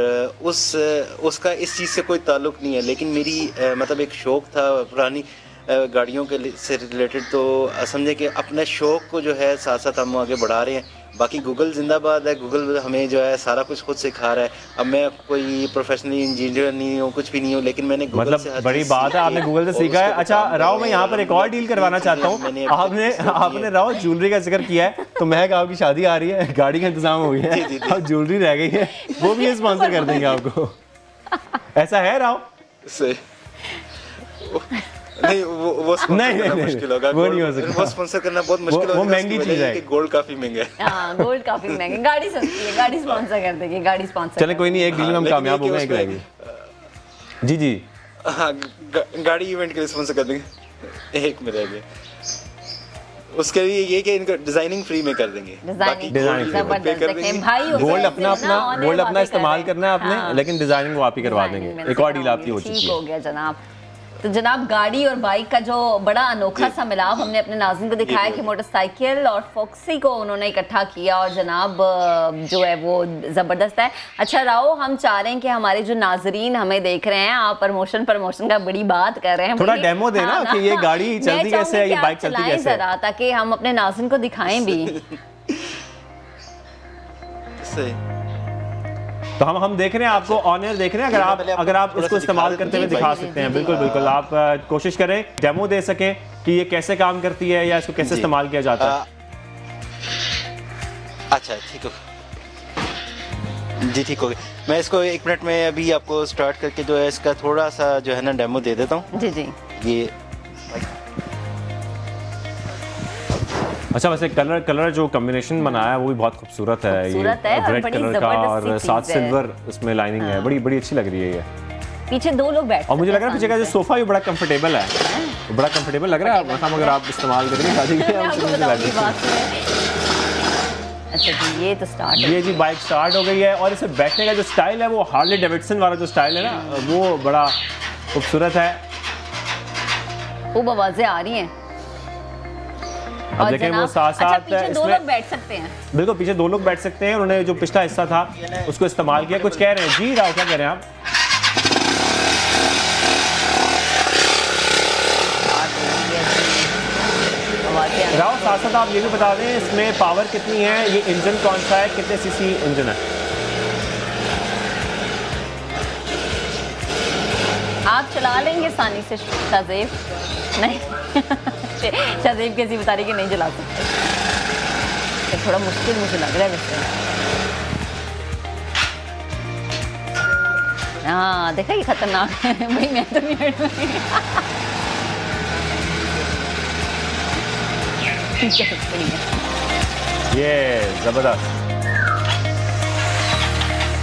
उसका इस चीज़ से कोई ताल्लुक नहीं है, लेकिन मेरी मतलब एक शौक़ था पुरानी गाड़ियों के से रिलेटेड, तो समझे कि अपने शौक़ को जो है साथ साथ हम आगे बढ़ा रहे हैं। बाकी गूगल जिंदाबाद है, गूगल हमें जो है सारा कुछ खुद सिखा रहा है। अब मैं कोई प्रोफेशनल इंजीनियर नहीं हूँ, कुछ भी नहीं हूँ, लेकिन मैंने गूगल से बड़ी बात है, आपने गूगल से सीखा है। अच्छा राव, मैं यहाँ पर एक और डील करवाना चाहता हूँ। आपने राव ज्वेलरी का जिक्र किया है, तो महक आपकी शादी आ रही है, गाड़ी का इंतजाम हो गया है, अब ज्वेलरी रह गई है, वो भी स्पॉन्सर कर देंगे आपको, ऐसा है राव? सही नहीं, वो नहीं मुश्किल होगा, वो नहीं हो सकता, वो स्पॉन्सर करना बहुत मुश्किल होगा, वो महंगी चीज है, गोल्ड काफी महंगा है। हां, गोल्ड काफी महंगा, गाड़ी सस्ती है, गाड़ी स्पॉन्सर कर देंगे, गाड़ी स्पॉन्सर। चले कोई नहीं, एक डील में हम कामयाब हो गए, एक रहेगी। जी हां, गाड़ी इवेंट के लिए स्पॉन्सर कर देंगे, एक में रह गया। उसके लिए ये कि इनको डिजाइनिंग फ्री में कर देंगे, बाकी गोल्ड अपना इस्तेमाल करना है आपने, लेकिन डिजाइनिंग वो आप ही करवा देंगे। एक और डील आपकी हो चुकी है। हो गया जनाब। तो जनाब, गाड़ी और बाइक का जो बड़ा अनोखा सा मिलाप हमने अपने नाज़रीन को दिखाया कि मोटरसाइकिल और फॉक्सी को उन्होंने इकट्ठा किया, और जनाब जो है वो ज़बरदस्त है। अच्छा राव, हम चाह रहे हैं कि हमारे जो नाजरीन हमें देख रहे हैं, आप प्रमोशन का बड़ी बात कर रहे हैं, थोड़ा डेमो देना कि ये गाड़ी चलती कैसे है, ये बाइक चलती कैसे है, जरा, ताकि हम अपने नाज़रीन को दिखाएं भी। तो हम देख रहे हैं, आपको ऑन एयर देख रहे हैं, अगर आप इसको इस्तेमाल करते हुए दिखा सकते हैं। बिल्कुल बिल्कुल, आप कोशिश करें डेमो दे सकें कि ये कैसे काम करती है या इसको कैसे इस्तेमाल किया जाता है। अच्छा ठीक है जी, ठीक हो गया। मैं इसको 1 मिनट में अभी आपको स्टार्ट करके जो है इसका थोड़ा सा जो है ना डेमो दे देता हूँ। जी जी। ये अच्छा, वैसे कलर जो कॉम्बिनेशन बनाया है वो भी बहुत खूबसूरत है। ये रेड कलर का और साथ सिल्वर उसमें लाइनिंग है, बड़ी अच्छी लग रही है ये। पीछे 2 लोग बैठे और मुझे लग रहा है पीछे का जो सोफा भी बड़ा कंफर्टेबल है, बड़ा कंफर्टेबल लग रहा है। मतलब अगर आप इस्तेमाल करेंगे शादी के लिए। अच्छा जी, ये तो स्टार्ट ये जी बाइक स्टार्ट हो गई है और इसे बैठने का जो स्टाइल है वो हार्ले डेविडसन वाला जो स्टाइल है ना, वो बड़ा खूबसूरत है। खूब आवाजें आ रही हैं। अब देखें वो साथ पीछे 2 लोग बैठ सकते हैं। बिल्कुल, पीछे 2 लोग बैठ सकते हैं। उन्होंने जो पिछला हिस्सा था उसको इस्तेमाल किया। कुछ कह रहे हैं जी राव, क्या कह रहे हैं आप? राव, साथ आप ये भी बता दें इसमें पावर कितनी है, ये इंजन कौन सा है, कितने सीसी इंजन है? आप चला लेंगे आसानी से शाज़ेब? नहीं शाज़ेब कैसी बता रही कि नहीं चला सकते, थोड़ा मुश्किल मुझे लग रहा है वैसे। हाँ देखा, ये खतरनाक है भाई, मैं तो नहीं ये जबरदस्त,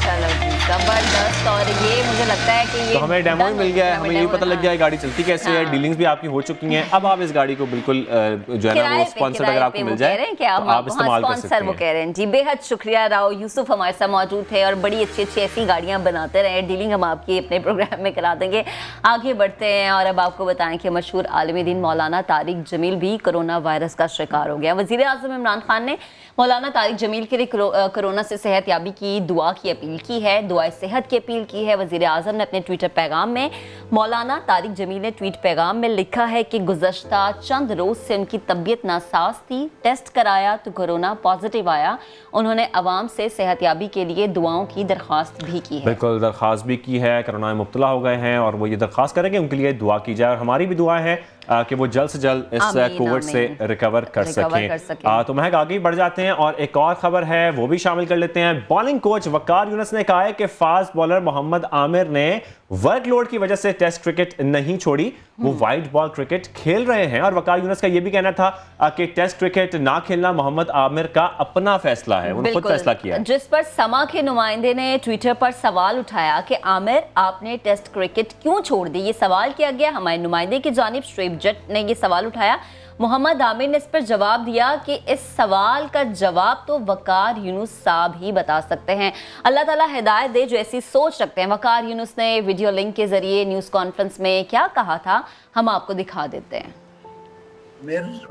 चलो जी जबरदस्त। और ये मुझे लगता है कि ये तो हमें डेमो भी मिल गया है, हमें ये भी पता लग गया है गाड़ी चलती कैसे है, डीलिंग्स भी आपकी हो चुकी हैं। अब आप इस गाड़ी को बिल्कुल जो है ना वो स्पॉन्सर अगर आपको मिल जाए तो आप इस्तेमाल कर सकते हैं। वो कह रहे हैं जी, बेहद शुक्रिया राव यूसुफ हमारे साथ मौजूद थे और बड़ी अच्छी ऐसी गाड़ियाँ बनाते रहे। डीलिंग हम आपकी अपने प्रोग्राम में करा देंगे। आगे बढ़ते हैं और अब आपको बताएं कि मशहूर आलिम दीन मौलाना तारिक जमील भी कोरोना वायरस का शिकार हो गया। वज़ीर आज़म इमरान खान ने मौलाना तारिक जमील के लिए कोरोना से सेहत याबी की दुआ की अपील की है, दुआए सेहत की अपील की है। वज़ीर आज़म ने अपने ट्विटर पैगाम में, मौलाना तारिक जमील ने ट्वीट पैगाम में लिखा है कि गुज़श्ता चंद रोज़ से उनकी तबीयत नासाज थी, टेस्ट कराया तो कोरोना पॉजिटिव आया। उन्होंने अवाम से सेहत याबी के लिए दुआओं की दरख्वास्त भी की है। बिल्कुल, दरख्वास्त भी की है। कोरोना में मुब्तला हो गए हैं और वो ये दरख्वास्त करेंगे उनके लिए दुआ की जाए और हमारी भी दुआ है कि वो जल्द से जल्द इस कोविड से रिकवर कर सकें। तो महक आगे बढ़ जाते हैं और एक और खबर है वो भी शामिल कर लेते हैं। बॉलिंग कोच वकार यूनुस ने कहा है कि फास्ट बॉलर मोहम्मद आमिर ने वर्कलोड की वजह से टेस्ट क्रिकेट नहीं छोड़ी, वो वाइट बॉल क्रिकेट खेल रहे हैं। और वकार यूनुस का ये भी कहना था कि टेस्ट क्रिकेट ना खेलना मोहम्मद आमिर का अपना फैसला है, उन्होंने खुद फैसला किया। जिस पर समा के नुमाइंदे ने ट्विटर पर सवाल उठाया कि आमिर आपने टेस्ट क्रिकेट क्यों छोड़ दी, ये सवाल किया गया। हमारे नुमाइंदे की जानिब श्रेब जट ने ये सवाल उठाया। मोहम्मद आमिर ने इस पर जवाब दिया कि इस सवाल का जवाब तो वकार यूनुस साहब ही बता सकते हैं, अल्लाह ताला हिदायत दे जो ऐसी सोच रखते हैं। वकार यूनुस ने वीडियो लिंक के जरिए न्यूज़ कॉन्फ्रेंस में क्या कहा था, हम आपको दिखा देते हैं।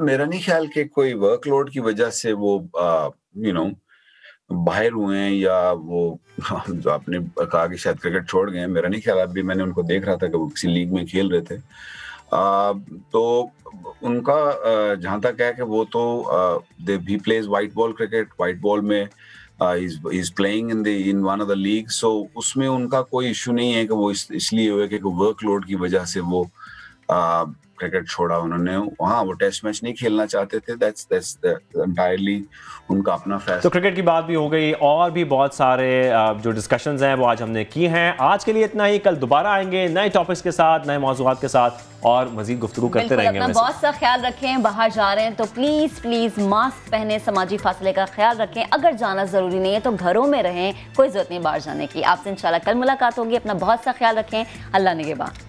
मेरा नहीं ख्याल कि कोई वर्कलोड की वजह से वो बाहर हुए हैं या वो जो आपने कहा कि शायद क्रिकेट छोड़ गए हैं, मेरा नहीं ख्याल। अभी मैंने उनको देख रहा था कि वो किसी लीग में खेल रहे थे। तो उनका जहाँ तक है कि वो तो he plays white ball cricket, white ball में he's playing in one of the leagues, so उसमें उनका कोई इशू नहीं है कि वो इसलिए हुए कि वर्कलोड की वजह से वो क्रिकेट छोड़ा उन्होंने। हाँ, वो टेस्ट मैच नहीं खेलना चाहते थे, that's entirely उनका अपना फैसला। तो क्रिकेट की बात भी हो गई और भी बहुत सारे जो डिस्कशंस हैं वो आज हमने की हैं। आज के लिए इतना ही, कल दोबारा आएंगे नए टॉपिक्स के साथ, नए मौज़ूआत के साथ और मजीद गुफ्तगू करते रहेंगे। अपना बहुत सा ख्याल रखें, बाहर जा रहे हैं तो प्लीज़ मास्क पहने, समाजी फासले का ख्याल रखें। अगर जाना ज़रूरी नहीं है तो घरों में रहें, कोई ज़रूरत नहीं बाहर जाने की। आपसे इंशाल्लाह कल मुलाकात होगी। अपना बहुत सा ख्याल रखें। अल्लाह निगहबान।